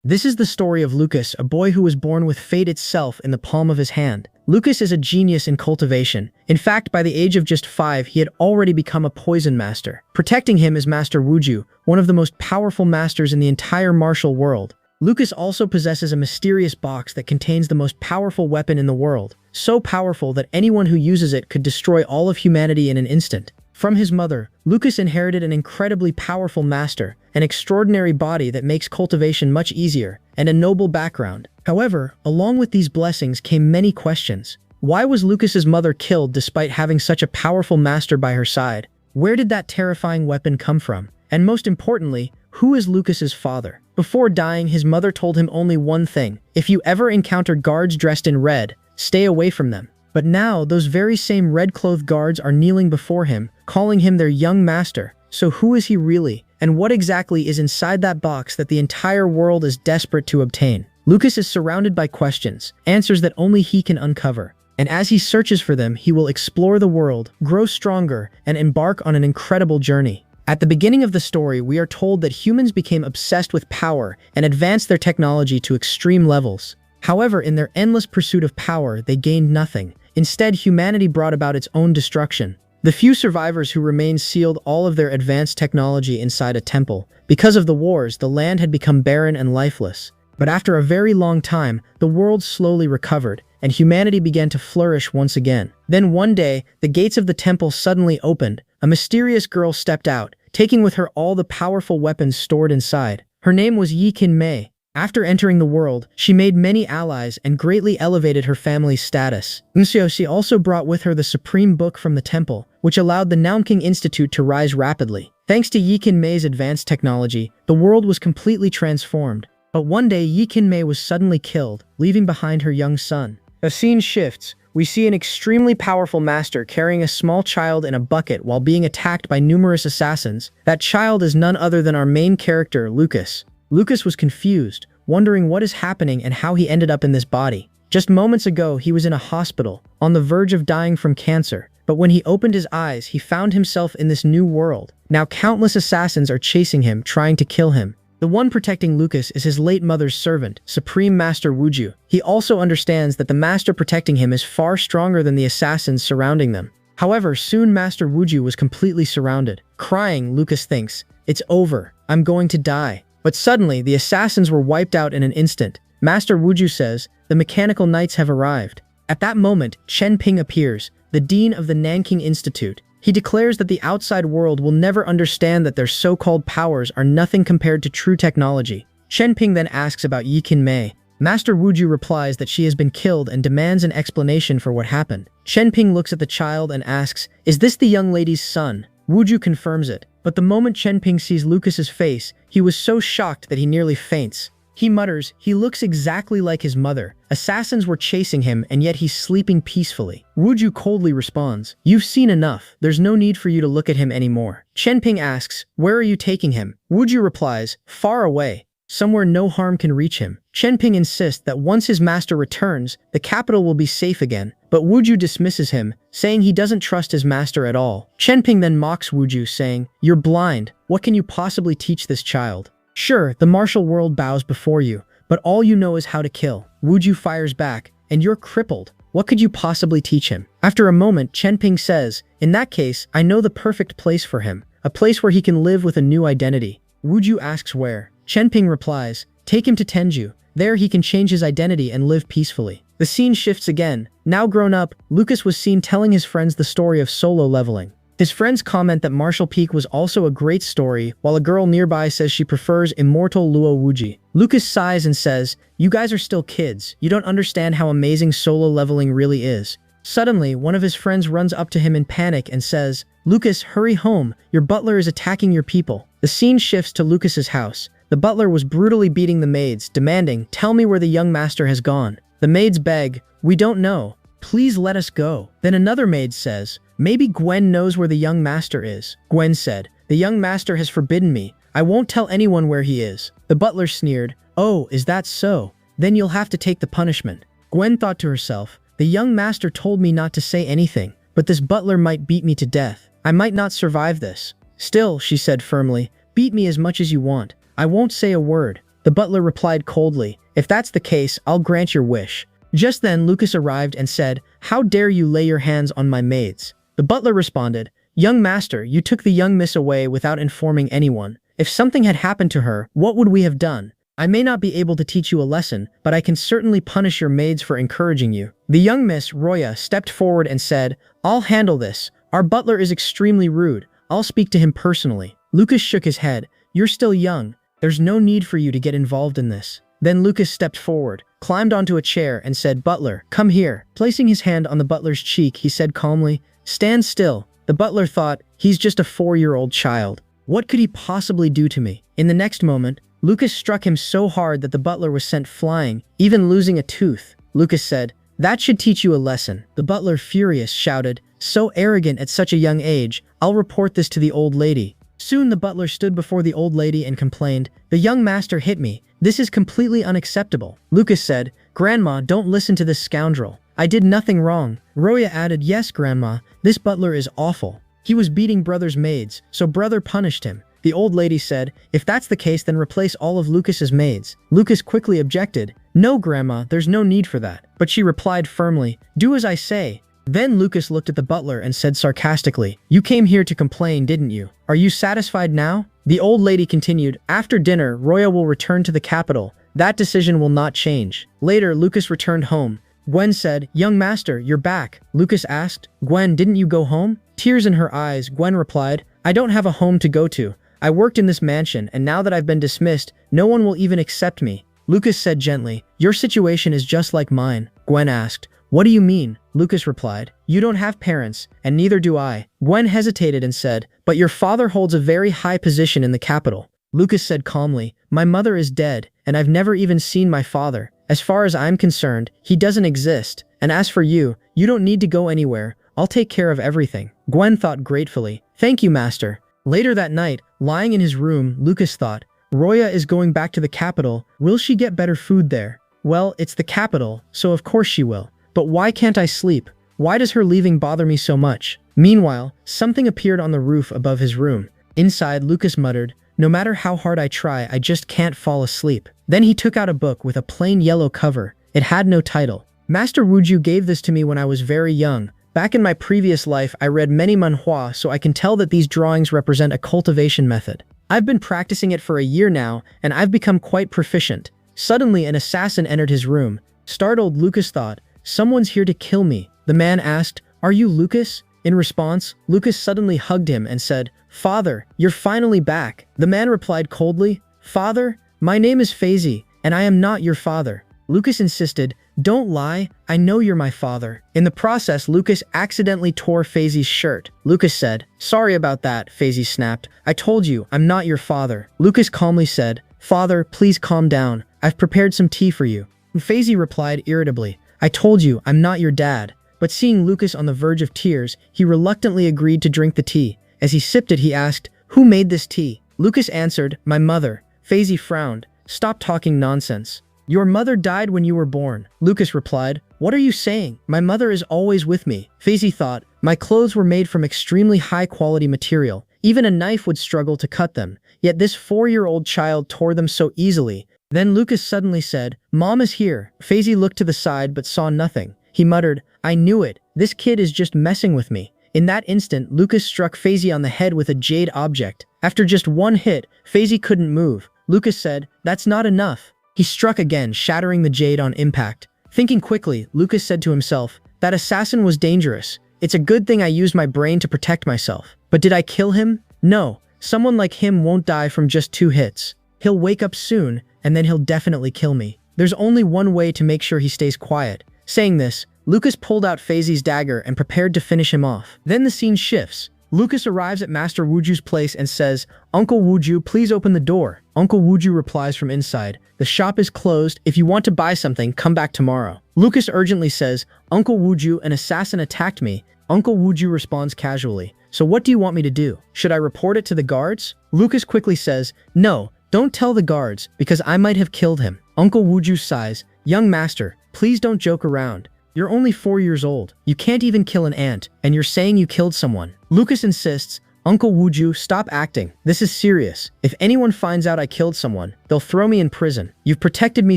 This is the story of Lucas, a boy who was born with fate itself in the palm of his hand. Lucas is a genius in cultivation. In fact, by the age of just 5, he had already become a poison master. Protecting him is Master Wuju, one of the most powerful masters in the entire martial world. Lucas also possesses a mysterious box that contains the most powerful weapon in the world, so powerful that anyone who uses it could destroy all of humanity in an instant. From his mother, Lucas inherited an incredibly powerful master, an extraordinary body that makes cultivation much easier, and a noble background. However, along with these blessings came many questions. Why was Lucas's mother killed despite having such a powerful master by her side? Where did that terrifying weapon come from? And most importantly, who is Lucas's father? Before dying, his mother told him only one thing: if you ever encounter guards dressed in red, stay away from them. But now, those very same red-clothed guards are kneeling before him, calling him their young master. So who is he really? And what exactly is inside that box that the entire world is desperate to obtain? Lucas is surrounded by questions, answers that only he can uncover. And as he searches for them, he will explore the world, grow stronger, and embark on an incredible journey. At the beginning of the story, we are told that humans became obsessed with power and advanced their technology to extreme levels. However, in their endless pursuit of power, they gained nothing. Instead, humanity brought about its own destruction. The few survivors who remained sealed all of their advanced technology inside a temple. Because of the wars, the land had become barren and lifeless. But after a very long time, the world slowly recovered, and humanity began to flourish once again. Then one day, the gates of the temple suddenly opened. A mysterious girl stepped out, taking with her all the powerful weapons stored inside. Her name was Yi Kin Mei. After entering the world, she made many allies and greatly elevated her family's status. She also brought with her the supreme book from the temple, which allowed the Nanking Institute to rise rapidly. Thanks to Yi Kin Mei's advanced technology, the world was completely transformed. But one day, Yi Kin Mei was suddenly killed, leaving behind her young son. The scene shifts. We see an extremely powerful master carrying a small child in a bucket while being attacked by numerous assassins. That child is none other than our main character, Lucas. Lucas was confused, wondering what is happening and how he ended up in this body. Just moments ago, he was in a hospital, on the verge of dying from cancer. But when he opened his eyes, he found himself in this new world. Now countless assassins are chasing him, trying to kill him. The one protecting Lucas is his late mother's servant, Supreme Master Wuju. He also understands that the master protecting him is far stronger than the assassins surrounding them. However, soon Master Wuju was completely surrounded. Crying, Lucas thinks, "It's over. I'm going to die." But suddenly, the assassins were wiped out in an instant. Master Wuju says, "The mechanical knights have arrived." At that moment, Chen Ping appears, the dean of the Nanking Institute. He declares that the outside world will never understand that their so-called powers are nothing compared to true technology. Chen Ping then asks about Yi Kin Mei. Master Wuju replies that she has been killed and demands an explanation for what happened. Chen Ping looks at the child and asks, "Is this the young lady's son?" Wuju confirms it. But the moment Chen Ping sees Lucas's face, he was so shocked that he nearly faints. He mutters, "He looks exactly like his mother. Assassins were chasing him, and yet he's sleeping peacefully." Wuju coldly responds, "You've seen enough. There's no need for you to look at him anymore." Chen Ping asks, "Where are you taking him?" Wuju replies, "Far away. Somewhere no harm can reach him." Chen Ping insists that once his master returns, the capital will be safe again. But Wuju dismisses him, saying he doesn't trust his master at all. Chen Ping then mocks Wuju, saying, "You're blind. What can you possibly teach this child? Sure, the martial world bows before you, but all you know is how to kill." Wuju fires back, "And you're crippled. What could you possibly teach him?" After a moment, Chen Ping says, "In that case, I know the perfect place for him. A place where he can live with a new identity." Wuju asks where. Chen Ping replies, "Take him to Tenju. There he can change his identity and live peacefully." The scene shifts again. Now grown up, Lucas was seen telling his friends the story of solo leveling. His friends comment that Martial Peak was also a great story, while a girl nearby says she prefers Immortal Luo Wuji. Lucas sighs and says, "You guys are still kids. You don't understand how amazing solo leveling really is." Suddenly, one of his friends runs up to him in panic and says, "Lucas, hurry home. Your butler is attacking your people." The scene shifts to Lucas's house. The butler was brutally beating the maids, demanding, "Tell me where the young master has gone." The maids beg, "We don't know. Please let us go." Then another maid says, "Maybe Gwen knows where the young master is." Gwen said, "The young master has forbidden me. I won't tell anyone where he is." The butler sneered, "Oh, is that so? Then you'll have to take the punishment." Gwen thought to herself, "The young master told me not to say anything, but this butler might beat me to death. I might not survive this." "Still," she said firmly, "beat me as much as you want. I won't say a word." The butler replied coldly, "If that's the case, I'll grant your wish." Just then, Lucas arrived and said, "How dare you lay your hands on my maids?" The butler responded, "Young master, you took the young miss away without informing anyone. If something had happened to her, what would we have done? I may not be able to teach you a lesson, but I can certainly punish your maids for encouraging you." The young miss, Roya, stepped forward and said, "I'll handle this. Our butler is extremely rude. I'll speak to him personally." Lucas shook his head. "You're still young. There's no need for you to get involved in this." Then Lucas stepped forward, climbed onto a chair, and said, "Butler, come here." Placing his hand on the butler's cheek, he said calmly, "Stand still." The butler thought, he's just a 4-year-old child. What could he possibly do to me? In the next moment, Lucas struck him so hard that the butler was sent flying, even losing a tooth. Lucas said, "That should teach you a lesson." The butler, furious, shouted, "So arrogant at such a young age, I'll report this to the old lady." Soon the butler stood before the old lady and complained, "The young master hit me. This is completely unacceptable." Lucas said, "Grandma, don't listen to this scoundrel. I did nothing wrong." Roya added, "Yes, Grandma, this butler is awful. He was beating brother's maids, so brother punished him." The old lady said, "If that's the case, then replace all of Lucas's maids." Lucas quickly objected, "No, Grandma, there's no need for that." But she replied firmly, "Do as I say." Then Lucas looked at the butler and said sarcastically, "You came here to complain, didn't you? Are you satisfied now?" The old lady continued, "After dinner, Roya will return to the capital. That decision will not change." Later, Lucas returned home. Gwen said, "Young master, you're back." Lucas asked, "Gwen, didn't you go home?" Tears in her eyes, Gwen replied, "I don't have a home to go to. I worked in this mansion, and now that I've been dismissed, no one will even accept me." Lucas said gently, "Your situation is just like mine." Gwen asked, "What do you mean?" Lucas replied, "You don't have parents, and neither do I." Gwen hesitated and said, "But your father holds a very high position in the capital." Lucas said calmly, "My mother is dead, and I've never even seen my father. As far as I'm concerned, he doesn't exist. And as for you, you don't need to go anywhere. I'll take care of everything." Gwen thought gratefully, "Thank you, master." Later that night, lying in his room, Lucas thought, "Roya is going back to the capital. Will she get better food there? Well, it's the capital, so of course she will. But why can't I sleep? Why does her leaving bother me so much?" Meanwhile, something appeared on the roof above his room. Inside, Lucas muttered, "No matter how hard I try, I just can't fall asleep." Then he took out a book with a plain yellow cover. It had no title. "Master Wuju gave this to me when I was very young. Back in my previous life, I read many manhwa, so I can tell that these drawings represent a cultivation method. I've been practicing it for a year now, and I've become quite proficient." Suddenly, an assassin entered his room. Startled, Lucas thought, "Someone's here to kill me." The man asked, "Are you Lucas?" In response, Lucas suddenly hugged him and said, "Father, you're finally back." The man replied coldly, "Father, my name is Faisy, and I am not your father." Lucas insisted, "Don't lie, I know you're my father." In the process, Lucas accidentally tore Faisy's shirt. Lucas said, "Sorry about that," Faisy snapped. "I told you, I'm not your father." Lucas calmly said, "Father, please calm down. I've prepared some tea for you." Faisy replied irritably, "I told you, I'm not your dad." But seeing Lucas on the verge of tears, he reluctantly agreed to drink the tea. As he sipped it, he asked, "Who made this tea?" Lucas answered, "My mother." Faisy frowned. "Stop talking nonsense. Your mother died when you were born." Lucas replied, "What are you saying? My mother is always with me." Faisy thought, "My clothes were made from extremely high-quality material. Even a knife would struggle to cut them. Yet this 4-year-old child tore them so easily." Then Lucas suddenly said, "Mom is here." Faisy looked to the side but saw nothing. He muttered, "I knew it. This kid is just messing with me." In that instant, Lucas struck Faisy on the head with a jade object. After just one hit, Faisy couldn't move. Lucas said, "That's not enough." He struck again, shattering the jade on impact. Thinking quickly, Lucas said to himself, "That assassin was dangerous. It's a good thing I used my brain to protect myself. But did I kill him? No. Someone like him won't die from just 2 hits. He'll wake up soon, and then he'll definitely kill me. There's only one way to make sure he stays quiet." Saying this, Lucas pulled out Faisy's dagger and prepared to finish him off. Then the scene shifts. Lucas arrives at Master Wuju's place and says, "Uncle Wuju, please open the door." Uncle Wuju replies from inside, "The shop is closed. If you want to buy something, come back tomorrow." Lucas urgently says, "Uncle Wuju, an assassin attacked me." Uncle Wuju responds casually, "So what do you want me to do? Should I report it to the guards?" Lucas quickly says, "No, don't tell the guards, because I might have killed him." Uncle Wuju sighs, "Young master, please don't joke around. You're only 4 years old. You can't even kill an ant, and you're saying you killed someone." Lucas insists, Uncle Wuju, stop acting. This is serious. If anyone finds out I killed someone, they'll throw me in prison. You've protected me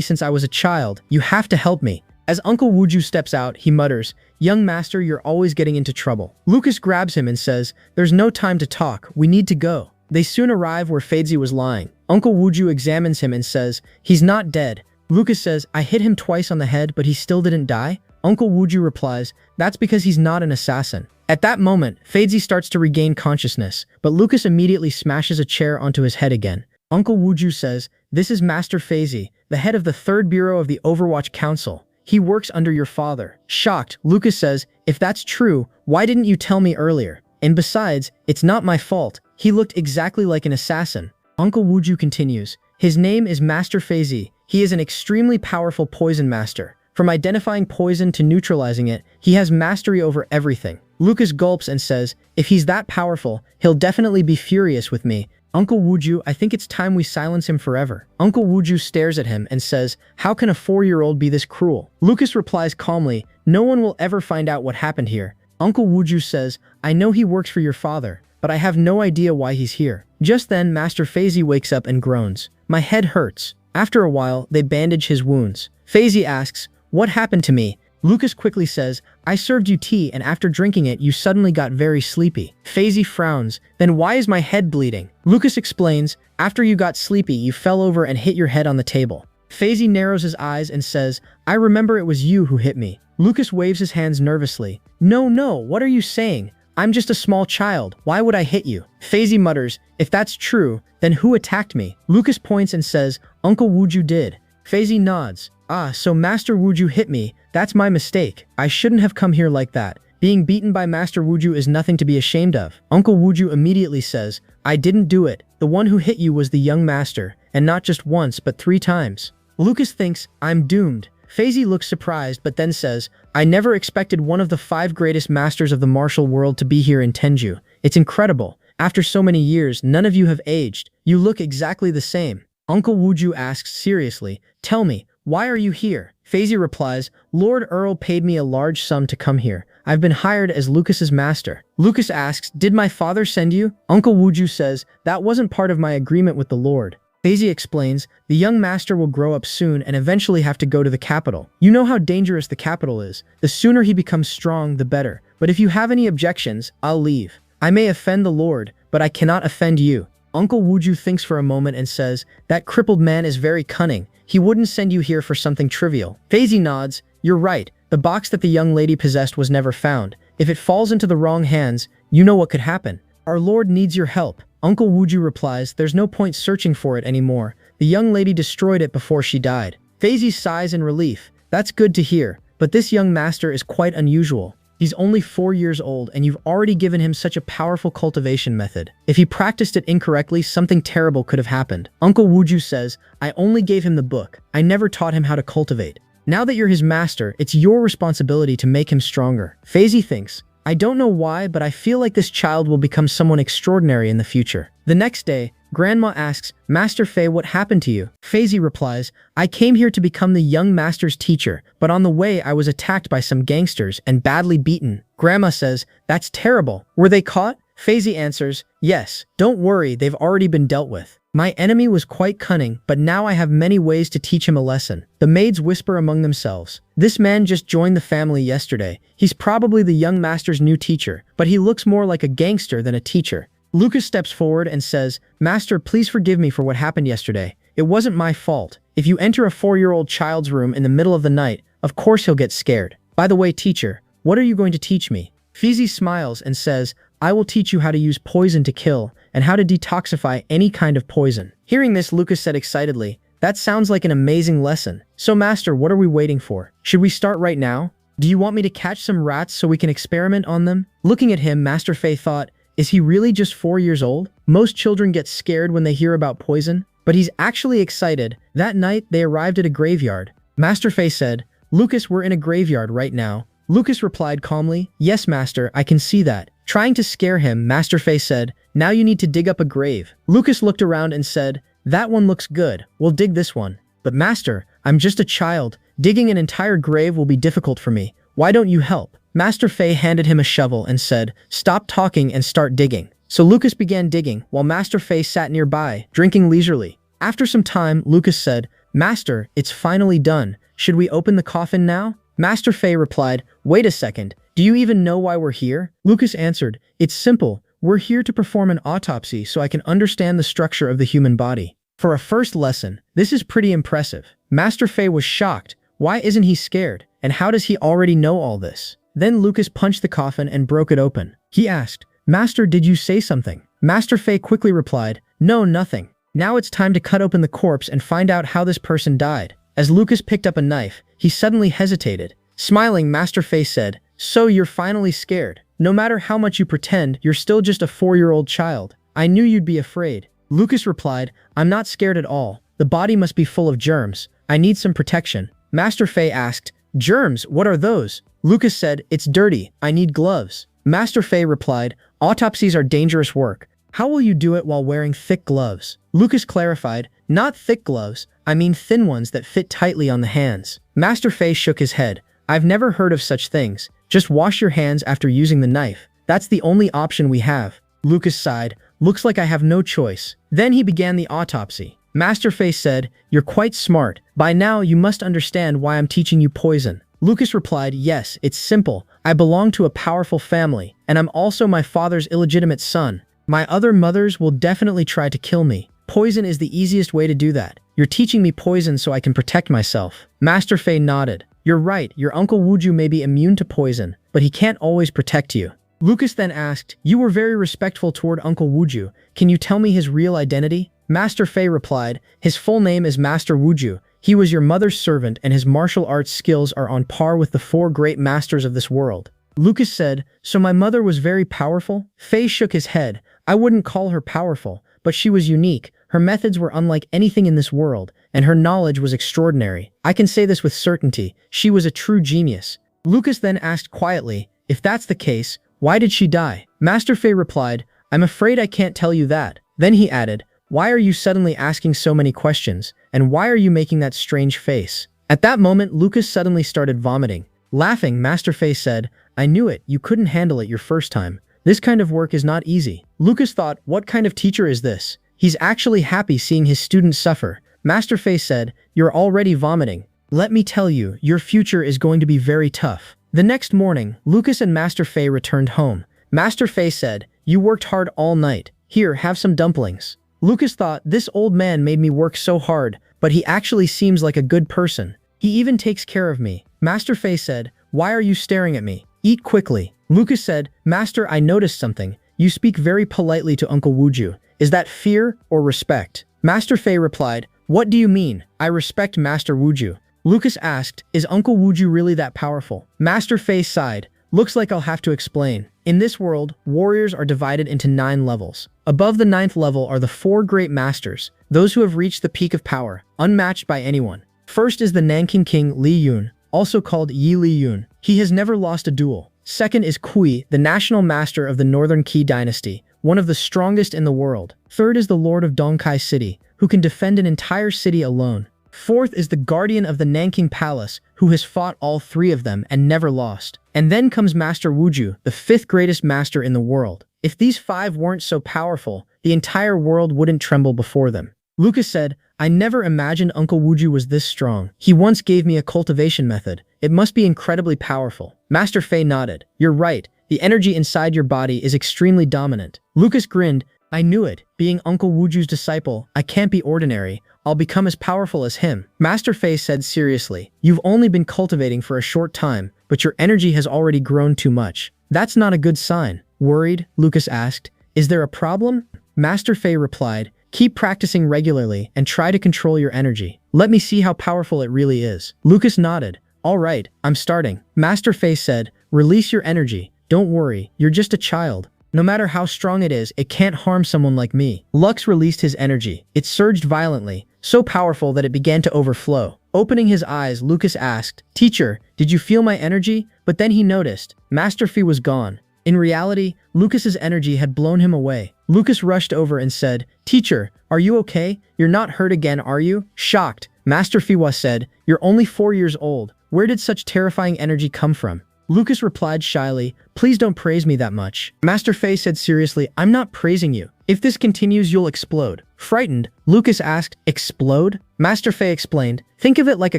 since I was a child. You have to help me. As Uncle Wuju steps out, he mutters, "Young master, you're always getting into trouble." Lucas grabs him and says, "There's no time to talk. We need to go." They soon arrive where Fadzi was lying. Uncle Wuju examines him and says, "He's not dead." Lucas says, "I hit him twice on the head, but he still didn't die?" Uncle Wuju replies, "That's because he's not an assassin." At that moment, Fadzi starts to regain consciousness, but Lucas immediately smashes a chair onto his head again. Uncle Wuju says, "This is Master Fadzi, the head of the 3rd Bureau of the Overwatch Council. He works under your father." Shocked, Lucas says, "If that's true, why didn't you tell me earlier? And besides, it's not my fault. He looked exactly like an assassin." Uncle Wuju continues, "His name is Master Fadzi. He is an extremely powerful poison master. From identifying poison to neutralizing it, he has mastery over everything." Lucas gulps and says, "If he's that powerful, he'll definitely be furious with me." Uncle Wuju, "I think it's time we silence him forever." Uncle Wuju stares at him and says, "How can a 4-year-old be this cruel?" Lucas replies calmly, "No one will ever find out what happened here." Uncle Wuju says, "I know he works for your father, but I have no idea why he's here." Just then, Master Fadzi wakes up and groans, "My head hurts." After a while, they bandage his wounds. Fadzi asks, "What happened to me?" Lucas quickly says, "I served you tea and after drinking it, you suddenly got very sleepy." Fadzi frowns, "Then why is my head bleeding?" Lucas explains, "After you got sleepy, you fell over and hit your head on the table." Fadzi narrows his eyes and says, "I remember it was you who hit me." Lucas waves his hands nervously. No, what are you saying? I'm just a small child. Why would I hit you?" Fadzi mutters, "If that's true, then who attacked me?" Lucas points and says, "Uncle Wuju did." Fadzi nods. "Ah, so Master Wuju hit me. That's my mistake. I shouldn't have come here like that. Being beaten by Master Wuju is nothing to be ashamed of." Uncle Wuju immediately says, "I didn't do it. The one who hit you was the young master, and not just once, but 3 times. Lucas thinks, "I'm doomed." Fadzi looks surprised, but then says, "I never expected one of the 5 greatest masters of the martial world to be here in Tenju. It's incredible. After so many years, none of you have aged. You look exactly the same." Uncle Wuju asks seriously, "Tell me, why are you here?" Fadzi replies, "Lord Earl paid me a large sum to come here. I've been hired as Lucas's master." Lucas asks, "Did my father send you?" Uncle Wuju says, "That wasn't part of my agreement with the Lord." Fadzi explains, "The young master will grow up soon and eventually have to go to the capital. You know how dangerous the capital is. The sooner he becomes strong, the better. But if you have any objections, I'll leave. I may offend the Lord, but I cannot offend you." Uncle Wuju thinks for a moment and says, "That crippled man is very cunning. He wouldn't send you here for something trivial." Fadzi nods, "You're right. The box that the young lady possessed was never found. If it falls into the wrong hands, you know what could happen. Our Lord needs your help." Uncle Wuju replies, "There's no point searching for it anymore. The young lady destroyed it before she died." Fadzi sighs in relief. "That's good to hear, but this young master is quite unusual. He's only 4 years old and you've already given him such a powerful cultivation method. If he practiced it incorrectly, something terrible could have happened." Uncle Wuju says, "I only gave him the book. I never taught him how to cultivate. Now that you're his master, it's your responsibility to make him stronger." Fadzi thinks, "I don't know why, but I feel like this child will become someone extraordinary in the future." The next day, Grandma asks, "Master Fei, what happened to you?" Fadzi replies, "I came here to become the young master's teacher, but on the way I was attacked by some gangsters and badly beaten." Grandma says, "That's terrible. Were they caught?" Fadzi answers, "Yes. Don't worry, they've already been dealt with. My enemy was quite cunning, but now I have many ways to teach him a lesson." The maids whisper among themselves, "This man just joined the family yesterday. He's probably the young master's new teacher, but he looks more like a gangster than a teacher." Lucas steps forward and says, "Master, please forgive me for what happened yesterday. It wasn't my fault. If you enter a 4-year-old child's room in the middle of the night, of course he'll get scared. By the way, teacher, what are you going to teach me?" Fadzi smiles and says, "I will teach you how to use poison to kill and how to detoxify any kind of poison." Hearing this, Lucas said excitedly, "That sounds like an amazing lesson. So master, what are we waiting for? Should we start right now? Do you want me to catch some rats so we can experiment on them?" Looking at him, Master Fei thought, is he really just 4 years old? Most children get scared when they hear about poison, but he's actually excited. That night, they arrived at a graveyard. Master Fei said, "Lucas, we're in a graveyard right now." Lucas replied calmly, "Yes, master, I can see that." Trying to scare him, Master Fei said, "Now you need to dig up a grave." Lucas looked around and said, "That one looks good. We'll dig this one." "But master, I'm just a child. Digging an entire grave will be difficult for me. Why don't you help?" Master Fei handed him a shovel and said, "Stop talking and start digging." So Lucas began digging, while Master Fei sat nearby, drinking leisurely. After some time, Lucas said, "Master, it's finally done. Should we open the coffin now?" Master Fei replied, "Wait a second. Do you even know why we're here?" Lucas answered, "It's simple. We're here to perform an autopsy so I can understand the structure of the human body." For a first lesson, this is pretty impressive. Master Fei was shocked. Why isn't he scared? And how does he already know all this? Then Lucas punched the coffin and broke it open. He asked, "Master, did you say something?" Master Fei quickly replied, "No, nothing. Now it's time to cut open the corpse and find out how this person died." As Lucas picked up a knife, he suddenly hesitated. Smiling, Master Fei said, "So you're finally scared. No matter how much you pretend, you're still just a 4-year-old child. I knew you'd be afraid." Lucas replied, "I'm not scared at all. The body must be full of germs. I need some protection." Master Fei asked, "Germs? What are those?" Lucas said, "It's dirty. I need gloves." Master Fei replied, "Autopsies are dangerous work. How will you do it while wearing thick gloves?" Lucas clarified, "Not thick gloves. I mean thin ones that fit tightly on the hands." Master Fei shook his head. "I've never heard of such things. Just wash your hands after using the knife. That's the only option we have." Lucas sighed, "Looks like I have no choice." Then he began the autopsy. Master Fei said, "You're quite smart. By now you must understand why I'm teaching you poison." Lucas replied, "Yes, it's simple. I belong to a powerful family, and I'm also my father's illegitimate son. My other mothers will definitely try to kill me. Poison is the easiest way to do that. You're teaching me poison so I can protect myself." Master Fei nodded. "You're right, your Uncle Wuju may be immune to poison, but he can't always protect you." Lucas then asked, "You were very respectful toward Uncle Wuju. Can you tell me his real identity?" Master Fei replied, "His full name is Master Wuju. He was your mother's servant and his martial arts skills are on par with the 4 great masters of this world." Lucas said, "So my mother was very powerful?" Fei shook his head. "I wouldn't call her powerful, but she was unique. Her methods were unlike anything in this world, and her knowledge was extraordinary. I can say this with certainty. She was a true genius." Lucas then asked quietly, "If that's the case, why did she die?" Master Fei replied, "I'm afraid I can't tell you that." Then he added, "Why are you suddenly asking so many questions, and why are you making that strange face?" At that moment, Lucas suddenly started vomiting. Laughing, Master Fei said, "I knew it. You couldn't handle it your first time. This kind of work is not easy." Lucas thought, what kind of teacher is this? He's actually happy seeing his students suffer. Master Fei said, "You're already vomiting. Let me tell you, your future is going to be very tough." The next morning, Lucas and Master Fei returned home. Master Fei said, "You worked hard all night. Here, have some dumplings." Lucas thought, this old man made me work so hard, but he actually seems like a good person. He even takes care of me. Master Fei said, "Why are you staring at me? Eat quickly." Lucas said, "Master, I noticed something. You speak very politely to Uncle Wuju. Is that fear or respect?" Master Fei replied, "What do you mean? I respect Master Wuju." Lucas asked, "Is Uncle Wuju really that powerful?" Master Fei sighed, "Looks like I'll have to explain. In this world, warriors are divided into 9 levels. Above the 9th level are the 4 great masters, those who have reached the peak of power, unmatched by anyone. First is the Nanking King Li Yun, also called Yi Li Yun. He has never lost a duel. Second is Kui, the national master of the Northern Qi dynasty, one of the strongest in the world. Third is the Lord of Dongkai City, who can defend an entire city alone. Fourth is the guardian of the Nanking Palace, who has fought all 3 of them and never lost. And then comes Master Wuju, the 5th greatest master in the world. If these 5 weren't so powerful, the entire world wouldn't tremble before them." Lucas said, "I never imagined Uncle Wuju was this strong. He once gave me a cultivation method. It must be incredibly powerful." Master Fei nodded. "You're right. The energy inside your body is extremely dominant." Lucas grinned. "I knew it. Being Uncle Wuju's disciple, I can't be ordinary. I'll become as powerful as him." Master Fei said seriously, "You've only been cultivating for a short time, but your energy has already grown too much. That's not a good sign." Worried, Lucas asked, "Is there a problem?" Master Fei replied, "Keep practicing regularly and try to control your energy. Let me see how powerful it really is." Lucas nodded. "All right, I'm starting." Master Fei said, "Release your energy. Don't worry, you're just a child. No matter how strong it is, it can't harm someone like me." Lux released his energy. It surged violently, so powerful that it began to overflow. Opening his eyes, Lucas asked, "Teacher, did you feel my energy?" But then he noticed, Master Fei was gone. In reality, Lucas's energy had blown him away. Lucas rushed over and said, "Teacher, are you okay? You're not hurt again, are you?" Shocked, Master Fei said, "You're only 4 years old. Where did such terrifying energy come from?" Lucas replied shyly, please don't praise me that much. Master Fei said seriously, I'm not praising you. If this continues, you'll explode. Frightened, Lucas asked, explode? Master Fei explained, think of it like a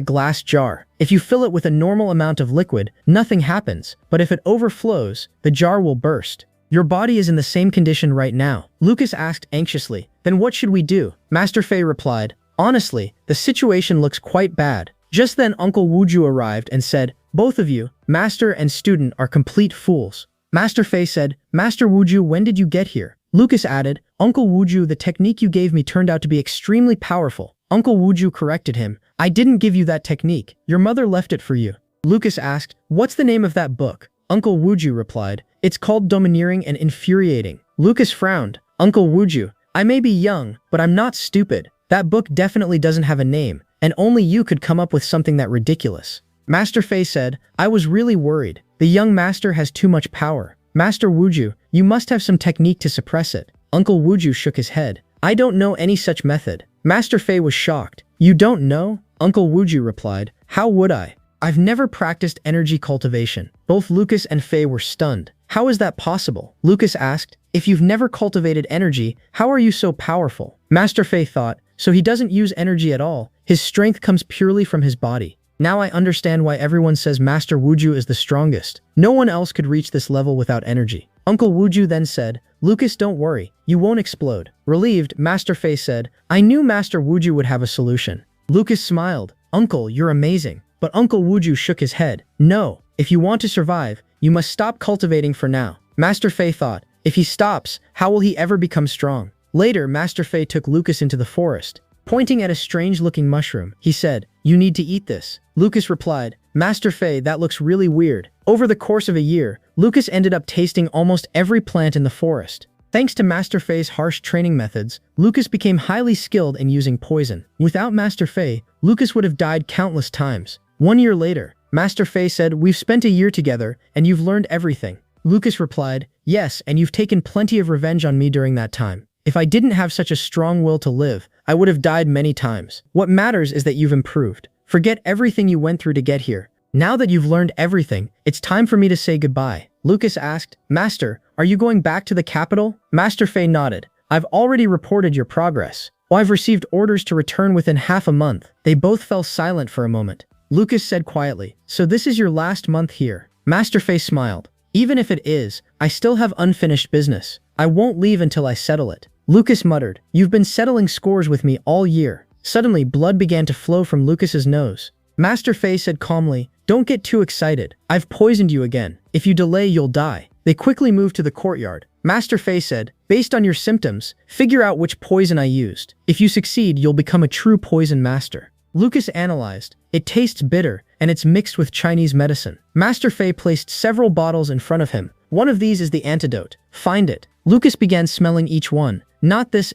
glass jar. If you fill it with a normal amount of liquid, nothing happens. But if it overflows, the jar will burst. Your body is in the same condition right now. Lucas asked anxiously, then what should we do? Master Fei replied, honestly, the situation looks quite bad. Just then Uncle Wuju arrived and said, both of you, master and student, are complete fools. Master Fei said, Master Wuju, when did you get here? Lucas added, Uncle Wuju, the technique you gave me turned out to be extremely powerful. Uncle Wuju corrected him, I didn't give you that technique. Your mother left it for you. Lucas asked, what's the name of that book? Uncle Wuju replied, it's called Domineering and Infuriating. Lucas frowned, Uncle Wuju, I may be young, but I'm not stupid. That book definitely doesn't have a name, and only you could come up with something that ridiculous. Master Fei said, I was really worried. The young master has too much power. Master Wuju, you must have some technique to suppress it. Uncle Wuju shook his head. I don't know any such method. Master Fei was shocked. You don't know? Uncle Wuju replied, how would I? I've never practiced energy cultivation. Both Lucas and Fei were stunned. How is that possible? Lucas asked, if you've never cultivated energy, how are you so powerful? Master Fei thought, so he doesn't use energy at all. His strength comes purely from his body. Now I understand why everyone says Master Wuju is the strongest. No one else could reach this level without energy. Uncle Wuju then said, Lucas, don't worry. You won't explode. Relieved, Master Fei said, I knew Master Wuju would have a solution. Lucas smiled. Uncle, you're amazing. But Uncle Wuju shook his head. No, if you want to survive, you must stop cultivating for now. Master Fei thought, if he stops, how will he ever become strong? Later, Master Fei took Lucas into the forest. Pointing at a strange-looking mushroom, he said, you need to eat this. Lucas replied, Master Fei, that looks really weird. Over the course of a year, Lucas ended up tasting almost every plant in the forest. Thanks to Master Fei's harsh training methods, Lucas became highly skilled in using poison. Without Master Fei, Lucas would have died countless times. 1 year later, Master Fei said, we've spent a year together, and you've learned everything. Lucas replied, yes, and you've taken plenty of revenge on me during that time. If I didn't have such a strong will to live, I would have died many times. What matters is that you've improved. Forget everything you went through to get here. Now that you've learned everything, it's time for me to say goodbye. Lucas asked, Master, are you going back to the capital? Master Fei nodded. I've already reported your progress. I've received orders to return within half a month. They both fell silent for a moment. Lucas said quietly, so this is your last month here. Master Fei smiled. Even if it is, I still have unfinished business. I won't leave until I settle it. Lucas muttered, you've been settling scores with me all year. Suddenly, blood began to flow from Lucas's nose. Master Fei said calmly, don't get too excited. I've poisoned you again. If you delay, you'll die. They quickly moved to the courtyard. Master Fei said, based on your symptoms, figure out which poison I used. If you succeed, you'll become a true poison master. Lucas analyzed. It tastes bitter, and it's mixed with Chinese medicine. Master Fei placed several bottles in front of him. One of these is the antidote. Find it. Lucas began smelling each one. Not this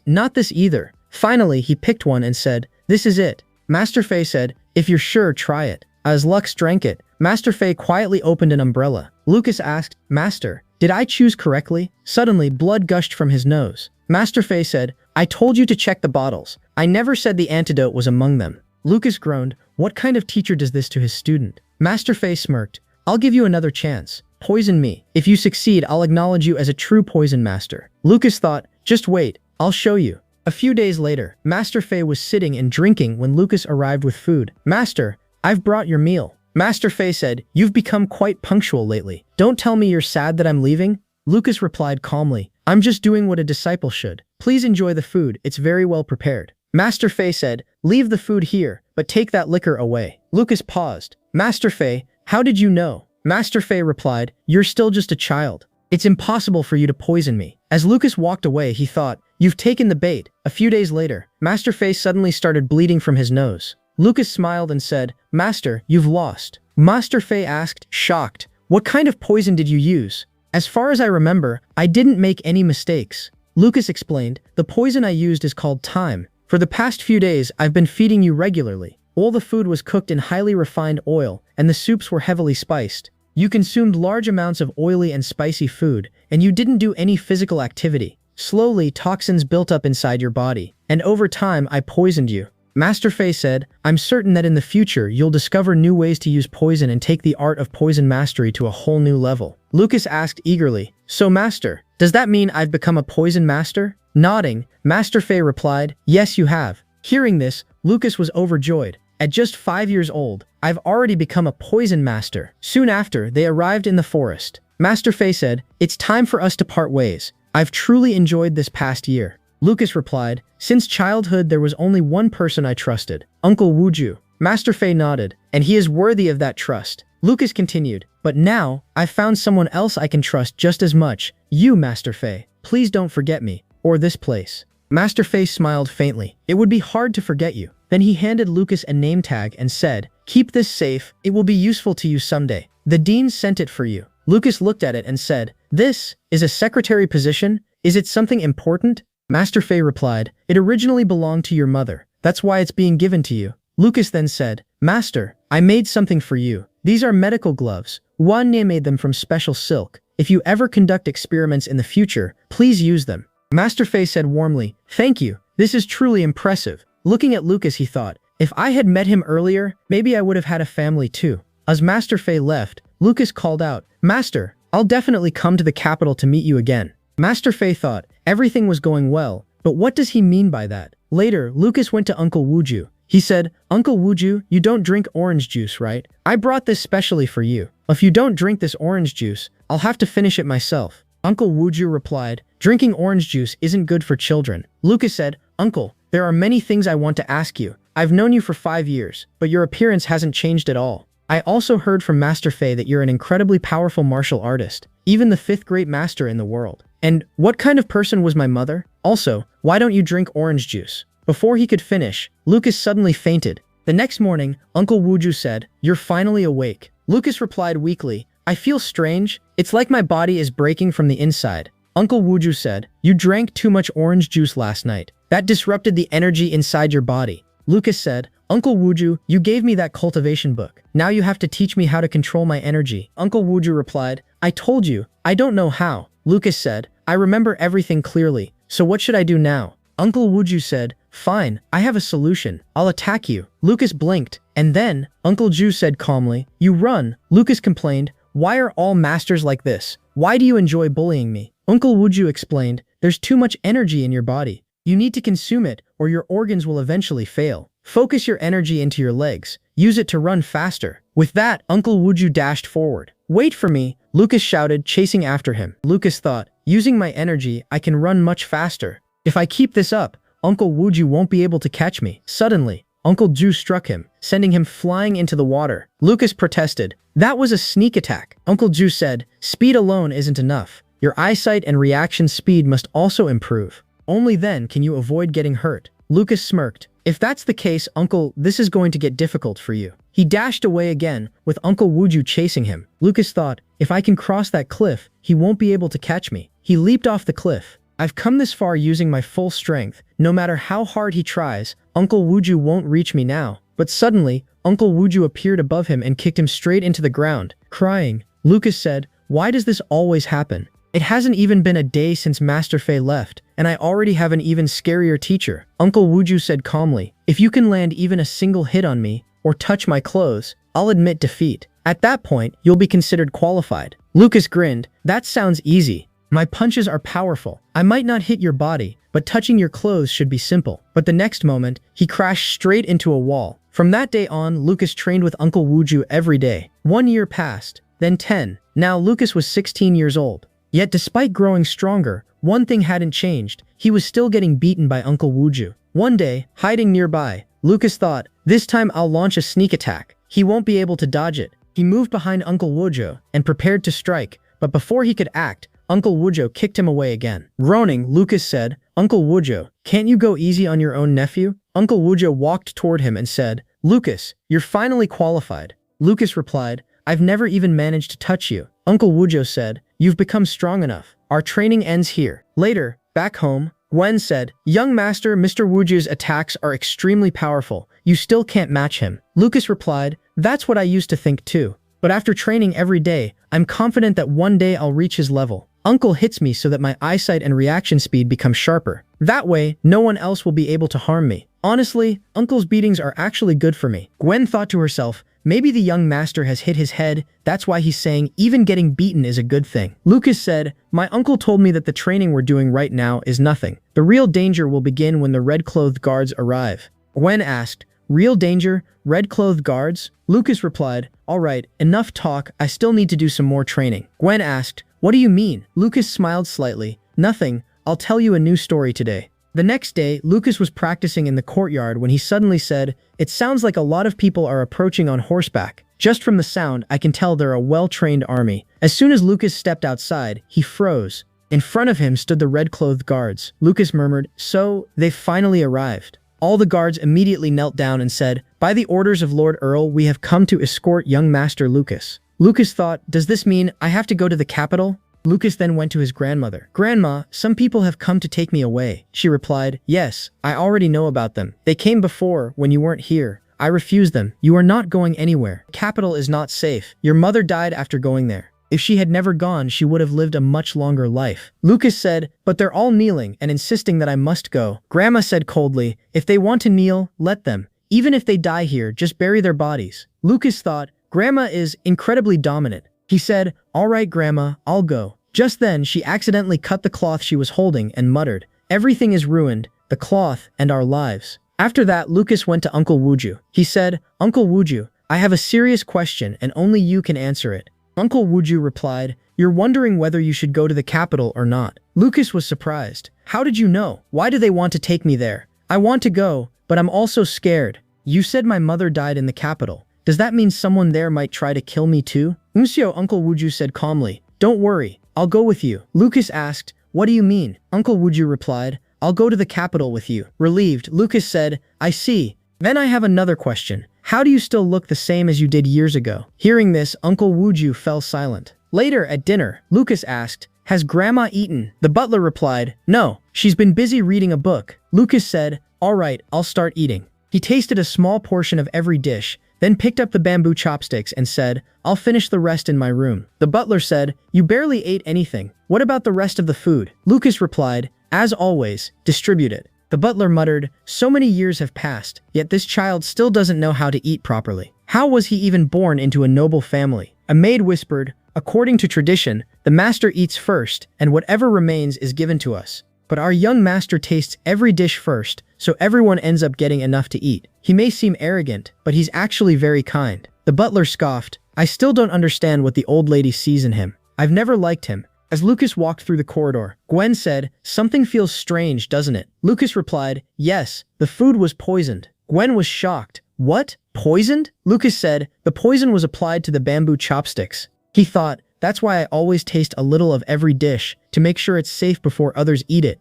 either. Finally, he picked one and said, this is it. Master Fei said, if you're sure, try it. As Lux drank it, Master Fei quietly opened an umbrella. Lucas asked, Master, did I choose correctly? Suddenly, blood gushed from his nose. Master Fei said, I told you to check the bottles. I never said the antidote was among them. Lucas groaned, what kind of teacher does this to his student? Master Fei smirked, I'll give you another chance. Poison me. If you succeed, I'll acknowledge you as a true poison master. Lucas thought, just wait, I'll show you. A few days later, Master Fei was sitting and drinking when Lucas arrived with food. Master, I've brought your meal. Master Fei said, you've become quite punctual lately. Don't tell me you're sad that I'm leaving. Lucas replied calmly, I'm just doing what a disciple should. Please enjoy the food, it's very well prepared. Master Fei said, leave the food here, but take that liquor away. Lucas paused. Master Fei, how did you know? Master Fei replied, you're still just a child. It's impossible for you to poison me. As Lucas walked away, he thought, you've taken the bait. A few days later, Master Fei suddenly started bleeding from his nose. Lucas smiled and said, Master, you've lost. Master Fei asked, shocked, what kind of poison did you use? As far as I remember, I didn't make any mistakes. Lucas explained, the poison I used is called time. For the past few days, I've been feeding you regularly. All the food was cooked in highly refined oil, and the soups were heavily spiced. You consumed large amounts of oily and spicy food, and you didn't do any physical activity. Slowly, toxins built up inside your body, and over time, I poisoned you. Master Fei said, I'm certain that in the future you'll discover new ways to use poison and take the art of poison mastery to a whole new level. Lucas asked eagerly, so Master, does that mean I've become a poison master? Nodding, Master Fei replied, yes you have. Hearing this, Lucas was overjoyed. At just 5 years old, I've already become a poison master. Soon after, they arrived in the forest. Master Fei said, it's time for us to part ways. I've truly enjoyed this past year. Lucas replied, since childhood there was only one person I trusted, Uncle Wuju. Master Fei nodded, and he is worthy of that trust. Lucas continued, but now, I've found someone else I can trust just as much. You, Master Fei. Please don't forget me, or this place. Master Fei smiled faintly. It would be hard to forget you. Then he handed Lucas a name tag and said, keep this safe, it will be useful to you someday. The dean sent it for you. Lucas looked at it and said, this is a secretary position? Is it something important? Master Fei replied, it originally belonged to your mother. That's why it's being given to you. Lucas then said, Master, I made something for you. These are medical gloves. Wanye made them from special silk. If you ever conduct experiments in the future, please use them. Master Fei said warmly, thank you. This is truly impressive. Looking at Lucas, he thought, if I had met him earlier, maybe I would have had a family too. As Master Fei left, Lucas called out, Master, I'll definitely come to the capital to meet you again. Master Fei thought everything was going well, but what does he mean by that? Later, Lucas went to Uncle Wuju. He said, Uncle Wuju, you don't drink orange juice, right? I brought this specially for you. If you don't drink this orange juice, I'll have to finish it myself. Uncle Wuju replied, drinking orange juice isn't good for children. Lucas said, Uncle, there are many things I want to ask you. I've known you for 5 years, but your appearance hasn't changed at all. I also heard from Master Fei that you're an incredibly powerful martial artist, even the 5th great master in the world. And what kind of person was my mother? Also, why don't you drink orange juice? Before he could finish, Lucas suddenly fainted. The next morning, Uncle Wuju said, you're finally awake. Lucas replied weakly, I feel strange. It's like my body is breaking from the inside. Uncle Wuju said, you drank too much orange juice last night. That disrupted the energy inside your body. Lucas said, Uncle Wuju, you gave me that cultivation book. Now you have to teach me how to control my energy. Uncle Wuju replied, I told you, I don't know how. Lucas said, I remember everything clearly, so what should I do now? Uncle Wuju said, fine, I have a solution. I'll attack you. Lucas blinked, and then, Uncle Ju said calmly, you run. Lucas complained, why are all masters like this? Why do you enjoy bullying me? Uncle Wuju explained, there's too much energy in your body. You need to consume it, or your organs will eventually fail. Focus your energy into your legs. Use it to run faster. With that, Uncle Wuju dashed forward. Wait for me, Lucas shouted, chasing after him. Lucas thought, using my energy, I can run much faster. If I keep this up, Uncle Wuju won't be able to catch me. Suddenly, Uncle Ju struck him, sending him flying into the water. Lucas protested. That was a sneak attack. Uncle Ju said, speed alone isn't enough. Your eyesight and reaction speed must also improve. Only then can you avoid getting hurt. Lucas smirked. If that's the case, Uncle, this is going to get difficult for you. He dashed away again, with Uncle Wuju chasing him. Lucas thought, if I can cross that cliff, he won't be able to catch me. He leaped off the cliff. I've come this far using my full strength. No matter how hard he tries, Uncle Wuju won't reach me now. But suddenly, Uncle Wuju appeared above him and kicked him straight into the ground. Crying, Lucas said, why does this always happen? It hasn't even been a day since Master Fei left, and I already have an even scarier teacher. Uncle Wuju said calmly, if you can land even a single hit on me, or touch my clothes, I'll admit defeat. At that point, you'll be considered qualified. Lucas grinned, that sounds easy. My punches are powerful. I might not hit your body, but touching your clothes should be simple. But the next moment, he crashed straight into a wall. From that day on, Lucas trained with Uncle Wuju every day. 1 year passed, then 10. Now Lucas was 16 years old. Yet despite growing stronger, one thing hadn't changed. He was still getting beaten by Uncle Wuju. One day, hiding nearby, Lucas thought, this time I'll launch a sneak attack. He won't be able to dodge it. He moved behind Uncle Wuju and prepared to strike, but before he could act, Uncle Wuju kicked him away again. Groaning, Lucas said, Uncle Wuju, can't you go easy on your own nephew? Uncle Wuju walked toward him and said, Lucas, you're finally qualified. Lucas replied, I've never even managed to touch you. Uncle Wuju said, you've become strong enough. Our training ends here. Later, back home, Gwen said, young master, Mr. Wuju's attacks are extremely powerful. You still can't match him. Lucas replied, that's what I used to think too. But after training every day, I'm confident that one day I'll reach his level. Uncle hits me so that my eyesight and reaction speed become sharper. That way, no one else will be able to harm me. Honestly, Uncle's beatings are actually good for me. Gwen thought to herself, maybe the young master has hit his head, that's why he's saying even getting beaten is a good thing. Lucas said, my uncle told me that the training we're doing right now is nothing. The real danger will begin when the red-clothed guards arrive. Gwen asked, real danger? Red-clothed guards? Lucas replied, alright, enough talk, I still need to do some more training. Gwen asked, what do you mean? Lucas smiled slightly, nothing, I'll tell you a new story today. The next day, Lucas was practicing in the courtyard when he suddenly said, it sounds like a lot of people are approaching on horseback. Just from the sound, I can tell they're a well-trained army. As soon as Lucas stepped outside, he froze. In front of him stood the red-clothed guards. Lucas murmured, so, they've finally arrived. All the guards immediately knelt down and said, by the orders of Lord Earl, we have come to escort young Master Lucas. Lucas thought, does this mean I have to go to the capital? Lucas then went to his grandmother. Grandma, some people have come to take me away. She replied, yes, I already know about them. They came before, when you weren't here. I refused them. You are not going anywhere. The capital is not safe. Your mother died after going there. If she had never gone, she would have lived a much longer life. Lucas said, but they're all kneeling and insisting that I must go. Grandma said coldly, if they want to kneel, let them. Even if they die here, just bury their bodies. Lucas thought, Grandma is incredibly dominant. He said, all right, Grandma, I'll go. Just then, she accidentally cut the cloth she was holding and muttered, everything is ruined, the cloth and our lives. After that, Lucas went to Uncle Wuju. He said, Uncle Wuju, I have a serious question and only you can answer it. Uncle Wuju replied, you're wondering whether you should go to the capital or not. Lucas was surprised. How did you know? Why do they want to take me there? I want to go, but I'm also scared. You said my mother died in the capital. Does that mean someone there might try to kill me too? Uncle Wuju said calmly, don't worry. I'll go with you. Lucas asked, what do you mean? Uncle Wuju replied, I'll go to the capital with you. Relieved, Lucas said, I see. Then I have another question. How do you still look the same as you did years ago? Hearing this, Uncle Wuju fell silent. Later, at dinner, Lucas asked, has Grandma eaten? The butler replied, no, she's been busy reading a book. Lucas said, all right, I'll start eating. He tasted a small portion of every dish, then picked up the bamboo chopsticks and said, I'll finish the rest in my room. The butler said, you barely ate anything. What about the rest of the food? Lucas replied, as always, distribute it. The butler muttered, so many years have passed, yet this child still doesn't know how to eat properly. How was he even born into a noble family? A maid whispered, according to tradition, the master eats first, and whatever remains is given to us. But our young master tastes every dish first, so everyone ends up getting enough to eat. He may seem arrogant, but he's actually very kind. The butler scoffed, I still don't understand what the old lady sees in him. I've never liked him. As Lucas walked through the corridor, Gwen said, something feels strange, doesn't it? Lucas replied, yes, the food was poisoned. Gwen was shocked. What? Poisoned? Lucas said, the poison was applied to the bamboo chopsticks. He thought, that's why I always taste a little of every dish, to make sure it's safe before others eat it.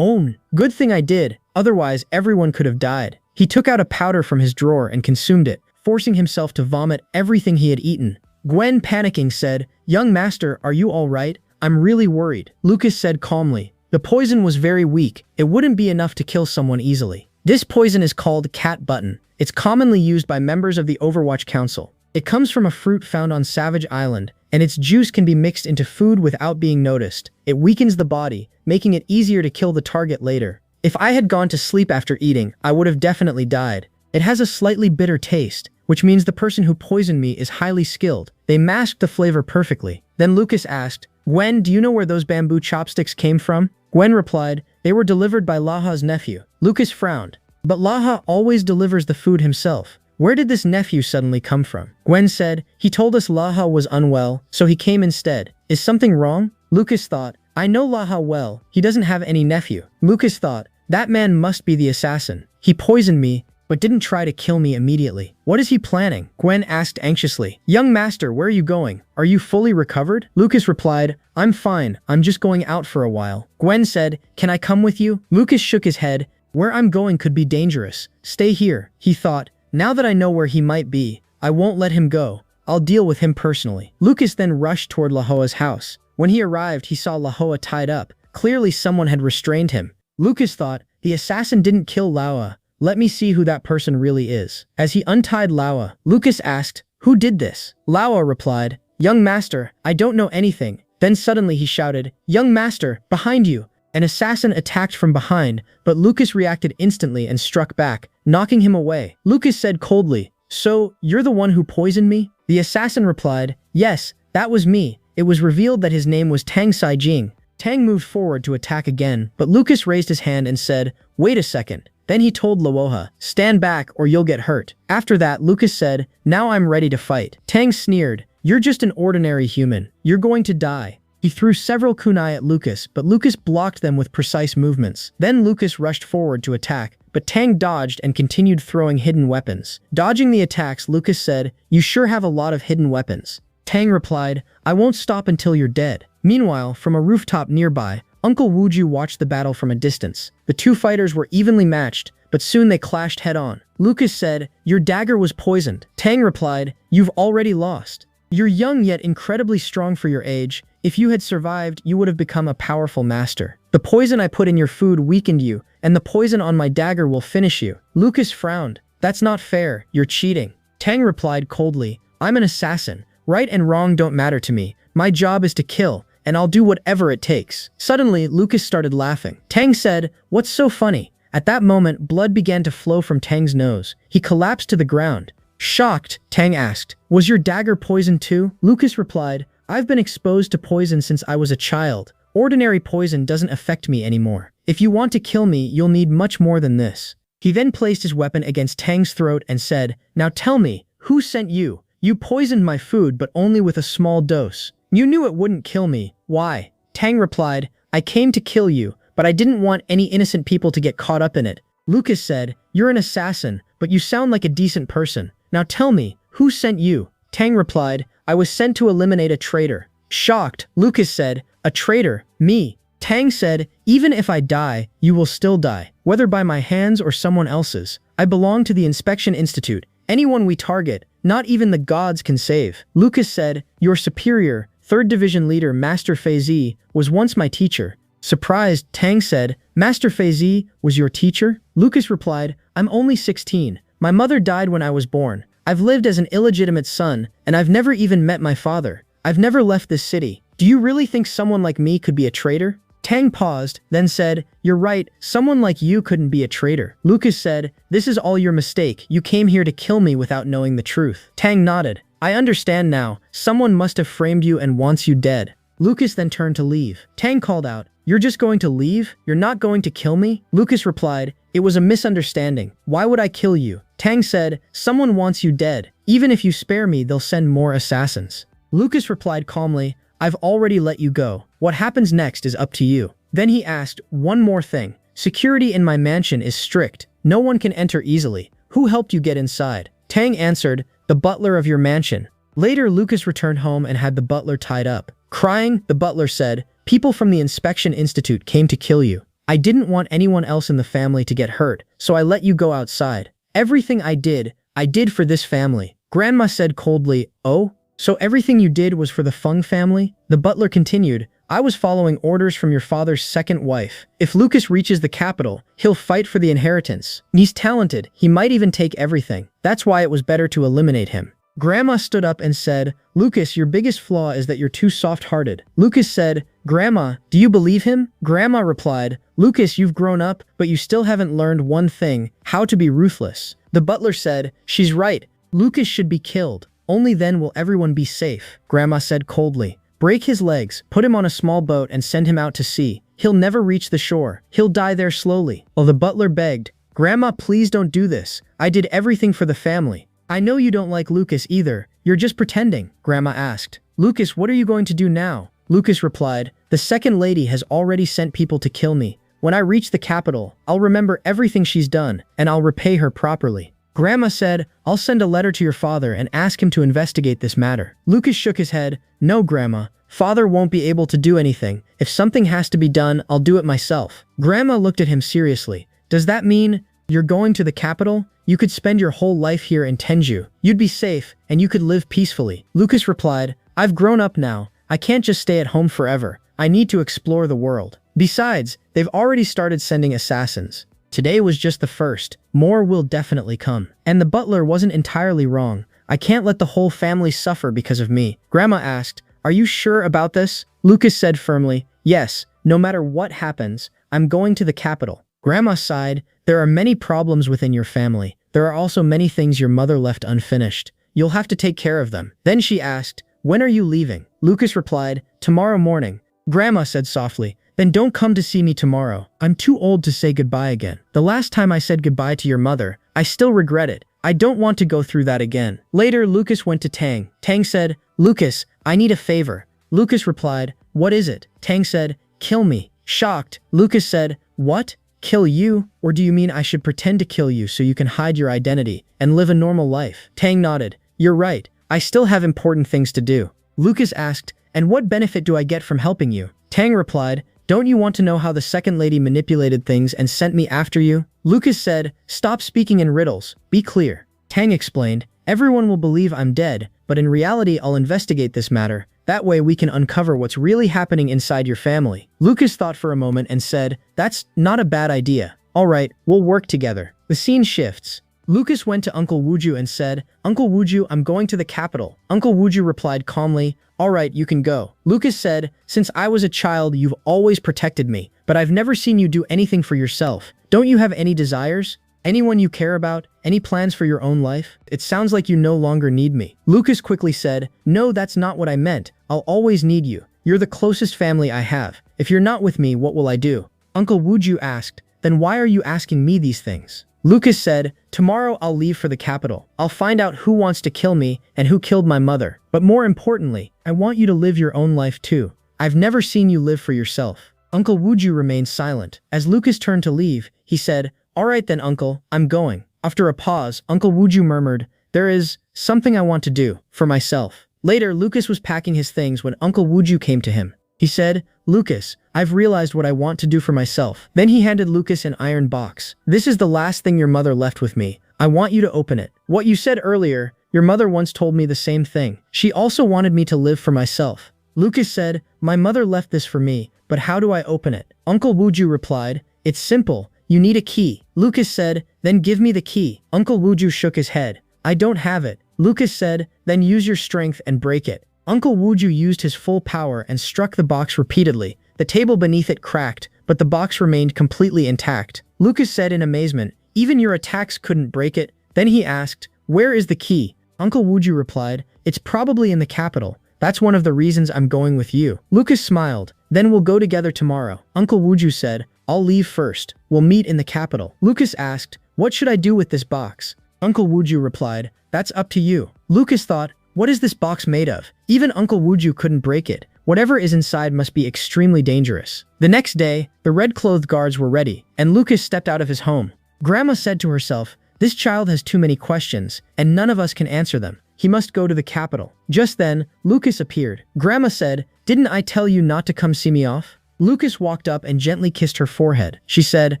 Good thing I did, otherwise everyone could have died. He took out a powder from his drawer and consumed it, forcing himself to vomit everything he had eaten. Gwen, panicking, said, young master, are you all right? I'm really worried. Lucas said calmly, the poison was very weak. It wouldn't be enough to kill someone easily. This poison is called cat button. It's commonly used by members of the Overwatch Council. It comes from a fruit found on Savage Island, and its juice can be mixed into food without being noticed. It weakens the body, making it easier to kill the target later. If I had gone to sleep after eating, I would have definitely died. It has a slightly bitter taste, which means the person who poisoned me is highly skilled. They masked the flavor perfectly. Then Lucas asked, Gwen, do you know where those bamboo chopsticks came from? Gwen replied, they were delivered by Laha's nephew. Lucas frowned. But Laha always delivers the food himself. Where did this nephew suddenly come from? Gwen said, he told us Laha was unwell, so he came instead. Is something wrong? Lucas thought, I know Laha well. He doesn't have any nephew. Lucas thought, that man must be the assassin. He poisoned me, but didn't try to kill me immediately. What is he planning? Gwen asked anxiously. Young master, where are you going? Are you fully recovered? Lucas replied, I'm fine. I'm just going out for a while. Gwen said, can I come with you? Lucas shook his head. Where I'm going could be dangerous. Stay here. He thought, now that I know where he might be, I won't let him go. I'll deal with him personally. Lucas then rushed toward Lahoa's house. When he arrived, he saw Lahoa tied up. Clearly someone had restrained him. Lucas thought, the assassin didn't kill Laoa. Let me see who that person really is. As he untied Laoa, Lucas asked, who did this? Laoa replied, young master, I don't know anything. Then suddenly he shouted, young master, behind you. An assassin attacked from behind, but Lucas reacted instantly and struck back, knocking him away. Lucas said coldly, "So, you're the one who poisoned me?" The assassin replied, "Yes, that was me." It was revealed that his name was Tang Saijing. Tang moved forward to attack again, but Lucas raised his hand and said, "Wait a second." Then he told Luoha, "Stand back or you'll get hurt." After that, Lucas said, "Now I'm ready to fight." Tang sneered, "You're just an ordinary human. You're going to die." He threw several kunai at Lucas, but Lucas blocked them with precise movements. Then Lucas rushed forward to attack, but Tang dodged and continued throwing hidden weapons. Dodging the attacks, Lucas said, "You sure have a lot of hidden weapons." Tang replied, "I won't stop until you're dead." Meanwhile, from a rooftop nearby, Uncle Wuju watched the battle from a distance. The two fighters were evenly matched, but soon they clashed head-on. Lucas said, "Your dagger was poisoned." Tang replied, "You've already lost. You're young yet incredibly strong for your age. If you had survived, you would have become a powerful master. The poison I put in your food weakened you, and the poison on my dagger will finish you." Lucas frowned. "That's not fair. You're cheating." Tang replied coldly, "I'm an assassin. Right and wrong don't matter to me. My job is to kill, and I'll do whatever it takes." Suddenly, Lucas started laughing. Tang said, "What's so funny?" At that moment, blood began to flow from Tang's nose. He collapsed to the ground. Shocked, Tang asked, "Was your dagger poisoned too?" Lucas replied, "I've been exposed to poison since I was a child. Ordinary poison doesn't affect me anymore. If you want to kill me, you'll need much more than this." He then placed his weapon against Tang's throat and said, "Now tell me, who sent you? You poisoned my food, but only with a small dose. You knew it wouldn't kill me. Why?" Tang replied, "I came to kill you, but I didn't want any innocent people to get caught up in it." Lucas said, "You're an assassin, but you sound like a decent person. Now tell me, who sent you?" Tang replied, "I was sent to eliminate a traitor." Shocked, Lucas said, "A traitor? Me?" Tang said, "Even if I die, you will still die, whether by my hands or someone else's. I belong to the Inspection Institute. Anyone we target, not even the gods can save." Lucas said, "Your superior, 3rd Division leader Master Feizi, was once my teacher." Surprised, Tang said, "Master Feizi was your teacher?" Lucas replied, "I'm only 16. My mother died when I was born. I've lived as an illegitimate son, and I've never even met my father. I've never left this city. Do you really think someone like me could be a traitor?" Tang paused, then said, "You're right, someone like you couldn't be a traitor." Lucas said, "This is all your mistake. You came here to kill me without knowing the truth." Tang nodded. "I understand now. Someone must have framed you and wants you dead." Lucas then turned to leave. Tang called out, "You're just going to leave? You're not going to kill me?" Lucas replied, "It was a misunderstanding. Why would I kill you?" Tang said, "Someone wants you dead. Even if you spare me, they'll send more assassins." Lucas replied calmly, "I've already let you go. What happens next is up to you." Then he asked, "One more thing. Security in my mansion is strict. No one can enter easily. Who helped you get inside?" Tang answered, "The butler of your mansion." Later, Lucas returned home and had the butler tied up. Crying, the butler said, "People from the Inspection Institute came to kill you. I didn't want anyone else in the family to get hurt, so I let you go outside. Everything I did for this family." Grandma said coldly, "Oh? So everything you did was for the Feng family?" The butler continued, "I was following orders from your father's second wife. If Lucas reaches the capital, he'll fight for the inheritance. He's talented. He might even take everything. That's why it was better to eliminate him." Grandma stood up and said, "Lucas, your biggest flaw is that you're too soft-hearted." Lucas said, "Grandma, do you believe him?" Grandma replied, "Lucas, you've grown up, but you still haven't learned one thing, how to be ruthless." The butler said, "She's right. Lucas should be killed. Only then will everyone be safe." Grandma said coldly, "Break his legs, put him on a small boat and send him out to sea. He'll never reach the shore. He'll die there slowly." While the butler begged, "Grandma, please don't do this. I did everything for the family." "I know you don't like Lucas either. You're just pretending," Grandma asked. "Lucas, what are you going to do now?" Lucas replied, "The second lady has already sent people to kill me. When I reach the capital, I'll remember everything she's done, and I'll repay her properly." Grandma said, "I'll send a letter to your father and ask him to investigate this matter." Lucas shook his head. "No, Grandma. Father won't be able to do anything. If something has to be done, I'll do it myself." Grandma looked at him seriously. "Does that mean you're going to the capital? You could spend your whole life here in Tenju. You'd be safe, and you could live peacefully." Lucas replied, "I've grown up now. I can't just stay at home forever. I need to explore the world. Besides, they've already started sending assassins. Today was just the first. More will definitely come." And the butler wasn't entirely wrong. "I can't let the whole family suffer because of me." Grandma asked, "Are you sure about this?" Lucas said firmly, "Yes. no matter what happens, I'm going to the capital. Grandma sighed, there are many problems within your family. There are also many things your mother left unfinished. You'll have to take care of them. Then she asked, when are you leaving? Lucas replied, tomorrow morning. Grandma said softly, then don't come to see me tomorrow. I'm too old to say goodbye again. The last time I said goodbye to your mother, I still regret it. I don't want to go through that again. Later, Lucas went to Tang. Tang said, Lucas, I need a favor. Lucas replied, what is it? Tang said, kill me. Shocked, Lucas said, what? Kill you? Or do you mean I should pretend to kill you so you can hide your identity and live a normal life? Tang nodded. You're right. I still have important things to do. Lucas asked, and what benefit do I get from helping you? Tang replied, don't you want to know how the second lady manipulated things and sent me after you? Lucas said, stop speaking in riddles. Be clear. Tang explained, everyone will believe I'm dead, but in reality I'll investigate this matter. That way we can uncover what's really happening inside your family. Lucas thought for a moment and said, that's not a bad idea. All right, we'll work together. The scene shifts. Lucas went to Uncle Wuju and said, Uncle Wuju, I'm going to the capital. Uncle Wuju replied calmly, all right, you can go. Lucas said, since I was a child, you've always protected me, but I've never seen you do anything for yourself. Don't you have any desires? Anyone you care about? Any plans for your own life? It sounds like you no longer need me. Lucas quickly said, no, that's not what I meant. I'll always need you. You're the closest family I have. If you're not with me, what will I do? Uncle Wuju asked, then why are you asking me these things? Lucas said, tomorrow I'll leave for the capital. I'll find out who wants to kill me and who killed my mother. But more importantly, I want you to live your own life too. I've never seen you live for yourself. Uncle Wuju remained silent. As Lucas turned to leave, he said, all right then, uncle, I'm going. After a pause, Uncle Wuju murmured, there is something I want to do for myself. Later, Lucas was packing his things when Uncle Wuju came to him. He said, Lucas, I've realized what I want to do for myself. Then he handed Lucas an iron box. This is the last thing your mother left with me. I want you to open it. What you said earlier, your mother once told me the same thing. She also wanted me to live for myself. Lucas said, my mother left this for me, but how do I open it? Uncle Wuju replied, it's simple. You need a key. Lucas said, then give me the key. Uncle Wuju shook his head. I don't have it. Lucas said, then use your strength and break it. Uncle Wuju used his full power and struck the box repeatedly. The table beneath it cracked, but the box remained completely intact. Lucas said in amazement, even your attacks couldn't break it. Then he asked, where is the key? Uncle Wuju replied, it's probably in the capital. That's one of the reasons I'm going with you. Lucas smiled, then we'll go together tomorrow. Uncle Wuju said, I'll leave first. We'll meet in the capital. Lucas asked, what should I do with this box? Uncle Wuju replied, that's up to you. Lucas thought, what is this box made of? Even Uncle Wuju couldn't break it. Whatever is inside must be extremely dangerous. The next day, the red-clothed guards were ready, and Lucas stepped out of his home. Grandma said to herself, this child has too many questions, and none of us can answer them. He must go to the capital. Just then, Lucas appeared. Grandma said, didn't I tell you not to come see me off? Lucas walked up and gently kissed her forehead. She said,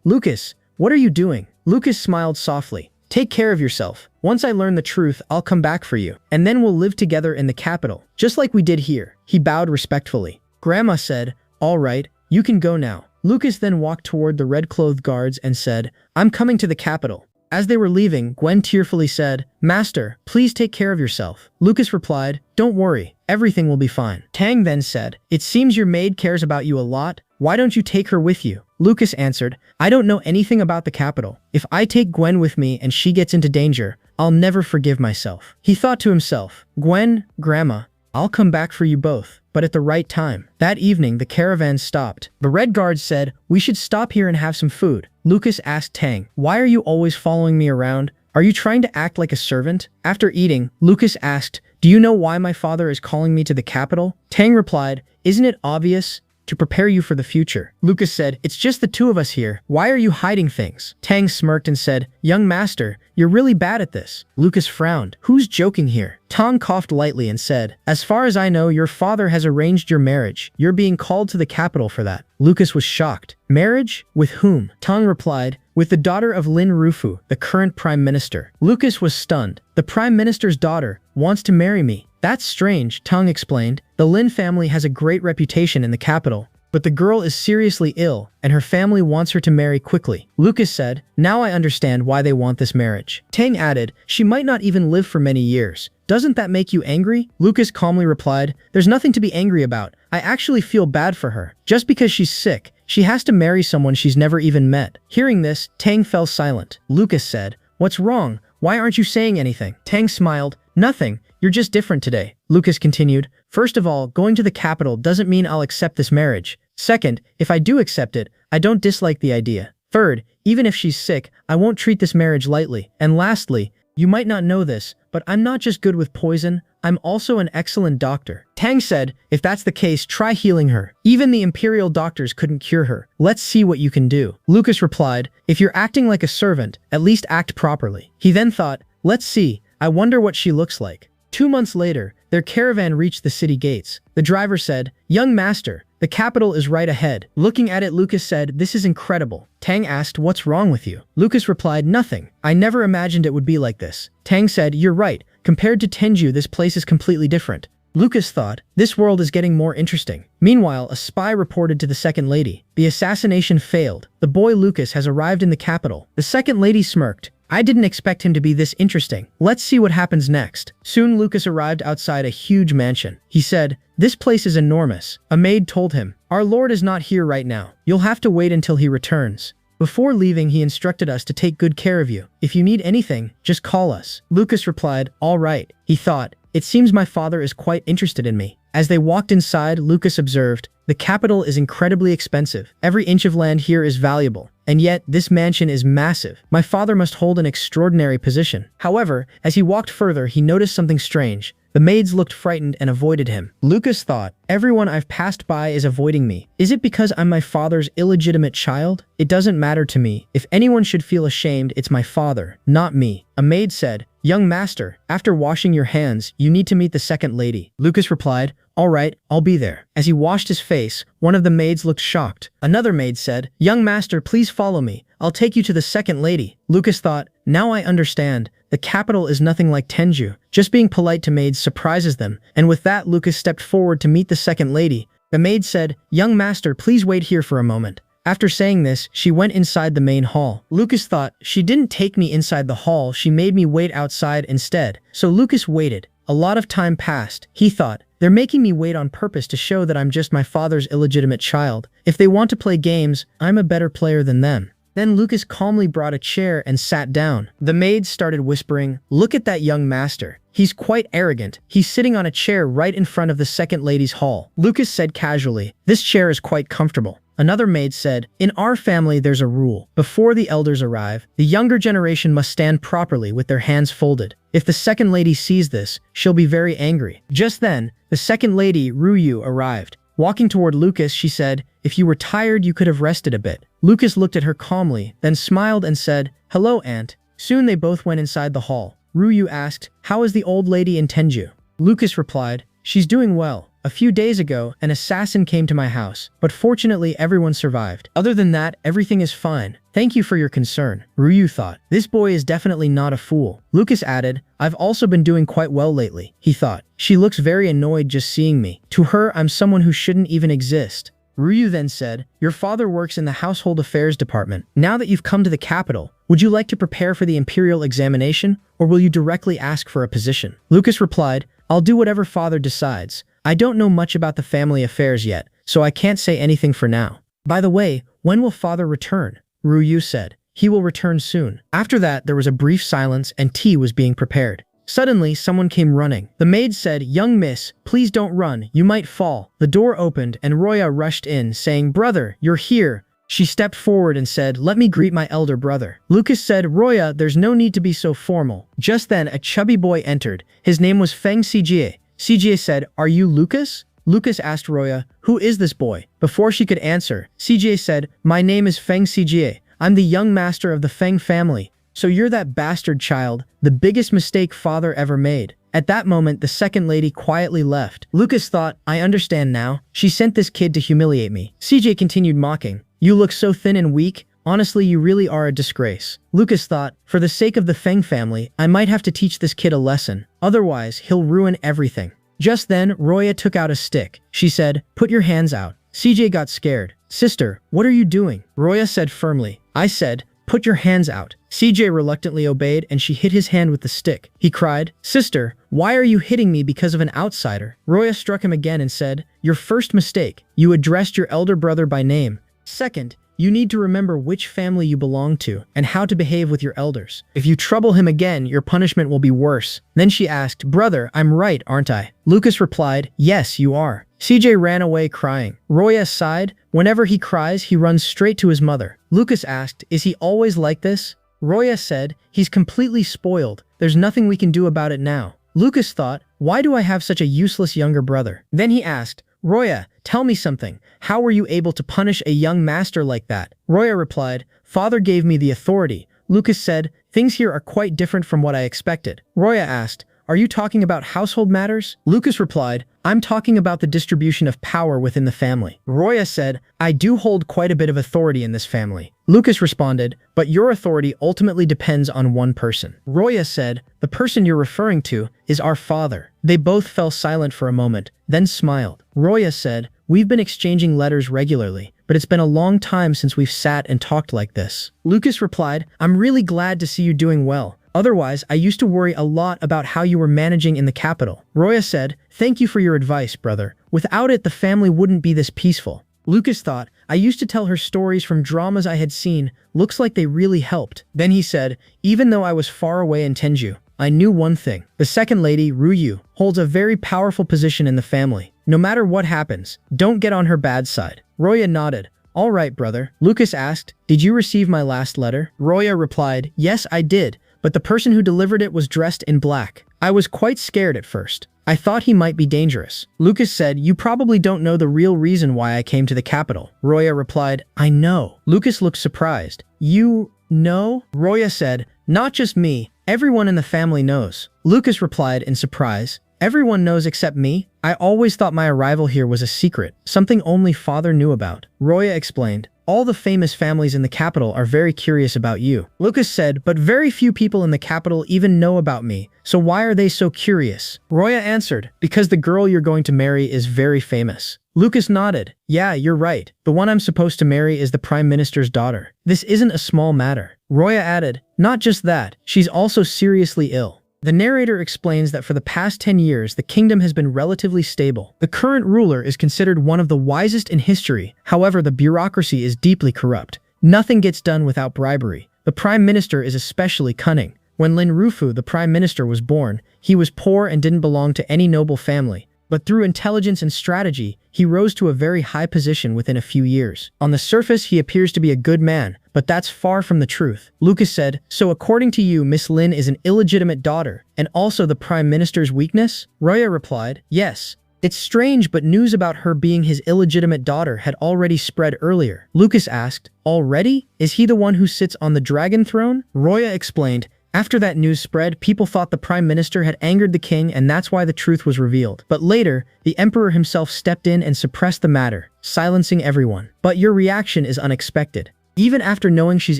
Lucas, what are you doing? Lucas smiled softly. Take care of yourself. Once I learn the truth, I'll come back for you. And then we'll live together in the capital, just like we did here. He bowed respectfully. Grandma said, all right, you can go now. Lucas then walked toward the red-clothed guards and said, I'm coming to the capital. As they were leaving, Gwen tearfully said, Master, please take care of yourself. Lucas replied, don't worry, everything will be fine. Tang then said, it seems your maid cares about you a lot. Why don't you take her with you? Lucas answered, I don't know anything about the capital. If I take Gwen with me and she gets into danger, I'll never forgive myself. He thought to himself, Gwen, Grandma, I'll come back for you both, but at the right time. That evening, the caravan stopped. The red guards said, we should stop here and have some food. Lucas asked Tang, why are you always following me around? Are you trying to act like a servant? After eating, Lucas asked, do you know why my father is calling me to the capital? Tang replied, isn't it obvious? To prepare you for the future. Lucas said, it's just the two of us here. Why are you hiding things? Tang smirked and said, young master, you're really bad at this. Lucas frowned. Who's joking here? Tang coughed lightly and said, as far as I know, your father has arranged your marriage. You're being called to the capital for that. Lucas was shocked. Marriage? With whom? Tang replied, with the daughter of Lin Rufu, the current prime minister. Lucas was stunned. The prime minister's daughter wants to marry me. That's strange, Tang explained. The Lin family has a great reputation in the capital, but the girl is seriously ill, and her family wants her to marry quickly. Lucas said, now I understand why they want this marriage. Tang added, she might not even live for many years. Doesn't that make you angry? Lucas calmly replied, there's nothing to be angry about. I actually feel bad for her. Just because she's sick, she has to marry someone she's never even met. Hearing this, Tang fell silent. Lucas said, "What's wrong? Why aren't you saying anything?" Tang smiled. "Nothing. You're just different today." Lucas continued, "First of all, going to the capital doesn't mean I'll accept this marriage. Second, if I do accept it, I don't dislike the idea. Third, even if she's sick, I won't treat this marriage lightly. And lastly, you might not know this, but I'm not just good with poison, I'm also an excellent doctor." Tang said, "If that's the case, try healing her. Even the imperial doctors couldn't cure her. Let's see what you can do." Lucas replied, "If you're acting like a servant, at least act properly." He then thought, "Let's see, I wonder what she looks like." 2 months later, their caravan reached the city gates. The driver said, "Young master, the capital is right ahead." Looking at it, Lucas said, "This is incredible." Tang asked, "What's wrong with you?" Lucas replied, "Nothing. I never imagined it would be like this." Tang said, "You're right. Compared to Tenju, this place is completely different." Lucas thought, "This world is getting more interesting." Meanwhile, a spy reported to the second lady. The assassination failed. The boy Lucas has arrived in the capital. The second lady smirked. "I didn't expect him to be this interesting. Let's see what happens next." Soon Lucas arrived outside a huge mansion. He said, "This place is enormous." A maid told him, "Our lord is not here right now. You'll have to wait until he returns. Before leaving, he instructed us to take good care of you. If you need anything, just call us." Lucas replied, "All right." He thought, "It seems my father is quite interested in me." As they walked inside, Lucas observed, "The capital is incredibly expensive. Every inch of land here is valuable. And yet, this mansion is massive. My father must hold an extraordinary position." However, as he walked further, he noticed something strange. The maids looked frightened and avoided him. Lucas thought, "Everyone I've passed by is avoiding me. Is it because I'm my father's illegitimate child? It doesn't matter to me. If anyone should feel ashamed, it's my father, not me." A maid said, "Young master, after washing your hands, you need to meet the second lady." Lucas replied, "All right, I'll be there." As he washed his face, one of the maids looked shocked. Another maid said, "Young master, please follow me. I'll take you to the second lady." Lucas thought, "Now I understand. The capital is nothing like Tenju. Just being polite to maids surprises them." And with that, Lucas stepped forward to meet the second lady. The maid said, "Young master, please wait here for a moment." After saying this, she went inside the main hall. Lucas thought, "She didn't take me inside the hall, she made me wait outside instead." So Lucas waited. A lot of time passed. He thought, "They're making me wait on purpose to show that I'm just my father's illegitimate child. If they want to play games, I'm a better player than them." Then Lucas calmly brought a chair and sat down. The maids started whispering, "Look at that young master. He's quite arrogant. He's sitting on a chair right in front of the second lady's hall." Lucas said casually, "This chair is quite comfortable." Another maid said, "In our family there's a rule. Before the elders arrive, the younger generation must stand properly with their hands folded. If the second lady sees this, she'll be very angry." Just then, the second lady, Ruyu, arrived. Walking toward Lucas, she said, "If you were tired, you could have rested a bit." Lucas looked at her calmly, then smiled and said, "Hello, aunt." Soon they both went inside the hall. Ruyu asked, "How is the old lady in Tenju?" Lucas replied, "She's doing well. A few days ago, an assassin came to my house, but fortunately everyone survived. Other than that, everything is fine. Thank you for your concern." Ruyu thought, "This boy is definitely not a fool." Lucas added, "I've also been doing quite well lately." He thought, "She looks very annoyed just seeing me. To her, I'm someone who shouldn't even exist." Ruyu then said, "Your father works in the household affairs department. Now that you've come to the capital, would you like to prepare for the imperial examination, or will you directly ask for a position?" Lucas replied, "I'll do whatever father decides. I don't know much about the family affairs yet, so I can't say anything for now." "By the way, when will father return?" Ruyu said. "He will return soon." After that, there was a brief silence and tea was being prepared. Suddenly, someone came running. The maid said, "Young miss, please don't run, you might fall." The door opened and Roya rushed in, saying, "Brother, you're here." She stepped forward and said, "Let me greet my elder brother." Lucas said, "Roya, there's no need to be so formal." Just then, a chubby boy entered. His name was Feng Cijie. Cijie said, "Are you Lucas?" Lucas asked Roya, "Who is this boy?" Before she could answer, Cijie said, "My name is Feng Cijie. I'm the young master of the Feng family. So you're that bastard child, the biggest mistake father ever made." At that moment, the second lady quietly left. Lucas thought, "I understand now. She sent this kid to humiliate me." CJ continued mocking, "You look so thin and weak. Honestly, you really are a disgrace." Lucas thought, "For the sake of the Feng family, I might have to teach this kid a lesson. Otherwise, he'll ruin everything." Just then, Roya took out a stick. She said, "Put your hands out." CJ got scared. "Sister, what are you doing?" Roya said firmly. "I said, Put your hands out. CJ reluctantly obeyed and she hit his hand with the stick. He cried, Sister, why are you hitting me because of an outsider? Roya struck him again and said, Your first mistake. You addressed your elder brother by name. Second, you need to remember which family you belong to and how to behave with your elders. If you trouble him again, your punishment will be worse. Then she asked, Brother, I'm right, aren't I? Lucas replied, Yes, you are. CJ ran away crying. Roya sighed. Whenever he cries, he runs straight to his mother. Lucas asked, Is he always like this? Roya said, He's completely spoiled. There's nothing we can do about it now. Lucas thought, Why do I have such a useless younger brother? Then he asked, Roya, tell me something. How were you able to punish a young master like that? Roya replied, Father gave me the authority. Lucas said, Things here are quite different from what I expected. Roya asked, Are you talking about household matters? Lucas replied, I'm talking about the distribution of power within the family. Roya said, I do hold quite a bit of authority in this family. Lucas responded, But your authority ultimately depends on one person. Roya said, The person you're referring to is our father. They both fell silent for a moment, then smiled. Roya said, We've been exchanging letters regularly, but it's been a long time since we've sat and talked like this. Lucas replied, I'm really glad to see you doing well. Otherwise, I used to worry a lot about how you were managing in the capital. Roya said, Thank you for your advice, brother. Without it, the family wouldn't be this peaceful. Lucas thought, I used to tell her stories from dramas I had seen. Looks like they really helped. Then he said, Even though I was far away in Tenju, I knew one thing. The second lady, Ruyu, holds a very powerful position in the family. No matter what happens, don't get on her bad side. Roya nodded. All right, brother. Lucas asked, Did you receive my last letter? Roya replied, Yes, I did. But the person who delivered it was dressed in black. I was quite scared at first. I thought he might be dangerous. Lucas said, You probably don't know the real reason why I came to the capital. Roya replied, I know. Lucas looked surprised. You know? Roya said, Not just me. Everyone in the family knows. Lucas replied in surprise, Everyone knows except me? I always thought my arrival here was a secret, something only father knew about. Roya explained, All the famous families in the capital are very curious about you. Lucas said, But very few people in the capital even know about me, so why are they so curious? Roya answered, Because the girl you're going to marry is very famous. Lucas nodded. Yeah, you're right. The one I'm supposed to marry is the Prime Minister's daughter. This isn't a small matter. Roya added, Not just that, she's also seriously ill. The narrator explains that for the past 10 years, the kingdom has been relatively stable. The current ruler is considered one of the wisest in history. However, the bureaucracy is deeply corrupt. Nothing gets done without bribery. The prime minister is especially cunning. When Lin Rufu, the prime minister, was born, he was poor and didn't belong to any noble family. But through intelligence and strategy, he rose to a very high position within a few years. On the surface, he appears to be a good man, but that's far from the truth. Lucas said, So according to you, Miss Lin is an illegitimate daughter, and also the Prime Minister's weakness? Roya replied, Yes. It's strange, but news about her being his illegitimate daughter had already spread earlier. Lucas asked, Already? Is he the one who sits on the dragon throne? Roya explained, After that news spread, people thought the prime minister had angered the king and that's why the truth was revealed. But later, the emperor himself stepped in and suppressed the matter, silencing everyone. But your reaction is unexpected. Even after knowing she's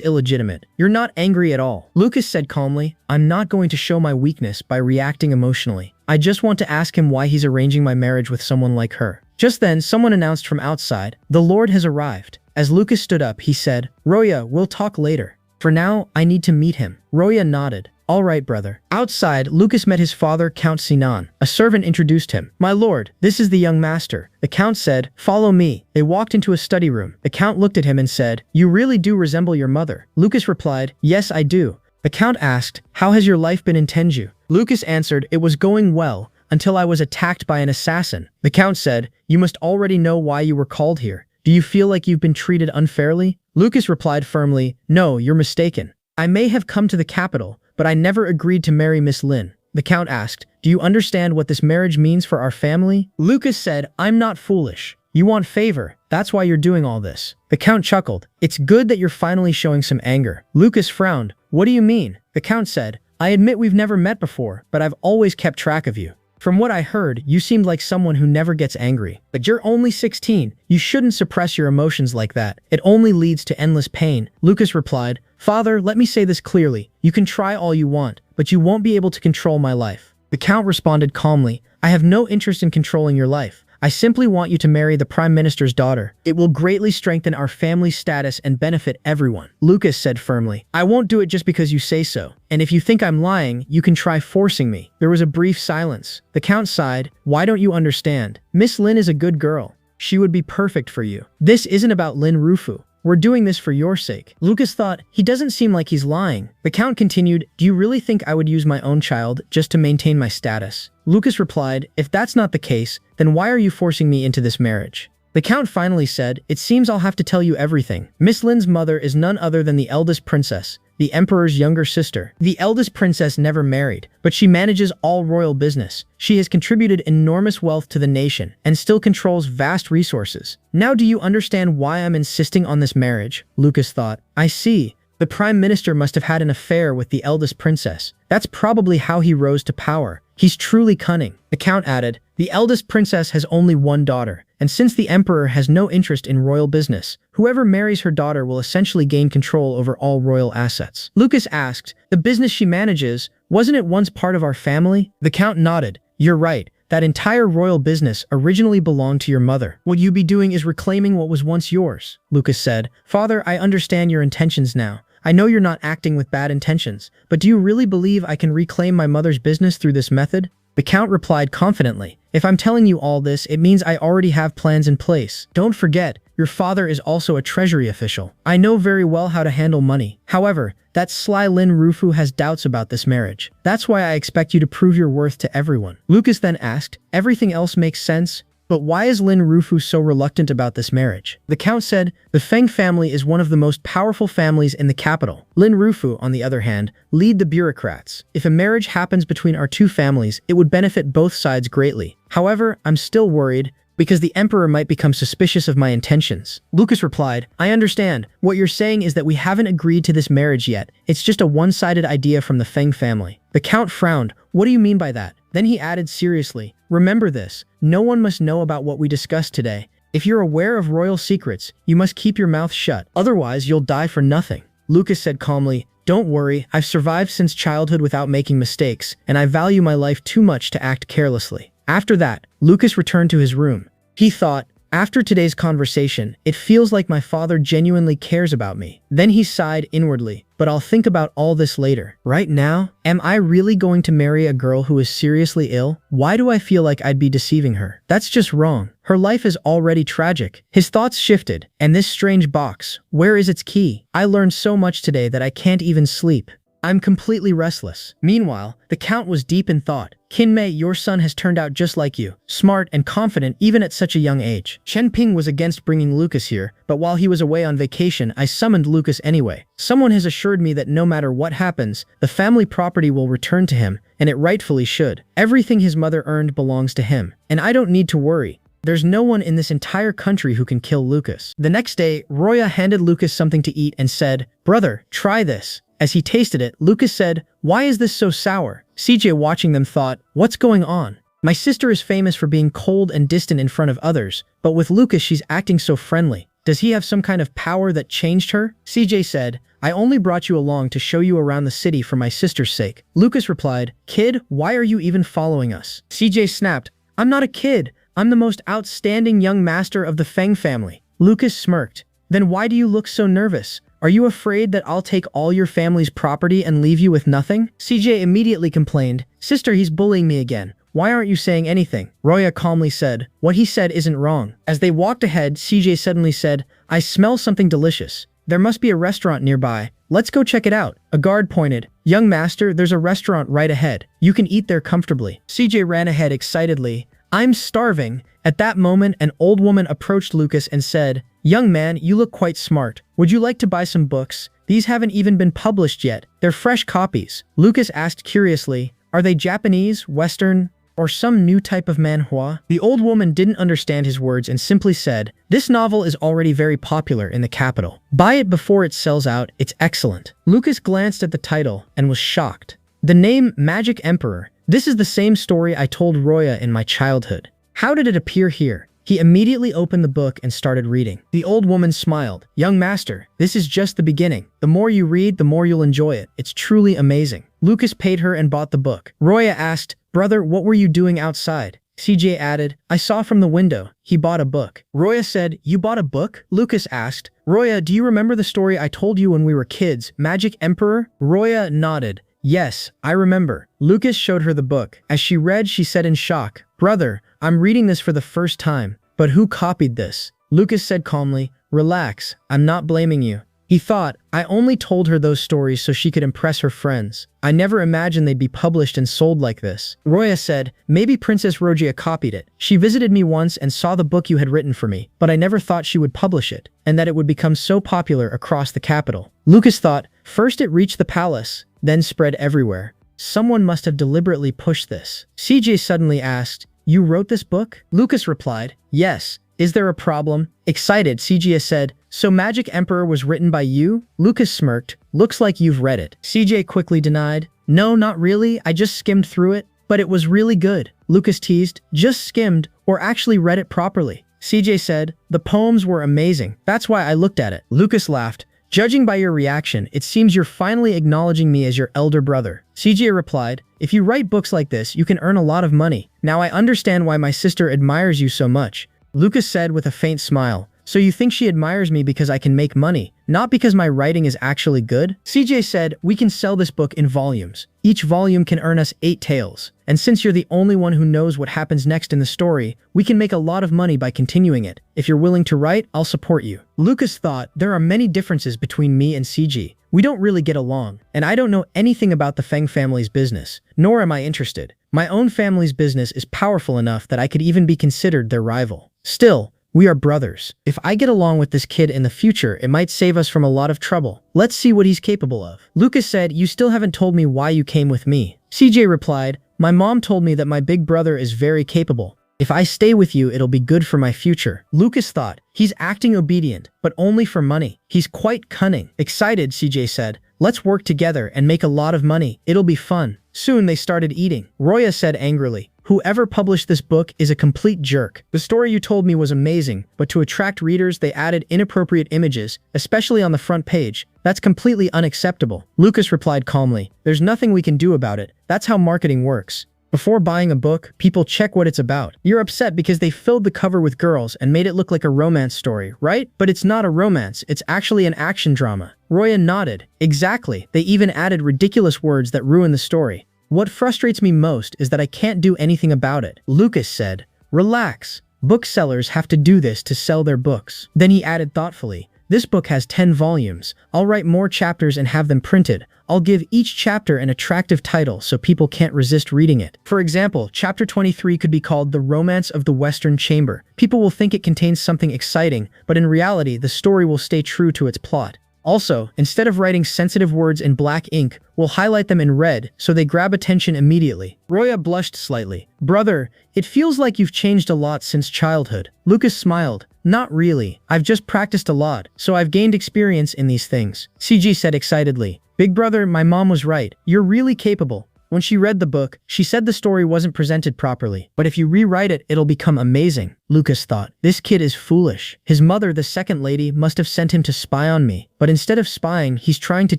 illegitimate, you're not angry at all. Lucas said calmly, I'm not going to show my weakness by reacting emotionally. I just want to ask him why he's arranging my marriage with someone like her. Just then, someone announced from outside, The Lord has arrived. As Lucas stood up, he said, Roya, we'll talk later. For now, I need to meet him. Roya nodded. All right, brother. Outside, Lucas met his father, Count Sinan. A servant introduced him. My lord, this is the young master. The count said, Follow me. They walked into a study room. The count looked at him and said, You really do resemble your mother. Lucas replied, Yes, I do. The count asked, How has your life been in Tenju? Lucas answered, It was going well, until I was attacked by an assassin. The count said, You must already know why you were called here. Do you feel like you've been treated unfairly? Lucas replied firmly, No, you're mistaken. I may have come to the capital, but I never agreed to marry Miss Lin. The count asked, Do you understand what this marriage means for our family? Lucas said, I'm not foolish. You want favor. That's why you're doing all this. The count chuckled. It's good that you're finally showing some anger. Lucas frowned. What do you mean? The count said, I admit we've never met before, but I've always kept track of you. From what I heard, you seemed like someone who never gets angry. But you're only 16. You shouldn't suppress your emotions like that. It only leads to endless pain. Lucas replied, Father, let me say this clearly. You can try all you want, but you won't be able to control my life. The count responded calmly, I have no interest in controlling your life. I simply want you to marry the Prime Minister's daughter. It will greatly strengthen our family status and benefit everyone. Lucas said firmly. I won't do it just because you say so. And if you think I'm lying, you can try forcing me. There was a brief silence. The Count sighed. Why don't you understand? Miss Lin is a good girl. She would be perfect for you. This isn't about Lin Rufu. We're doing this for your sake. Lucas thought, he doesn't seem like he's lying. The Count continued, do you really think I would use my own child just to maintain my status? Lucas replied, if that's not the case, then why are you forcing me into this marriage? The Count finally said, it seems I'll have to tell you everything. Miss Lin's mother is none other than the eldest princess, the emperor's younger sister. The eldest princess never married, but she manages all royal business. She has contributed enormous wealth to the nation and still controls vast resources. Now do you understand why I'm insisting on this marriage? Lucas thought. I see. The prime minister must have had an affair with the eldest princess. That's probably how he rose to power. He's truly cunning. The Count added, the eldest princess has only one daughter, and since the emperor has no interest in royal business, whoever marries her daughter will essentially gain control over all royal assets. Lucas asked, the business she manages, wasn't it once part of our family? The Count nodded. You're right. That entire royal business originally belonged to your mother. What you'd be doing is reclaiming what was once yours. Lucas said, Father, I understand your intentions now. I know you're not acting with bad intentions, but do you really believe I can reclaim my mother's business through this method? The Count replied confidently, if I'm telling you all this, it means I already have plans in place. Don't forget, your father is also a treasury official. I know very well how to handle money. However, that sly Lin Rufu has doubts about this marriage. That's why I expect you to prove your worth to everyone. Lucas then asked, everything else makes sense? But why is Lin Rufu so reluctant about this marriage? The Count said, the Feng family is one of the most powerful families in the capital. Lin Rufu, on the other hand, lead the bureaucrats. If a marriage happens between our two families, it would benefit both sides greatly. However, I'm still worried because the emperor might become suspicious of my intentions. Lucas replied, I understand. What you're saying is that we haven't agreed to this marriage yet. It's just a one-sided idea from the Feng family. The Count frowned. What do you mean by that? Then he added seriously, remember this. No one must know about what we discussed today. If you're aware of royal secrets, you must keep your mouth shut. Otherwise, you'll die for nothing. Lucas said calmly, don't worry, I've survived since childhood without making mistakes, and I value my life too much to act carelessly. After that, Lucas returned to his room. He thought, after today's conversation, it feels like my father genuinely cares about me. Then he sighed inwardly, but I'll think about all this later. Right now, am I really going to marry a girl who is seriously ill? Why do I feel like I'd be deceiving her? That's just wrong. Her life is already tragic. His thoughts shifted, and this strange box, where is its key? I learned so much today that I can't even sleep. I'm completely restless. Meanwhile, the Count was deep in thought. Kinmei, your son has turned out just like you, smart and confident even at such a young age. Chen Ping was against bringing Lucas here, but while he was away on vacation, I summoned Lucas anyway. Someone has assured me that no matter what happens, the family property will return to him, and it rightfully should. Everything his mother earned belongs to him, and I don't need to worry. There's no one in this entire country who can kill Lucas. The next day, Roya handed Lucas something to eat and said, brother, try this. As he tasted it, Lucas said, why is this so sour? CJ watching them thought, what's going on? My sister is famous for being cold and distant in front of others, but with Lucas she's acting so friendly. Does he have some kind of power that changed her? CJ said, I only brought you along to show you around the city for my sister's sake. Lucas replied, kid, why are you even following us? CJ snapped, I'm not a kid. I'm the most outstanding young master of the Feng family. Lucas smirked. Then why do you look so nervous? Are you afraid that I'll take all your family's property and leave you with nothing? CJ immediately complained, sister, he's bullying me again. Why aren't you saying anything? Roya calmly said, what he said isn't wrong. As they walked ahead, CJ suddenly said, I smell something delicious. There must be a restaurant nearby. Let's go check it out. A guard pointed, young master, there's a restaurant right ahead. You can eat there comfortably. CJ ran ahead excitedly. I'm starving. At that moment, an old woman approached Lucas and said, young man, you look quite smart. Would you like to buy some books? These haven't even been published yet. They're fresh copies. Lucas asked curiously, are they Japanese, Western, or some new type of manhwa? The old woman didn't understand his words and simply said, this novel is already very popular in the capital. Buy it before it sells out. It's excellent. Lucas glanced at the title and was shocked. The name Magic Emperor. This is the same story I told Roya in my childhood. How did it appear here? He immediately opened the book and started reading. The old woman smiled. Young master, this is just the beginning. The more you read, the more you'll enjoy it. It's truly amazing. Lucas paid her and bought the book. Roya asked, brother, what were you doing outside? CJ added, I saw from the window. He bought a book. Roya said, you bought a book? Lucas asked. Roya, do you remember the story I told you when we were kids? Magic Emperor? Roya nodded. Yes, I remember. Lucas showed her the book. As she read, she said in shock, Brother, I'm reading this for the first time. But who copied this? Lucas said calmly, Relax, I'm not blaming you. He thought, I only told her those stories so she could impress her friends. I never imagined they'd be published and sold like this. Roya said, maybe Princess Rogia copied it. She visited me once and saw the book you had written for me, but I never thought she would publish it, and that it would become so popular across the capital. Lucas thought, first it reached the palace, then spread everywhere. Someone must have deliberately pushed this. CJ suddenly asked, you wrote this book? Lucas replied, yes. Is there a problem? Excited, CJ said, so Magic Emperor was written by you? Lucas smirked, looks like you've read it. CJ quickly denied, no, not really, I just skimmed through it, but it was really good. Lucas teased, just skimmed, or actually read it properly. CJ said, the poems were amazing, that's why I looked at it. Lucas laughed, judging by your reaction, it seems you're finally acknowledging me as your elder brother. CJ replied, if you write books like this, you can earn a lot of money. Now I understand why my sister admires you so much. Lucas said with a faint smile, so you think she admires me because I can make money, not because my writing is actually good? CJ said, we can sell this book in volumes. Each volume can earn us 8 taels. And since you're the only one who knows what happens next in the story, we can make a lot of money by continuing it. If you're willing to write, I'll support you. Lucas thought, there are many differences between me and CJ. We don't really get along, and I don't know anything about the Feng family's business, nor am I interested. My own family's business is powerful enough that I could even be considered their rival. Still, we are brothers. If I get along with this kid in the future, it might save us from a lot of trouble. Let's see what he's capable of. Lucas said, you still haven't told me why you came with me. CJ replied, my mom told me that my big brother is very capable. If I stay with you, it'll be good for my future. Lucas thought, he's acting obedient, but only for money. He's quite cunning. Excited, CJ said, let's work together and make a lot of money. It'll be fun. Soon they started eating. Roya said angrily, whoever published this book is a complete jerk. The story you told me was amazing, but to attract readers, they added inappropriate images, especially on the front page. That's completely unacceptable. Lucas replied calmly, there's nothing we can do about it. That's how marketing works. Before buying a book, people check what it's about. You're upset because they filled the cover with girls and made it look like a romance story, right? But it's not a romance, it's actually an action drama. Roya nodded. Exactly. They even added ridiculous words that ruin the story. What frustrates me most is that I can't do anything about it. Lucas said, relax. Booksellers have to do this to sell their books. Then he added thoughtfully, this book has 10 volumes. I'll write more chapters and have them printed. I'll give each chapter an attractive title so people can't resist reading it. For example, chapter 23 could be called The Romance of the Western Chamber. People will think it contains something exciting, but in reality, the story will stay true to its plot. Also, instead of writing sensitive words in black ink, we'll highlight them in red so they grab attention immediately. Roya blushed slightly. Brother, it feels like you've changed a lot since childhood. Lucas smiled. Not really. I've just practiced a lot, so I've gained experience in these things. CG said excitedly. Big brother, my mom was right. You're really capable. When she read the book, she said the story wasn't presented properly. But if you rewrite it, it'll become amazing. Lucas thought, this kid is foolish. His mother, the second lady, must have sent him to spy on me. But instead of spying, he's trying to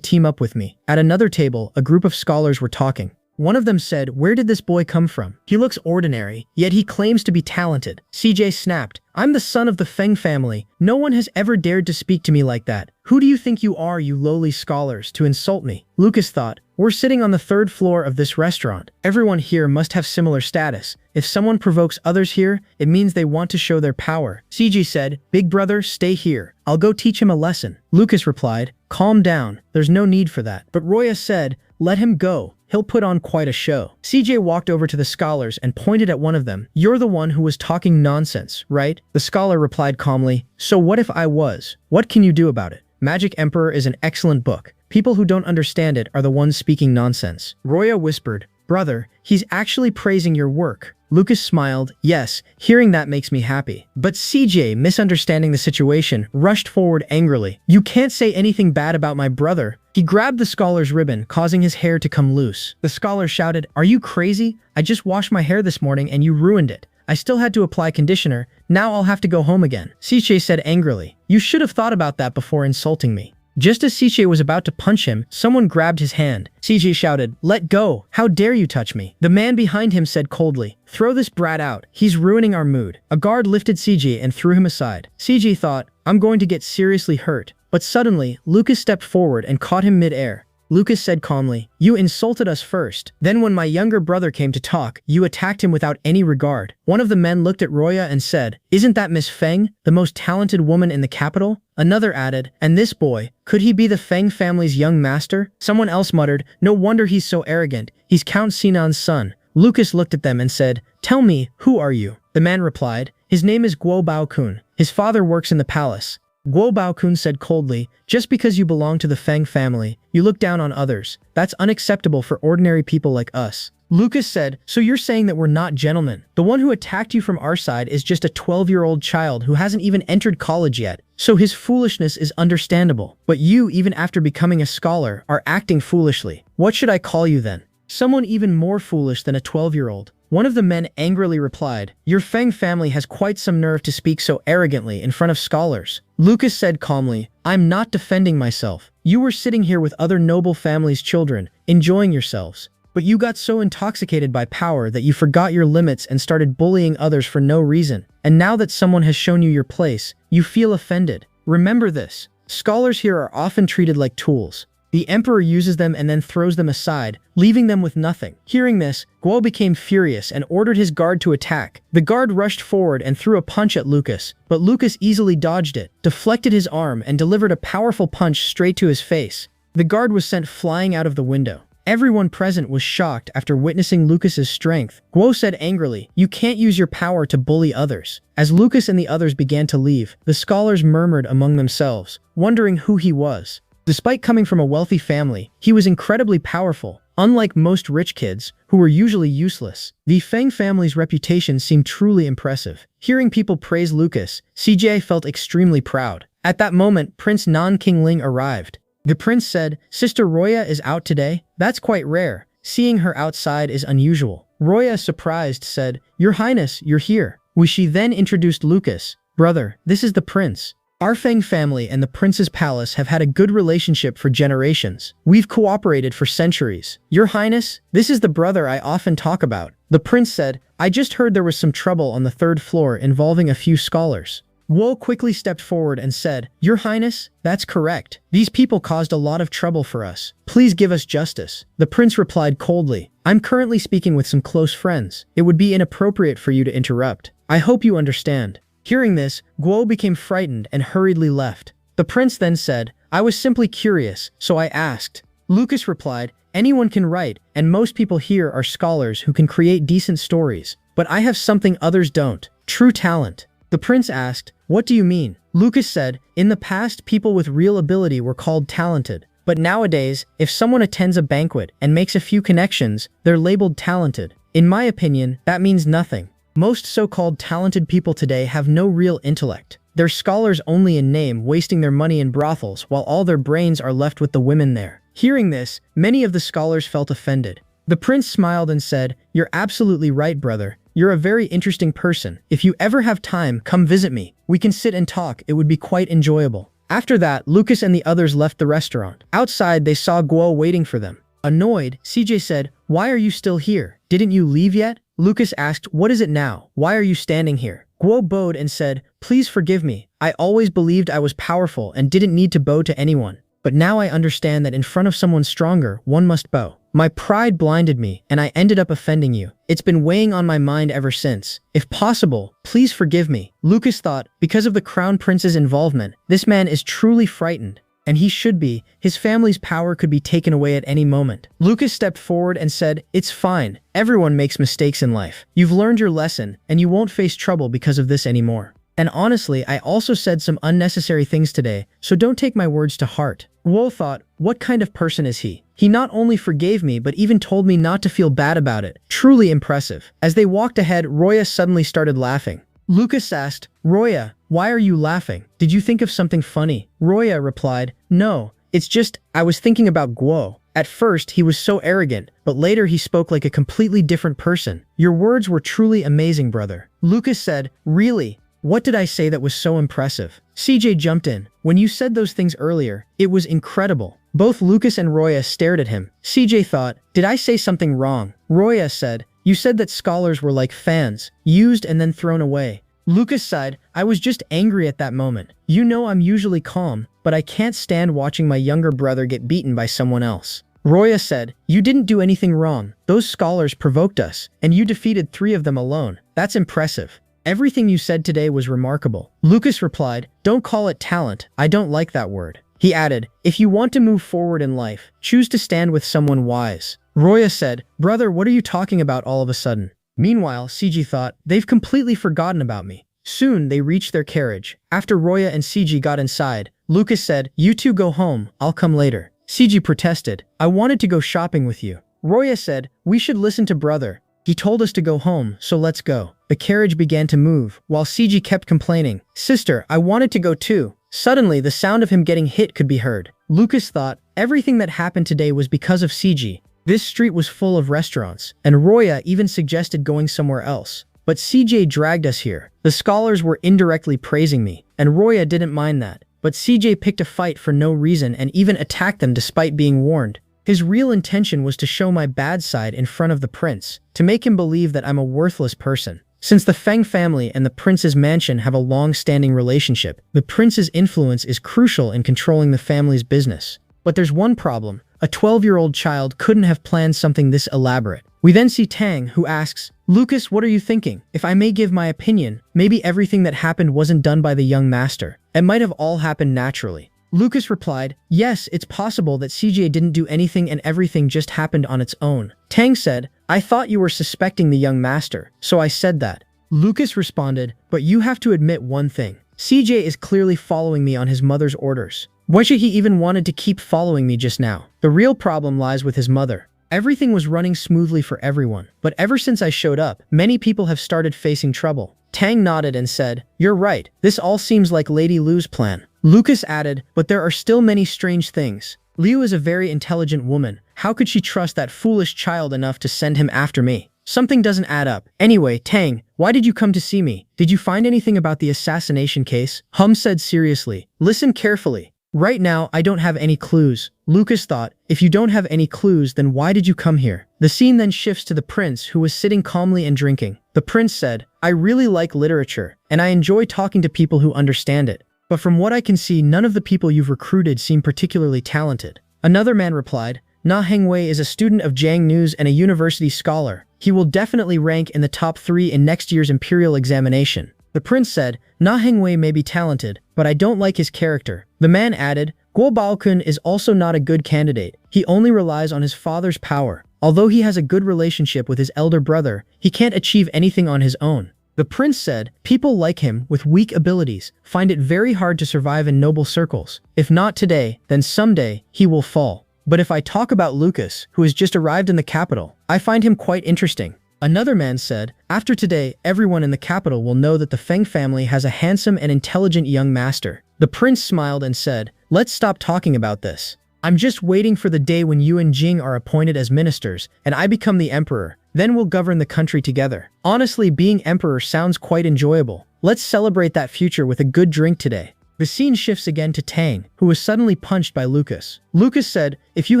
team up with me. At another table, a group of scholars were talking. One of them said, where did this boy come from? He looks ordinary, yet he claims to be talented. CJ snapped, I'm the son of the Feng family. No one has ever dared to speak to me like that. Who do you think you are, you lowly scholars, to insult me? Lucas thought, we're sitting on the 3rd floor of this restaurant. Everyone here must have similar status. If someone provokes others here, it means they want to show their power. CJ said, big brother, stay here. I'll go teach him a lesson. Lucas replied, calm down. There's no need for that. But Roya said, let him go. He'll put on quite a show. CJ walked over to the scholars and pointed at one of them. You're the one who was talking nonsense, right? The scholar replied calmly, so what if I was? What can you do about it? Magic Emperor is an excellent book. People who don't understand it are the ones speaking nonsense. Roya whispered, brother, he's actually praising your work. Lucas smiled, yes, hearing that makes me happy. But CJ, misunderstanding the situation, rushed forward angrily. You can't say anything bad about my brother. He grabbed the scholar's ribbon, causing his hair to come loose. The scholar shouted, are you crazy? I just washed my hair this morning and you ruined it. I still had to apply conditioner. Now I'll have to go home again. CJ said angrily, you should have thought about that before insulting me. Just as CJ was about to punch him, someone grabbed his hand. CJ shouted, "Let go! How dare you touch me?" The man behind him said coldly, "Throw this brat out. He's ruining our mood." A guard lifted CJ and threw him aside. CJ thought, "I'm going to get seriously hurt." But suddenly, Lucas stepped forward and caught him mid-air. Lucas said calmly, "You insulted us first. Then when my younger brother came to talk, you attacked him without any regard." One of the men looked at Roya and said, "Isn't that Miss Feng, the most talented woman in the capital?" Another added, "And this boy, could he be the Feng family's young master?" Someone else muttered, "No wonder he's so arrogant. He's Count Sinan's son." Lucas looked at them and said, "Tell me, who are you?" The man replied, "His name is Guo Baokun. His father works in the palace." Guo Baokun said coldly, "Just because you belong to the Feng family, you look down on others. That's unacceptable for ordinary people like us." Lucas said, "So you're saying that we're not gentlemen? The one who attacked you from our side is just a 12-year-old child who hasn't even entered college yet. So his foolishness is understandable. But you, even after becoming a scholar, are acting foolishly. What should I call you then?" "Someone even more foolish than a 12-year-old. One of the men angrily replied, "Your Feng family has quite some nerve to speak so arrogantly in front of scholars." Lucas said calmly, "I'm not defending myself. You were sitting here with other noble families' children, enjoying yourselves. But you got so intoxicated by power that you forgot your limits and started bullying others for no reason. And now that someone has shown you your place, you feel offended. Remember this. Scholars here are often treated like tools. The emperor uses them and then throws them aside, leaving them with nothing." Hearing this, Guo became furious and ordered his guard to attack. The guard rushed forward and threw a punch at Lucas, but Lucas easily dodged it, deflected his arm, and delivered a powerful punch straight to his face. The guard was sent flying out of the window. Everyone present was shocked after witnessing Lucas's strength. Guo said angrily, "You can't use your power to bully others." As Lucas and the others began to leave, the scholars murmured among themselves, wondering who he was. Despite coming from a wealthy family, he was incredibly powerful, unlike most rich kids, who were usually useless. The Feng family's reputation seemed truly impressive. Hearing people praise Lucas, CJ felt extremely proud. At that moment, Prince Nan Qingling arrived. The prince said, "Sister Roya is out today? That's quite rare. Seeing her outside is unusual." Roya, surprised, said, "Your Highness, you're here." She then introduced Lucas. "Brother, this is the prince. Our Feng family and the prince's palace have had a good relationship for generations. We've cooperated for centuries. Your Highness, this is the brother I often talk about." The prince said, "I just heard there was some trouble on the 3rd floor involving a few scholars." Guo quickly stepped forward and said, "Your Highness, that's correct. These people caused a lot of trouble for us. Please give us justice." The prince replied coldly, "I'm currently speaking with some close friends. It would be inappropriate for you to interrupt. I hope you understand." Hearing this, Guo became frightened and hurriedly left. The prince then said, "I was simply curious, so I asked." Lucas replied, "Anyone can write, and most people here are scholars who can create decent stories. But I have something others don't. True talent." The prince asked, "What do you mean?" Lucas said, "In the past, people with real ability were called talented. But nowadays, if someone attends a banquet and makes a few connections, they're labeled talented. In my opinion, that means nothing. Most so-called talented people today have no real intellect. They're scholars only in name, wasting their money in brothels while all their brains are left with the women there." Hearing this, many of the scholars felt offended. The prince smiled and said, "You're absolutely right, brother. You're a very interesting person. If you ever have time, come visit me. We can sit and talk. It would be quite enjoyable." After that, Lucas and the others left the restaurant. Outside, they saw Guo waiting for them. Annoyed, CJ said, "Why are you still here? Didn't you leave yet?" Lucas asked, "What is it now? Why are you standing here?" Guo bowed and said, "Please forgive me. I always believed I was powerful and didn't need to bow to anyone. But now I understand that in front of someone stronger, one must bow. My pride blinded me, and I ended up offending you. It's been weighing on my mind ever since. If possible, please forgive me." Lucas thought, because of the crown prince's involvement, this man is truly frightened. And he should be. His family's power could be taken away at any moment. Lucas stepped forward and said, "It's fine. Everyone makes mistakes in life. You've learned your lesson, and you won't face trouble because of this anymore. And honestly, I also said some unnecessary things today, so don't take my words to heart." Guo thought, what kind of person is he? He not only forgave me, but even told me not to feel bad about it. Truly impressive. As they walked ahead, Roya suddenly started laughing. Lucas asked, "Roya, why are you laughing? Did you think of something funny?" Roya replied, "No, it's just, I was thinking about Guo. At first, he was so arrogant, but later he spoke like a completely different person. Your words were truly amazing, brother." Lucas said, "Really? What did I say that was so impressive? CJ jumped in. When you said those things earlier, it was incredible. Both Lucas and Roya stared at him. CJ thought, did I say something wrong? Roya said, you said that scholars were like fans, used and then thrown away. Lucas sighed, I was just angry at that moment. You know I'm usually calm, but I can't stand watching my younger brother get beaten by someone else. Roya said, you didn't do anything wrong. Those scholars provoked us, and you defeated 3 of them alone. That's impressive. Everything you said today was remarkable. Lucas replied, don't call it talent. I don't like that word. He added, if you want to move forward in life, choose to stand with someone wise. Roya said, brother, what are you talking about all of a sudden? Meanwhile, CG thought, they've completely forgotten about me. Soon, they reached their carriage. After Roya and CG got inside, Lucas said, you two go home, I'll come later. CG protested, I wanted to go shopping with you. Roya said, we should listen to brother. He told us to go home, so let's go. The carriage began to move, while CG kept complaining, sister, I wanted to go too. Suddenly, the sound of him getting hit could be heard. Lucas thought, everything that happened today was because of CG. This street was full of restaurants, and Roya even suggested going somewhere else. But CJ dragged us here. The scholars were indirectly praising me, and Roya didn't mind that. But CJ picked a fight for no reason and even attacked them despite being warned. His real intention was to show my bad side in front of the prince, to make him believe that I'm a worthless person. Since the Feng family and the prince's mansion have a long-standing relationship, the prince's influence is crucial in controlling the family's business. But there's one problem. A 12-year-old child couldn't have planned something this elaborate. We then see Tang, who asks, Lucas, what are you thinking? If I may give my opinion, maybe everything that happened wasn't done by the young master. It might have all happened naturally. Lucas replied, yes, it's possible that CJ didn't do anything and everything just happened on its own. Tang said, I thought you were suspecting the young master, so I said that. Lucas responded, but you have to admit one thing. CJ is clearly following me on his mother's orders. Why should he even wanted to keep following me just now? The real problem lies with his mother. Everything was running smoothly for everyone, but ever since I showed up, many people have started facing trouble. Tang nodded and said, you're right, this all seems like Lady Liu's plan. Lucas added, but there are still many strange things. Liu is a very intelligent woman. How could she trust that foolish child enough to send him after me? Something doesn't add up. Anyway, Tang, why did you come to see me? Did you find anything about the assassination case? Hum said seriously, listen carefully. Right now, I don't have any clues. Lucas thought, if you don't have any clues, then why did you come here? The scene then shifts to the prince, who was sitting calmly and drinking. The prince said, I really like literature, and I enjoy talking to people who understand it. But from what I can see, none of the people you've recruited seem particularly talented. Another man replied, Na Hengwei is a student of Jiang News and a university scholar. He will definitely rank in the top 3 in next year's imperial examination. The prince said, Na Hengwei may be talented, but I don't like his character. The man added, Guo Baokun is also not a good candidate. He only relies on his father's power. Although he has a good relationship with his elder brother, he can't achieve anything on his own. The prince said, people like him with weak abilities find it very hard to survive in noble circles. If not today, then someday he will fall. But if I talk about Lucas, who has just arrived in the capital, I find him quite interesting. Another man said, after today, everyone in the capital will know that the Feng family has a handsome and intelligent young master. The prince smiled and said, let's stop talking about this. I'm just waiting for the day when you and Jing are appointed as ministers, and I become the emperor. Then we'll govern the country together. Honestly, being emperor sounds quite enjoyable. Let's celebrate that future with a good drink today. The scene shifts again to Tang, who was suddenly punched by Lucas. Lucas said, if you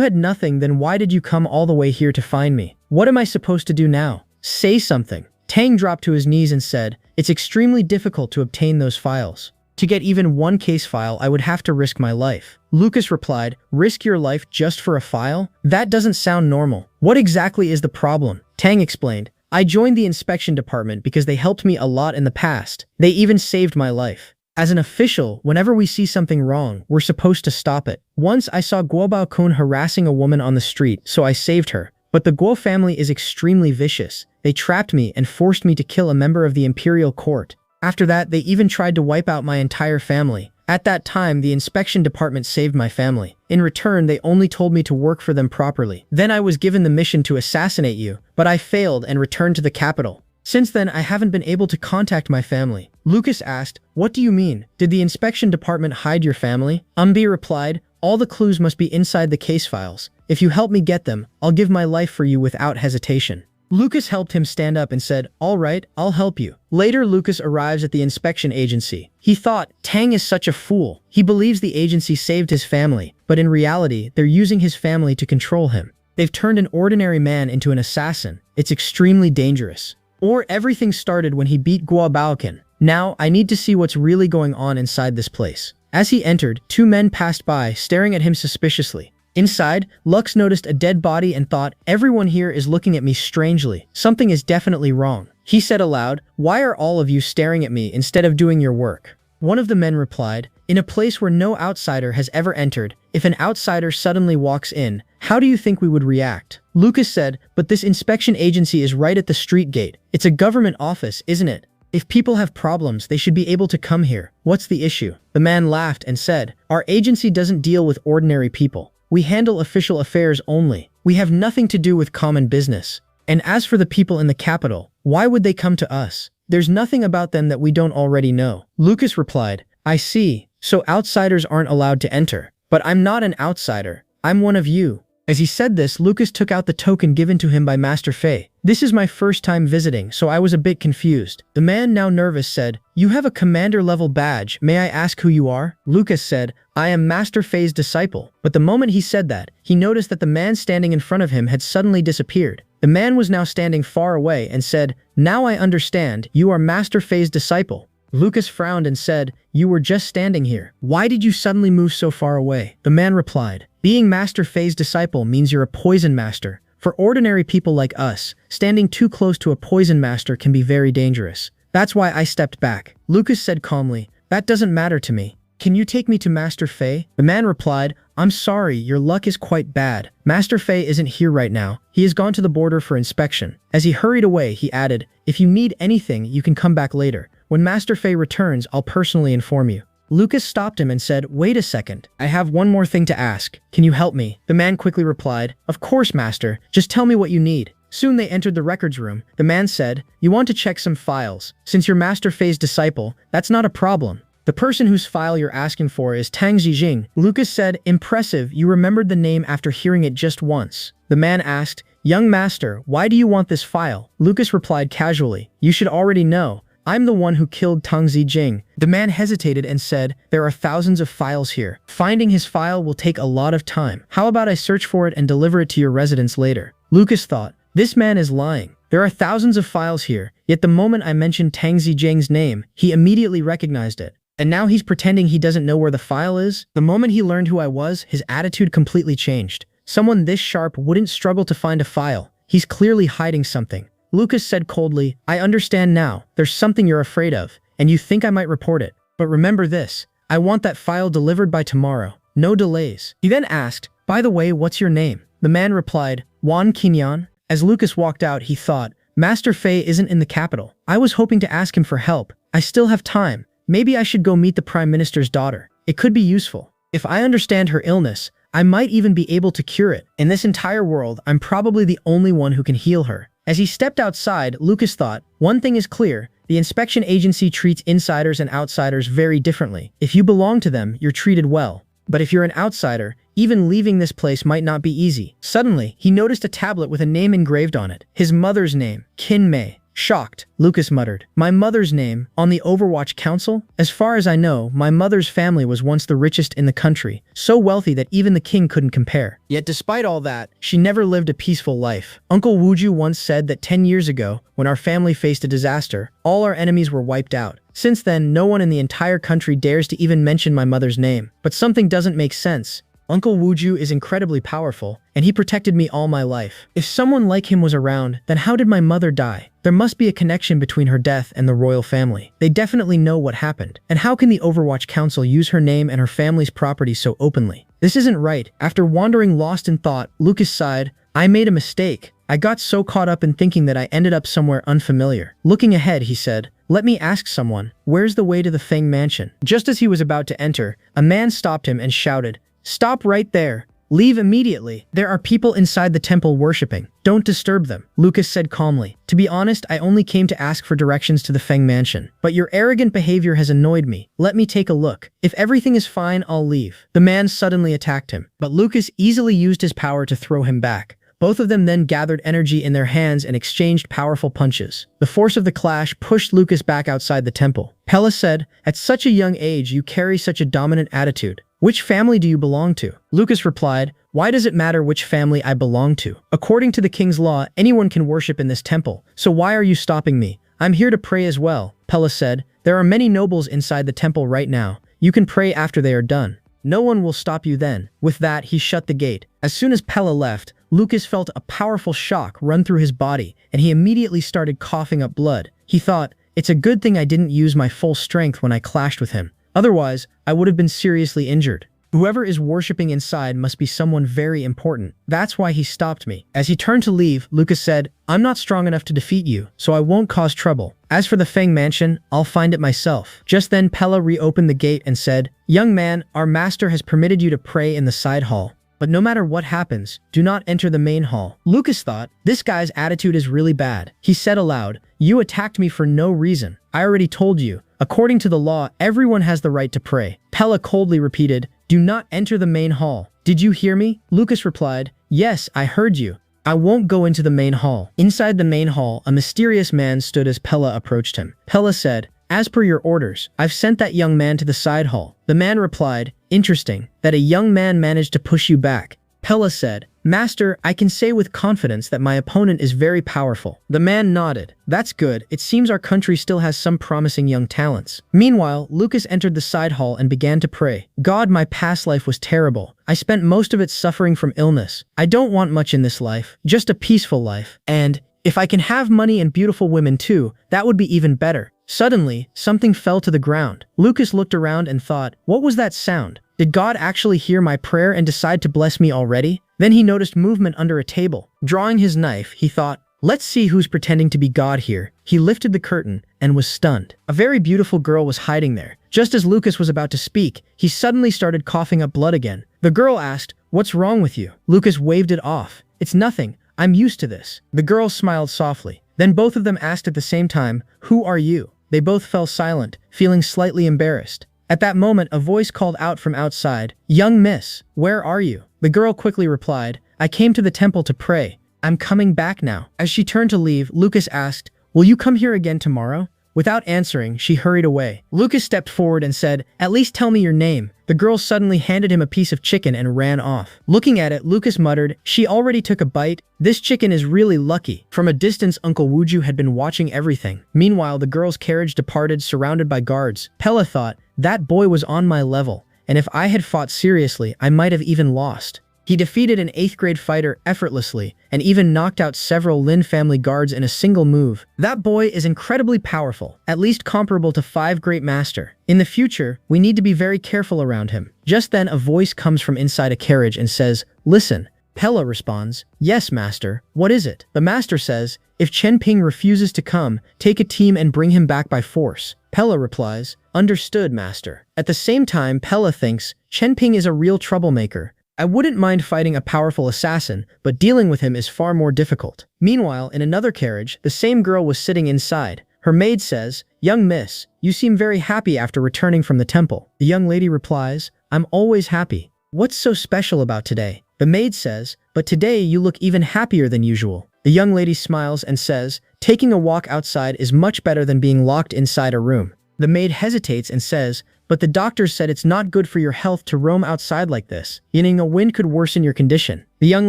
had nothing, then why did you come all the way here to find me? What am I supposed to do now? Say something. Tang dropped to his knees and said, it's extremely difficult to obtain those files. To get even one case file, I would have to risk my life. Lucas replied, risk your life just for a file? That doesn't sound normal. What exactly is the problem? Tang explained, I joined the inspection department because they helped me a lot in the past. They even saved my life. As an official, whenever we see something wrong, we're supposed to stop it. Once I saw Guo Baokun harassing a woman on the street, so I saved her. But the Guo family is extremely vicious. They trapped me and forced me to kill a member of the imperial court. After that, they even tried to wipe out my entire family. At that time, the inspection department saved my family. In return, they only told me to work for them properly. Then I was given the mission to assassinate you, but I failed and returned to the capital. Since then, I haven't been able to contact my family. Lucas asked, what do you mean? Did the inspection department hide your family? Umbi replied, all the clues must be inside the case files. If you help me get them, I'll give my life for you without hesitation. Lucas helped him stand up and said, "All right, I'll help you." Later, Lucas arrives at the inspection agency. He thought, Tang is such a fool. He believes the agency saved his family, but in reality, they're using his family to control him. They've turned an ordinary man into an assassin. It's extremely dangerous. Or everything started when he beat Guo. Now, I need to see what's really going on inside this place. As he entered, two men passed by, staring at him suspiciously. Inside, Lux noticed a dead body and thought, everyone here is looking at me strangely. Something is definitely wrong. He said aloud, "Why are all of you staring at me instead of doing your work?" One of the men replied, "In a place where no outsider has ever entered, if an outsider suddenly walks in, how do you think we would react?" Lucas said, "But this inspection agency is right at the street gate. It's a government office, isn't it? If people have problems, they should be able to come here. What's the issue?" The man laughed and said, "Our agency doesn't deal with ordinary people. We handle official affairs only. We have nothing to do with common business. And as for the people in the capital, why would they come to us? There's nothing about them that we don't already know." Lucas replied, "I see. So outsiders aren't allowed to enter. But I'm not an outsider. I'm one of you." As he said this, Lucas took out the token given to him by Master Fei. "This is my first time visiting, so I was a bit confused." The man, now nervous, said, "You have a commander-level badge. May I ask who you are?" Lucas said, "I am Master Fei's disciple." But the moment he said that, he noticed that the man standing in front of him had suddenly disappeared. The man was now standing far away and said, "Now I understand. You are Master Fei's disciple." Lucas frowned and said, "You were just standing here. Why did you suddenly move so far away?" The man replied, "Being Master Fei's disciple means you're a poison master. For ordinary people like us, standing too close to a poison master can be very dangerous. That's why I stepped back." Lucas said calmly, "That doesn't matter to me. Can you take me to Master Fei?" The man replied, "I'm sorry, your luck is quite bad. Master Fei isn't here right now. He has gone to the border for inspection." As he hurried away, he added, "If you need anything, you can come back later. When Master Fei returns, I'll personally inform you." Lucas stopped him and said, "Wait a second. I have one more thing to ask. Can you help me?" The man quickly replied, "Of course, master. Just tell me what you need." Soon they entered the records room. The man said, "You want to check some files. Since you're Master Fei's disciple, that's not a problem. The person whose file you're asking for is Tang Zijing." Lucas said, "Impressive, you remembered the name after hearing it just once." The man asked, "Young master, why do you want this file?" Lucas replied casually, "You should already know. I'm the one who killed Tang Zijing." The man hesitated and said, "There are thousands of files here. Finding his file will take a lot of time. How about I search for it and deliver it to your residence later?" Lucas thought, this man is lying. There are thousands of files here, yet the moment I mentioned Tang Zijing's name, he immediately recognized it. And now he's pretending he doesn't know where the file is? The moment he learned who I was, his attitude completely changed. Someone this sharp wouldn't struggle to find a file. He's clearly hiding something. Lucas said coldly, "I understand now. There's something you're afraid of, and you think I might report it. But remember this, I want that file delivered by tomorrow. No delays." He then asked, "By the way, what's your name?" The man replied, "Wan Qinyan." As Lucas walked out, he thought, Master Fei isn't in the capital. I was hoping to ask him for help. I still have time. Maybe I should go meet the Prime Minister's daughter. It could be useful. If I understand her illness, I might even be able to cure it. In this entire world, I'm probably the only one who can heal her. As he stepped outside, Lucas thought, one thing is clear, the inspection agency treats insiders and outsiders very differently. If you belong to them, you're treated well. But if you're an outsider, even leaving this place might not be easy. Suddenly, he noticed a tablet with a name engraved on it. His mother's name, Qin Mei. Shocked, Lucas muttered, "My mother's name, on the Overwatch Council? As far as I know, my mother's family was once the richest in the country, so wealthy that even the king couldn't compare. Yet despite all that, she never lived a peaceful life. Uncle Wuju once said that 10 years ago, when our family faced a disaster, all our enemies were wiped out. Since then, no one in the entire country dares to even mention my mother's name. But something doesn't make sense. Uncle Wuju is incredibly powerful, and he protected me all my life. If someone like him was around, then how did my mother die? There must be a connection between her death and the royal family. They definitely know what happened. And how can the Overwatch Council use her name and her family's property so openly? This isn't right." After wandering lost in thought, Lucas sighed, "I made a mistake. I got so caught up in thinking that I ended up somewhere unfamiliar." Looking ahead, he said, "Let me ask someone, where's the way to the Feng Mansion?" Just as he was about to enter, a man stopped him and shouted, "Stop right there. Leave immediately. There are people inside the temple worshipping. Don't disturb them." Lucas said calmly, "To be honest, I only came to ask for directions to the Feng Mansion. But your arrogant behavior has annoyed me. Let me take a look. If everything is fine, I'll leave." The man suddenly attacked him, but Lucas easily used his power to throw him back. Both of them then gathered energy in their hands and exchanged powerful punches. The force of the clash pushed Lucas back outside the temple. Pella said, "At such a young age, you carry such a dominant attitude. Which family do you belong to?" Lucas replied, "Why does it matter which family I belong to? According to the king's law, anyone can worship in this temple. So why are you stopping me? I'm here to pray as well." Pella said, "There are many nobles inside the temple right now. You can pray after they are done. No one will stop you then." With that, he shut the gate. As soon as Pella left, Lucas felt a powerful shock run through his body, and he immediately started coughing up blood. He thought, "It's a good thing I didn't use my full strength when I clashed with him. Otherwise, I would have been seriously injured. Whoever is worshipping inside must be someone very important. That's why he stopped me." As he turned to leave, Lucas said, "I'm not strong enough to defeat you, so I won't cause trouble. As for the Feng Mansion, I'll find it myself." Just then, Pella reopened the gate and said, "Young man, our master has permitted you to pray in the side hall. But no matter what happens, do not enter the main hall." Lucas thought, this guy's attitude is really bad. He said aloud, "You attacked me for no reason. I already told you. According to the law, everyone has the right to pray." Pella coldly repeated, "Do not enter the main hall. Did you hear me?" Lucas replied, "Yes, I heard you. I won't go into the main hall." Inside the main hall, a mysterious man stood as Pella approached him. Pella said, "As per your orders, I've sent that young man to the side hall." The man replied, "Interesting, that a young man managed to push you back." Pella said, "Master, I can say with confidence that my opponent is very powerful." The man nodded. "That's good. It seems our country still has some promising young talents." Meanwhile, Lucas entered the side hall and began to pray. "God, my past life was terrible. I spent most of it suffering from illness. I don't want much in this life, just a peaceful life. And if I can have money and beautiful women too, that would be even better." Suddenly, something fell to the ground. Lucas looked around and thought, what was that sound? Did God actually hear my prayer and decide to bless me already? Then he noticed movement under a table. Drawing his knife, he thought, let's see who's pretending to be God here. He lifted the curtain and was stunned. A very beautiful girl was hiding there. Just as Lucas was about to speak, he suddenly started coughing up blood again. The girl asked, "What's wrong with you?" Lucas waved it off. "It's nothing. I'm used to this." The girl smiled softly. Then both of them asked at the same time, "Who are you?" They both fell silent, feeling slightly embarrassed. At that moment, a voice called out from outside, "Young miss, where are you?" The girl quickly replied, "I came to the temple to pray. I'm coming back now." As she turned to leave, Lucas asked, "Will you come here again tomorrow?" Without answering, she hurried away. Lucas stepped forward and said, "At least tell me your name." The girl suddenly handed him a piece of chicken and ran off. Looking at it, Lucas muttered, "She already took a bite? This chicken is really lucky." From a distance, Uncle Wuju had been watching everything. Meanwhile, the girl's carriage departed surrounded by guards. Pella thought, that boy was on my level, and if I had fought seriously, I might have even lost. He defeated an 8th grade fighter effortlessly and even knocked out several Lin family guards in a single move. That boy is incredibly powerful, at least comparable to 5 Great Master. In the future, we need to be very careful around him. Just then, a voice comes from inside a carriage and says, "Listen." Pella responds, "Yes, Master. What is it?" The Master says, "If Chen Ping refuses to come, take a team and bring him back by force." Pella replies, "Understood, Master." At the same time, Pella thinks, Chen Ping is a real troublemaker. I wouldn't mind fighting a powerful assassin, but dealing with him is far more difficult. Meanwhile, in another carriage, the same girl was sitting inside. Her maid says, "Young miss, you seem very happy after returning from the temple." The young lady replies, "I'm always happy. What's so special about today?" The maid says, "But today you look even happier than usual." The young lady smiles and says, "Taking a walk outside is much better than being locked inside a room." The maid hesitates and says, "But the doctor said it's not good for your health to roam outside like this. Getting a wind could worsen your condition." The young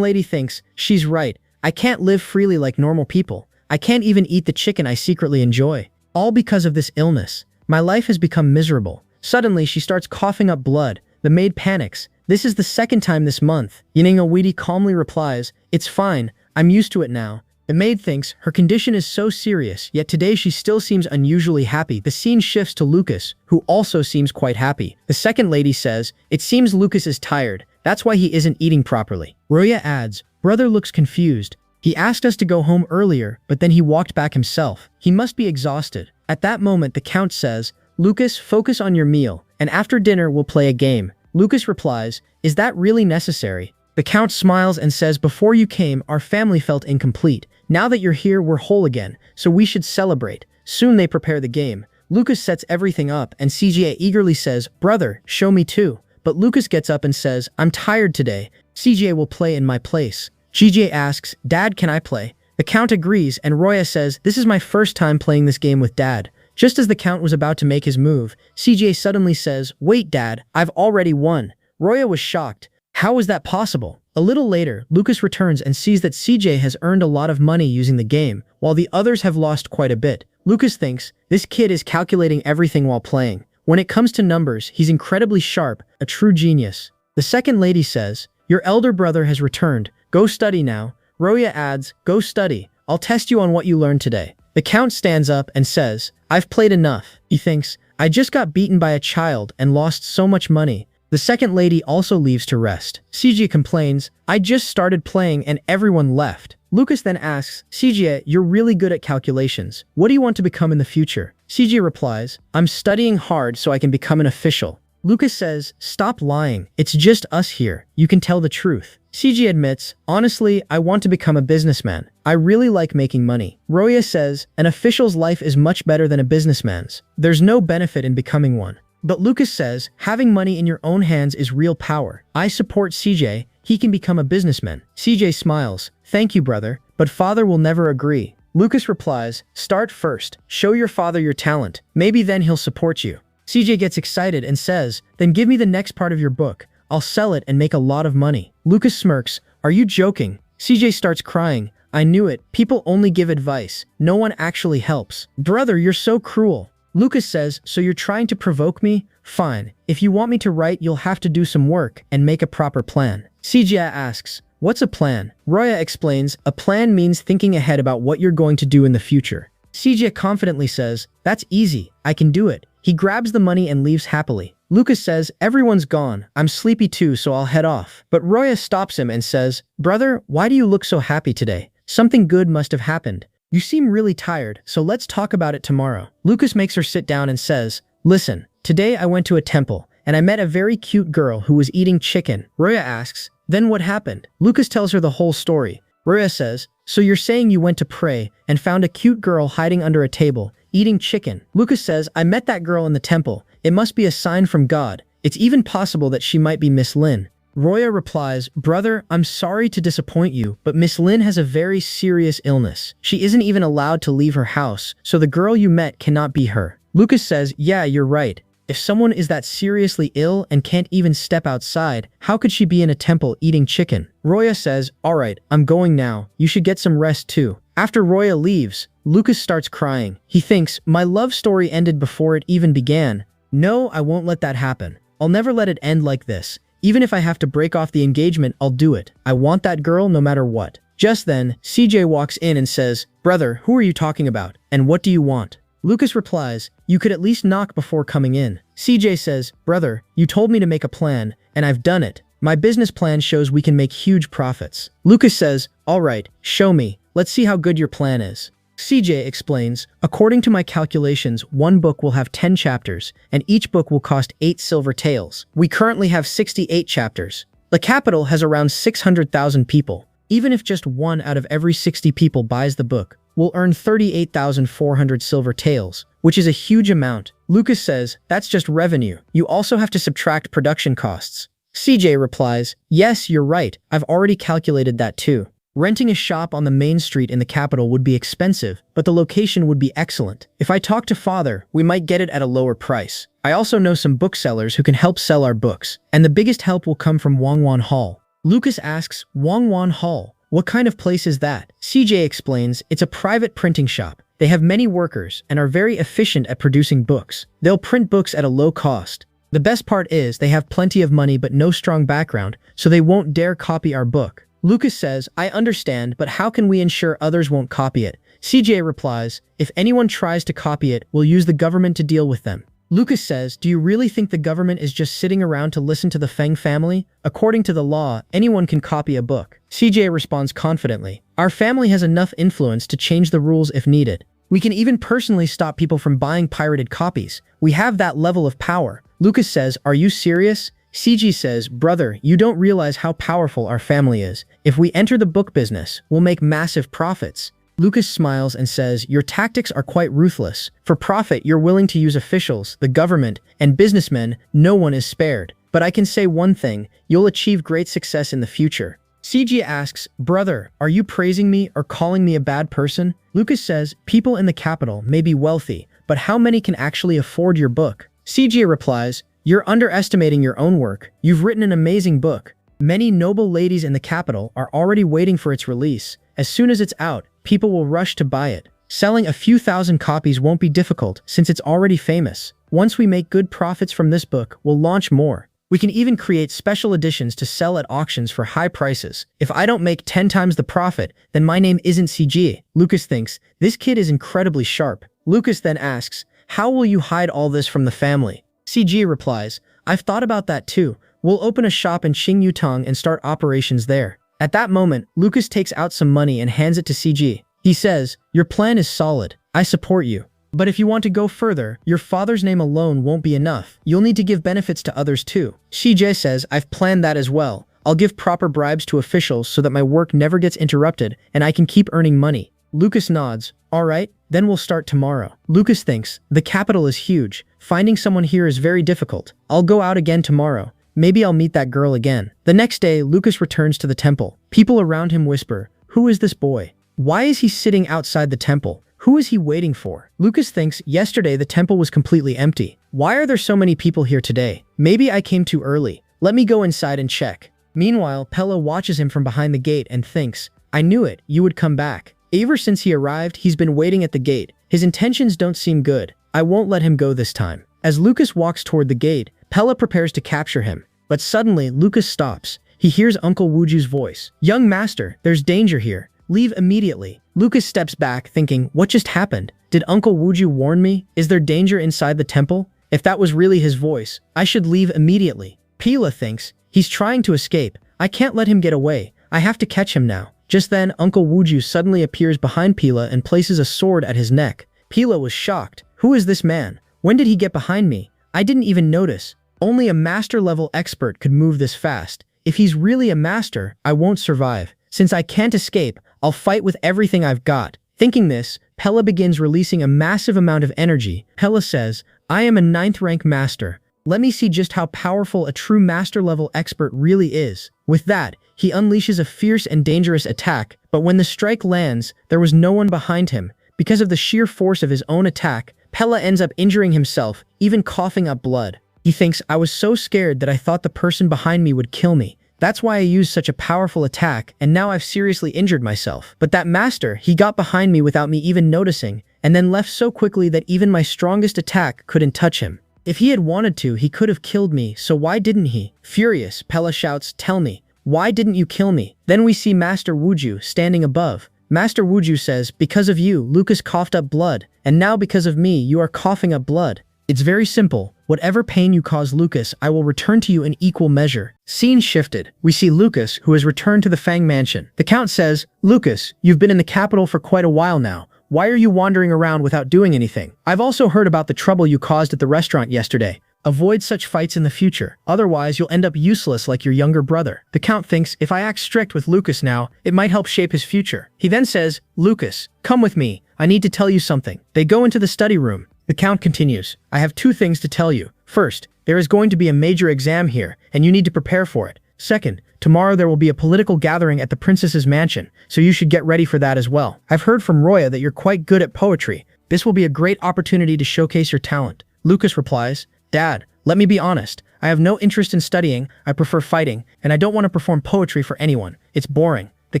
lady thinks, she's right. I can't live freely like normal people. I can't even eat the chicken I secretly enjoy. All because of this illness. My life has become miserable. Suddenly, she starts coughing up blood. The maid panics. This is the 2nd time this month. Yining Awidi calmly replies, "It's fine. I'm used to it now." The maid thinks her condition is so serious, yet today she still seems unusually happy. The scene shifts to Lucas, who also seems quite happy. The second lady says, "It seems Lucas is tired. That's why he isn't eating properly." Roya adds, "Brother looks confused. He asked us to go home earlier, but then he walked back himself. He must be exhausted." At that moment, the count says, "Lucas, focus on your meal, and after dinner we'll play a game." Lucas replies, "Is that really necessary?" The count smiles and says, "Before you came, our family felt incomplete. Now that you're here, we're whole again, so we should celebrate." Soon they prepare the game. Lucas sets everything up, and CGA eagerly says, "Brother, show me too." But Lucas gets up and says, "I'm tired today. CGA will play in my place." CJ asks, Dad, can I play? The Count agrees, and Roya says, this is my first time playing this game with Dad. Just as the Count was about to make his move, CJ suddenly says, wait, Dad, I've already won. Roya was shocked. How was that possible? A little later, Lucas returns and sees that CJ has earned a lot of money using the game, while the others have lost quite a bit. Lucas thinks, this kid is calculating everything while playing. When it comes to numbers, he's incredibly sharp, a true genius. The second lady says, your elder brother has returned. Go study now. Roya adds, go study. I'll test you on what you learned today. The Count stands up and says, I've played enough. He thinks, I just got beaten by a child and lost so much money. The second lady also leaves to rest. CJ complains, I just started playing and everyone left. Lucas then asks, CJ, you're really good at calculations. What do you want to become in the future? CJ replies, I'm studying hard so I can become an official. Lucas says, stop lying. It's just us here. You can tell the truth. CJ admits, honestly, I want to become a businessman. I really like making money. Roya says, an official's life is much better than a businessman's. There's no benefit in becoming one. But Lucas says, having money in your own hands is real power. I support CJ. He can become a businessman. CJ smiles, thank you, brother, but father will never agree. Lucas replies, start first. Show your father your talent. Maybe then he'll support you. CJ gets excited and says, then give me the next part of your book. I'll sell it and make a lot of money. Lucas smirks, are you joking? CJ starts crying. I knew it. People only give advice. No one actually helps. Brother, you're so cruel. Lucas says, so you're trying to provoke me? Fine. If you want me to write, you'll have to do some work and make a proper plan. CJ asks, what's a plan? Roya explains, a plan means thinking ahead about what you're going to do in the future. CJ confidently says, that's easy. I can do it. He grabs the money and leaves happily. Lucas says, everyone's gone. I'm sleepy too, so I'll head off. But Roya stops him and says, brother, why do you look so happy today? Something good must have happened. You seem really tired, so let's talk about it tomorrow. Lucas makes her sit down and says, listen, today I went to a temple, and I met a very cute girl who was eating chicken. Roya asks, then what happened? Lucas tells her the whole story. Roya says, so you're saying you went to pray and found a cute girl hiding under a table, eating chicken. Lucas says, I met that girl in the temple. It must be a sign from God. It's even possible that she might be Miss Lin. Roya replies, brother, I'm sorry to disappoint you, but Miss Lin has a very serious illness. She isn't even allowed to leave her house, so the girl you met cannot be her. Lucas says, yeah, you're right. If someone is that seriously ill and can't even step outside, how could she be in a temple eating chicken? Roya says, all right, I'm going now. You should get some rest too. After Roya leaves, Lucas starts crying. He thinks, my love story ended before it even began. No, I won't let that happen. I'll never let it end like this. Even if I have to break off the engagement, I'll do it. I want that girl no matter what. Just then, CJ walks in and says, brother, who are you talking about? And what do you want? Lucas replies, you could at least knock before coming in. CJ says, brother, you told me to make a plan, and I've done it. My business plan shows we can make huge profits. Lucas says, all right, show me. Let's see how good your plan is. CJ explains, according to my calculations, one book will have 10 chapters, and each book will cost 8 silver taels. We currently have 68 chapters. The capital has around 600,000 people. Even if just 1 out of every 60 people buys the book, we'll earn 38,400 silver taels, which is a huge amount. Lucas says, that's just revenue. You also have to subtract production costs. CJ replies, yes, you're right. I've already calculated that too. Renting a shop on the main street in the capital would be expensive, but the location would be excellent. If I talk to father, we might get it at a lower price. I also know some booksellers who can help sell our books, and the biggest help will come from Wangwan Hall. Lucas asks, Wangwan Hall, what kind of place is that? CJ explains, it's a private printing shop. They have many workers and are very efficient at producing books. They'll print books at a low cost. The best part is they have plenty of money but no strong background, so they won't dare copy our book. Lucas says, I understand, but how can we ensure others won't copy it? CJ replies, if anyone tries to copy it, we'll use the government to deal with them. Lucas says, do you really think the government is just sitting around to listen to the Feng family? According to the law, anyone can copy a book. CJ responds confidently, our family has enough influence to change the rules if needed. We can even personally stop people from buying pirated copies. We have that level of power. Lucas says, are you serious? CJ says, brother, you don't realize how powerful our family is. If we enter the book business, we'll make massive profits. Lucas smiles and says, your tactics are quite ruthless. For profit, you're willing to use officials, the government, and businessmen. No one is spared. But I can say one thing, you'll achieve great success in the future. CJ asks, brother, are you praising me or calling me a bad person? Lucas says, people in the capital may be wealthy, but how many can actually afford your book? CJ replies, you're underestimating your own work. You've written an amazing book. Many noble ladies in the capital are already waiting for its release. As soon as it's out, people will rush to buy it. Selling a few thousand copies won't be difficult since it's already famous. Once we make good profits from this book, we'll launch more. We can even create special editions to sell at auctions for high prices. If I don't make 10 times the profit, then my name isn't CJ. Lucas thinks, this kid is incredibly sharp. Lucas then asks, how will you hide all this from the family? CJ replies, I've thought about that too. We'll open a shop in Xingyutang and start operations there. At that moment, Lucas takes out some money and hands it to CJ. He says, your plan is solid. I support you. But if you want to go further, your father's name alone won't be enough. You'll need to give benefits to others too. CJ says, I've planned that as well. I'll give proper bribes to officials so that my work never gets interrupted and I can keep earning money. Lucas nods. All right, then we'll start tomorrow. Lucas thinks, the capital is huge. Finding someone here is very difficult. I'll go out again tomorrow. Maybe I'll meet that girl again. The next day, Lucas returns to the temple. People around him whisper, who is this boy? Why is he sitting outside the temple? Who is he waiting for? Lucas thinks, yesterday the temple was completely empty. Why are there so many people here today? Maybe I came too early. Let me go inside and check. Meanwhile, Pella watches him from behind the gate and thinks, I knew it, you would come back. Ever since he arrived, he's been waiting at the gate. His intentions don't seem good. I won't let him go this time. As Lucas walks toward the gate, Pella prepares to capture him. But suddenly, Lucas stops. He hears Uncle Wuju's voice. Young master, there's danger here. Leave immediately. Lucas steps back, thinking, what just happened? Did Uncle Wuju warn me? Is there danger inside the temple? If that was really his voice, I should leave immediately. Pila thinks, he's trying to escape. I can't let him get away. I have to catch him now. Just then, Uncle Wuju suddenly appears behind Pila and places a sword at his neck. Pila was shocked. Who is this man? When did he get behind me? I didn't even notice. Only a master-level expert could move this fast. If he's really a master, I won't survive. Since I can't escape, I'll fight with everything I've got. Thinking this, Pella begins releasing a massive amount of energy. Pella says, I am a 9th rank master. Let me see just how powerful a true master-level expert really is. With that, he unleashes a fierce and dangerous attack, but when the strike lands, there was no one behind him. Because of the sheer force of his own attack, Pella ends up injuring himself, even coughing up blood. He thinks, I was so scared that I thought the person behind me would kill me. That's why I used such a powerful attack, and now I've seriously injured myself. But that master, he got behind me without me even noticing, and then left so quickly that even my strongest attack couldn't touch him. If he had wanted to, he could have killed me, so why didn't he? Furious, Pella shouts, tell me, why didn't you kill me? Then we see Master Wuju standing above. Master Wuju says, because of you, Lucas coughed up blood, and now because of me, you are coughing up blood. It's very simple. Whatever pain you cause Lucas, I will return to you in equal measure. Scene shifted. We see Lucas, who has returned to the Fang Mansion. The Count says, Lucas, you've been in the capital for quite a while now. Why are you wandering around without doing anything? I've also heard about the trouble you caused at the restaurant yesterday. Avoid such fights in the future. Otherwise, you'll end up useless like your younger brother. The Count thinks, if I act strict with Lucas now, it might help shape his future. He then says, Lucas, come with me. I need to tell you something. They go into the study room. The Count continues, I have 2 things to tell you. First, there is going to be a major exam here, and you need to prepare for it. Second, tomorrow there will be a political gathering at the princess's mansion, so you should get ready for that as well. I've heard from Roya that you're quite good at poetry. This will be a great opportunity to showcase your talent. Lucas replies, Dad, let me be honest. I have no interest in studying, I prefer fighting, and I don't want to perform poetry for anyone. It's boring. The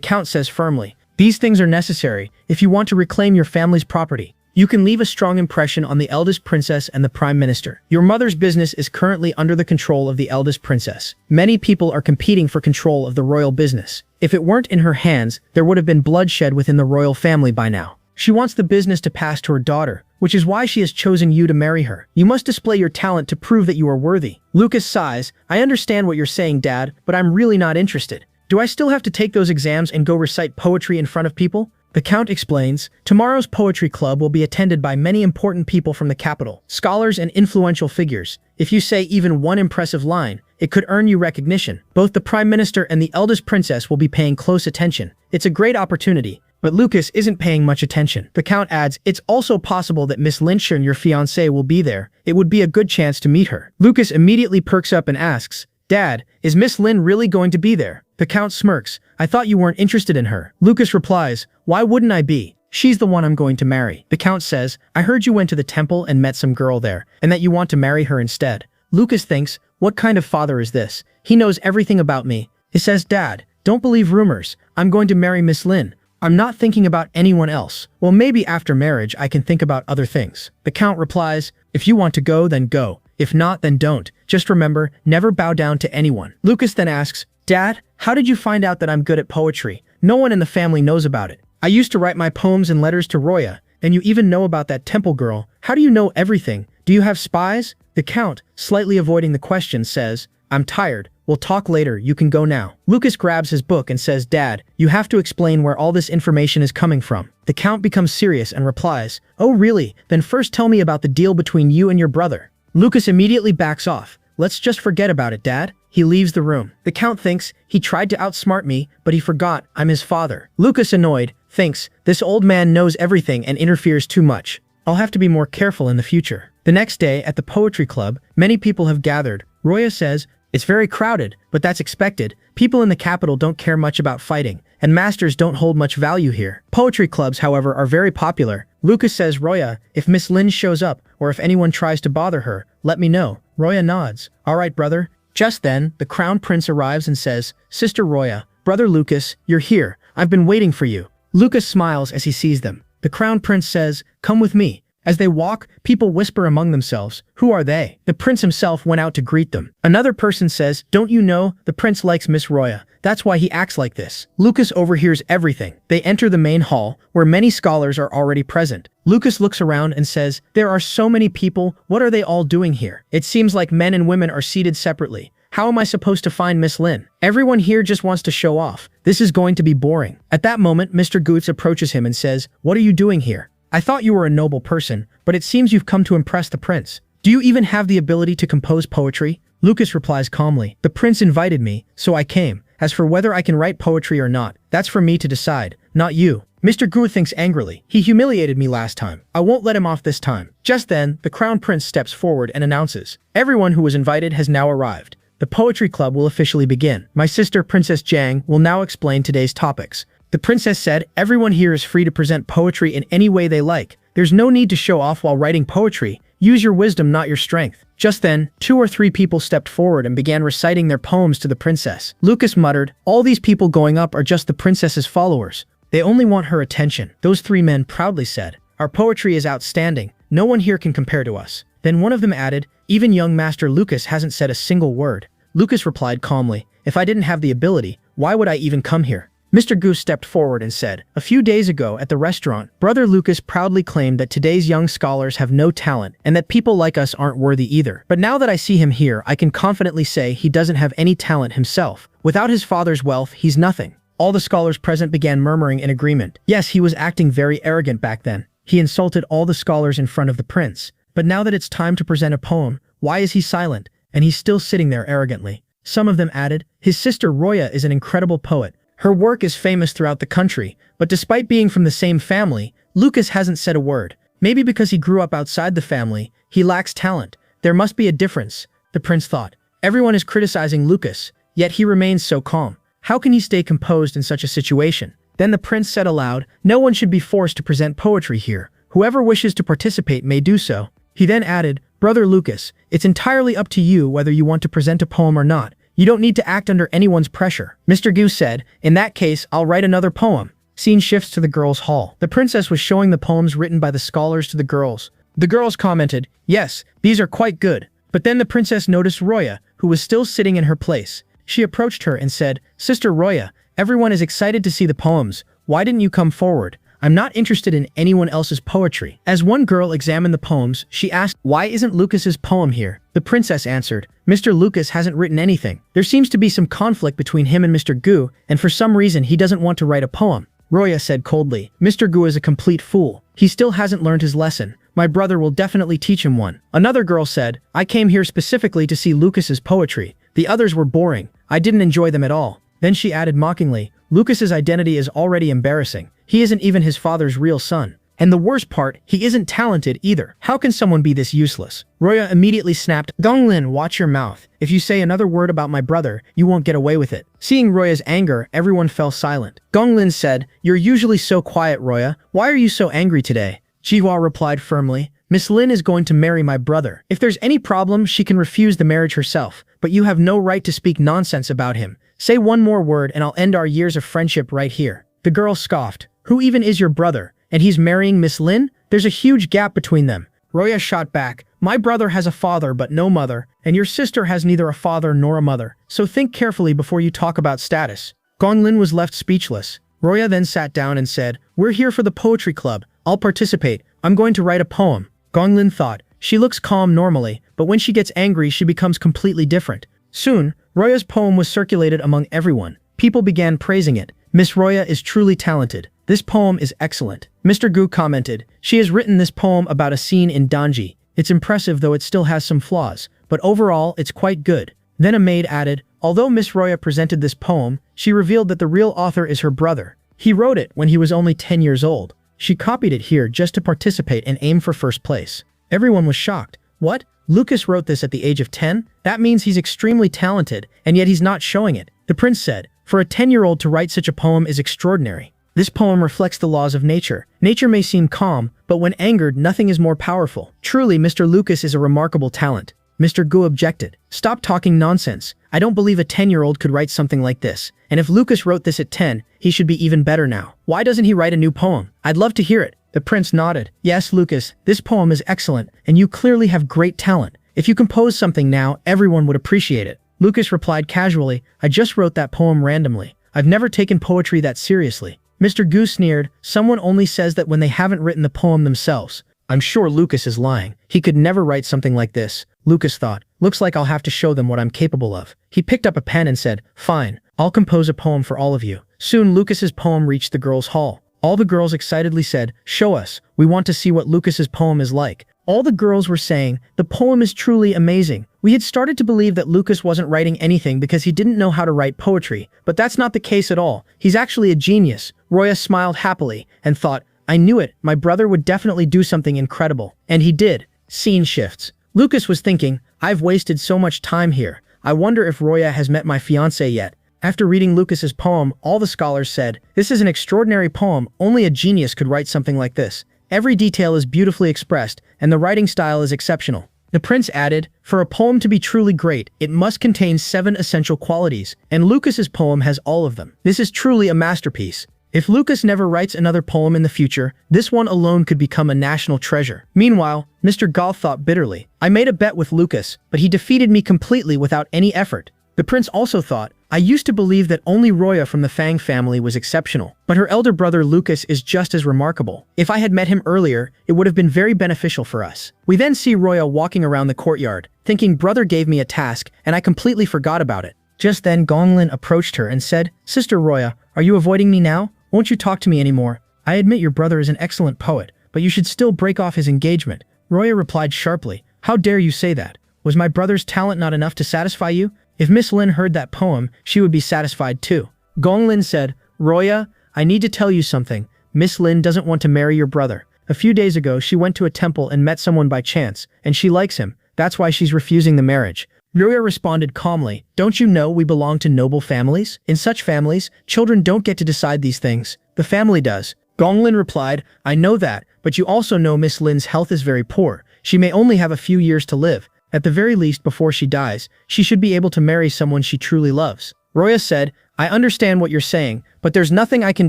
Count says firmly, these things are necessary if you want to reclaim your family's property. You can leave a strong impression on the eldest princess and the prime minister. Your mother's business is currently under the control of the eldest princess. Many people are competing for control of the royal business. If it weren't in her hands, there would have been bloodshed within the royal family by now. She wants the business to pass to her daughter, which is why she has chosen you to marry her. You must display your talent to prove that you are worthy. Lucas sighs, I understand what you're saying, Dad, but I'm really not interested. Do I still have to take those exams and go recite poetry in front of people? The Count explains, tomorrow's poetry club will be attended by many important people from the capital, scholars and influential figures. If you say even one impressive line, it could earn you recognition. Both the Prime Minister and the eldest princess will be paying close attention. It's a great opportunity, but Lucas isn't paying much attention. The Count adds, it's also possible that Miss Lynchern, your fiancée, will be there. It would be a good chance to meet her. Lucas immediately perks up and asks, "Dad, is Miss Lin really going to be there?" The Count smirks. "I thought you weren't interested in her." Lucas replies, "Why wouldn't I be? She's the one I'm going to marry." The Count says, "I heard you went to the temple and met some girl there, and that you want to marry her instead." Lucas thinks, what kind of father is this? He knows everything about me. He says, "Dad, don't believe rumors. I'm going to marry Miss Lin. I'm not thinking about anyone else. Well, maybe after marriage I can think about other things." The Count replies, "If you want to go, then go. If not, then don't. Just remember, never bow down to anyone." Lucas then asks, "Dad, how did you find out that I'm good at poetry? No one in the family knows about it. I used to write my poems and letters to Roya, and you even know about that temple girl. How do you know everything? Do you have spies?" The Count, slightly avoiding the question, says, "I'm tired. We'll talk later. You can go now." Lucas grabs his book and says, "Dad, you have to explain where all this information is coming from." The Count becomes serious and replies, "Oh really? Then first tell me about the deal between you and your brother." Lucas immediately backs off. "Let's just forget about it, Dad." He leaves the room. The Count thinks, he tried to outsmart me, but he forgot I'm his father. Lucas, annoyed, thinks, this old man knows everything and interferes too much. I'll have to be more careful in the future. The next day, at the poetry club, many people have gathered. Roya says, "It's very crowded, but that's expected. People in the capital don't care much about fighting, and masters don't hold much value here." Poetry clubs, however, are very popular. Lucas says, "Roya, if Miss Lin shows up, or if anyone tries to bother her, let me know." Roya nods. "All right, brother." Just then, the Crown Prince arrives and says, "Sister Roya, Brother Lucas, you're here. I've been waiting for you." Lucas smiles as he sees them. The Crown Prince says, "Come with me." As they walk, people whisper among themselves, "Who are they?" The prince himself went out to greet them. Another person says, "Don't you know, the prince likes Miss Roya. That's why he acts like this." Lucas overhears everything. They enter the main hall, where many scholars are already present. Lucas looks around and says, "There are so many people. What are they all doing here? It seems like men and women are seated separately. How am I supposed to find Miss Lin? Everyone here just wants to show off. This is going to be boring." At that moment, Mr. Goots approaches him and says, "What are you doing here? I thought you were a noble person, but it seems you've come to impress the prince. Do you even have the ability to compose poetry?" Lucas replies calmly, "The prince invited me, so I came. As for whether I can write poetry or not, that's for me to decide, not you." Mr. Gu thinks angrily, "He humiliated me last time. I won't let him off this time." Just then, the Crown Prince steps forward and announces, "Everyone who was invited has now arrived. The poetry club will officially begin. My sister, Princess Jiang, will now explain today's topics." The princess said, "Everyone here is free to present poetry in any way they like. There's no need to show off while writing poetry. Use your wisdom, not your strength." Just then, 2 or 3 people stepped forward and began reciting their poems to the princess. Lucas muttered, "All these people going up are just the princess's followers. They only want her attention." Those 3 men proudly said, "Our poetry is outstanding. No one here can compare to us." Then one of them added, "Even young Master Lucas hasn't said a single word." Lucas replied calmly, "If I didn't have the ability, why would I even come here?" Mr. Goose stepped forward and said, "A few days ago at the restaurant, Brother Lucas proudly claimed that today's young scholars have no talent and that people like us aren't worthy either. But now that I see him here, I can confidently say he doesn't have any talent himself. Without his father's wealth, he's nothing." All the scholars present began murmuring in agreement. Yes, he was acting very arrogant back then. He insulted all the scholars in front of the prince. But now that it's time to present a poem, why is he silent? And he's still sitting there arrogantly. Some of them added, "His sister Roya is an incredible poet. Her work is famous throughout the country, but despite being from the same family, Lucas hasn't said a word. Maybe because he grew up outside the family, he lacks talent. There must be a difference," the prince thought. Everyone is criticizing Lucas, yet he remains so calm. How can he stay composed in such a situation? Then the prince said aloud, "No one should be forced to present poetry here. Whoever wishes to participate may do so." He then added, "Brother Lucas, it's entirely up to you whether you want to present a poem or not. You don't need to act under anyone's pressure." Mr. Goose said, "In that case, I'll write another poem." Scene shifts to the girls' hall. The princess was showing the poems written by the scholars to the girls. The girls commented, "Yes, these are quite good." But then the princess noticed Roya, who was still sitting in her place. She approached her and said, "Sister Roya, everyone is excited to see the poems. Why didn't you come forward? I'm not interested in anyone else's poetry." As one girl examined the poems, she asked, "Why isn't Lucas's poem here?" The princess answered, "Mr. Lucas hasn't written anything. There seems to be some conflict between him and Mr. Gu, and for some reason he doesn't want to write a poem." Roya said coldly, "Mr. Gu is a complete fool. He still hasn't learned his lesson. My brother will definitely teach him one." Another girl said, "I came here specifically to see Lucas's poetry. The others were boring. I didn't enjoy them at all." Then she added mockingly, "Lucas's identity is already embarrassing. He isn't even his father's real son." And the worst part, he isn't talented either. How can someone be this useless? Roya immediately snapped, Gonglin, watch your mouth. If you say another word about my brother, you won't get away with it. Seeing Roya's anger, everyone fell silent. Gonglin said, you're usually so quiet, Roya. Why are you so angry today? Jihua replied firmly, Miss Lin is going to marry my brother. If there's any problem, she can refuse the marriage herself, but you have no right to speak nonsense about him. Say one more word and I'll end our years of friendship right here. The girl scoffed. Who even is your brother? And he's marrying Miss Lin? There's a huge gap between them. Roya shot back. My brother has a father but no mother, and your sister has neither a father nor a mother. So think carefully before you talk about status. Gonglin was left speechless. Roya then sat down and said, we're here for the poetry club. I'll participate. I'm going to write a poem. Gonglin thought, she looks calm normally, but when she gets angry she becomes completely different. Soon, Roya's poem was circulated among everyone. People began praising it. Miss Roya is truly talented. This poem is excellent. Mr. Gu commented, she has written this poem about a scene in Danji. It's impressive though it still has some flaws, but overall it's quite good. Then a maid added, although Miss Roya presented this poem, she revealed that the real author is her brother. He wrote it when he was only 10 years old. She copied it here just to participate and aim for first place. Everyone was shocked. What? Lucas wrote this at the age of 10? That means he's extremely talented, and yet he's not showing it. The prince said, for a 10-year-old to write such a poem is extraordinary. This poem reflects the laws of nature. Nature may seem calm, but when angered, nothing is more powerful. Truly, Mr. Lucas is a remarkable talent. Mr. Gu objected. Stop talking nonsense. I don't believe a 10-year-old could write something like this. And if Lucas wrote this at 10, he should be even better now. Why doesn't he write a new poem? I'd love to hear it. The prince nodded. Yes, Lucas, this poem is excellent, and you clearly have great talent. If you compose something now, everyone would appreciate it. Lucas replied casually, I just wrote that poem randomly. I've never taken poetry that seriously. Mr. Gu sneered, someone only says that when they haven't written the poem themselves. I'm sure Lucas is lying. He could never write something like this. Lucas thought, looks like I'll have to show them what I'm capable of. He picked up a pen and said, fine, I'll compose a poem for all of you. Soon Lucas's poem reached the girls' hall. All the girls excitedly said, show us, we want to see what Lucas's poem is like. All the girls were saying, the poem is truly amazing. We had started to believe that Lucas wasn't writing anything because he didn't know how to write poetry, but that's not the case at all. He's actually a genius. Roya smiled happily and thought, I knew it, my brother would definitely do something incredible. And he did. Scene shifts. Lucas was thinking, I've wasted so much time here. I wonder if Roya has met my fiancé yet. After reading Lucas's poem, all the scholars said, this is an extraordinary poem, only a genius could write something like this. Every detail is beautifully expressed, and the writing style is exceptional. The prince added, for a poem to be truly great, it must contain 7 essential qualities, and Lucas's poem has all of them. This is truly a masterpiece. If Lucas never writes another poem in the future, this one alone could become a national treasure. Meanwhile, Mr. Gall thought bitterly, I made a bet with Lucas, but he defeated me completely without any effort. The prince also thought, I used to believe that only Roya from the Fang family was exceptional, but her elder brother Lucas is just as remarkable. If I had met him earlier, it would have been very beneficial for us. We then see Roya walking around the courtyard, thinking brother gave me a task, and I completely forgot about it. Just then Gonglin approached her and said, Sister Roya, are you avoiding me now? Won't you talk to me anymore? I admit your brother is an excellent poet, but you should still break off his engagement. Roya replied sharply, how dare you say that? Was my brother's talent not enough to satisfy you? If Miss Lin heard that poem, she would be satisfied too. Gonglin said, Roya, I need to tell you something. Miss Lin doesn't want to marry your brother. A few days ago, she went to a temple and met someone by chance, and she likes him. That's why she's refusing the marriage. Roya responded calmly, don't you know we belong to noble families? In such families, children don't get to decide these things. The family does. Gonglin replied, I know that, but you also know Miss Lin's health is very poor. She may only have a few years to live. At the very least, before she dies, she should be able to marry someone she truly loves. Roya said, I understand what you're saying, but there's nothing I can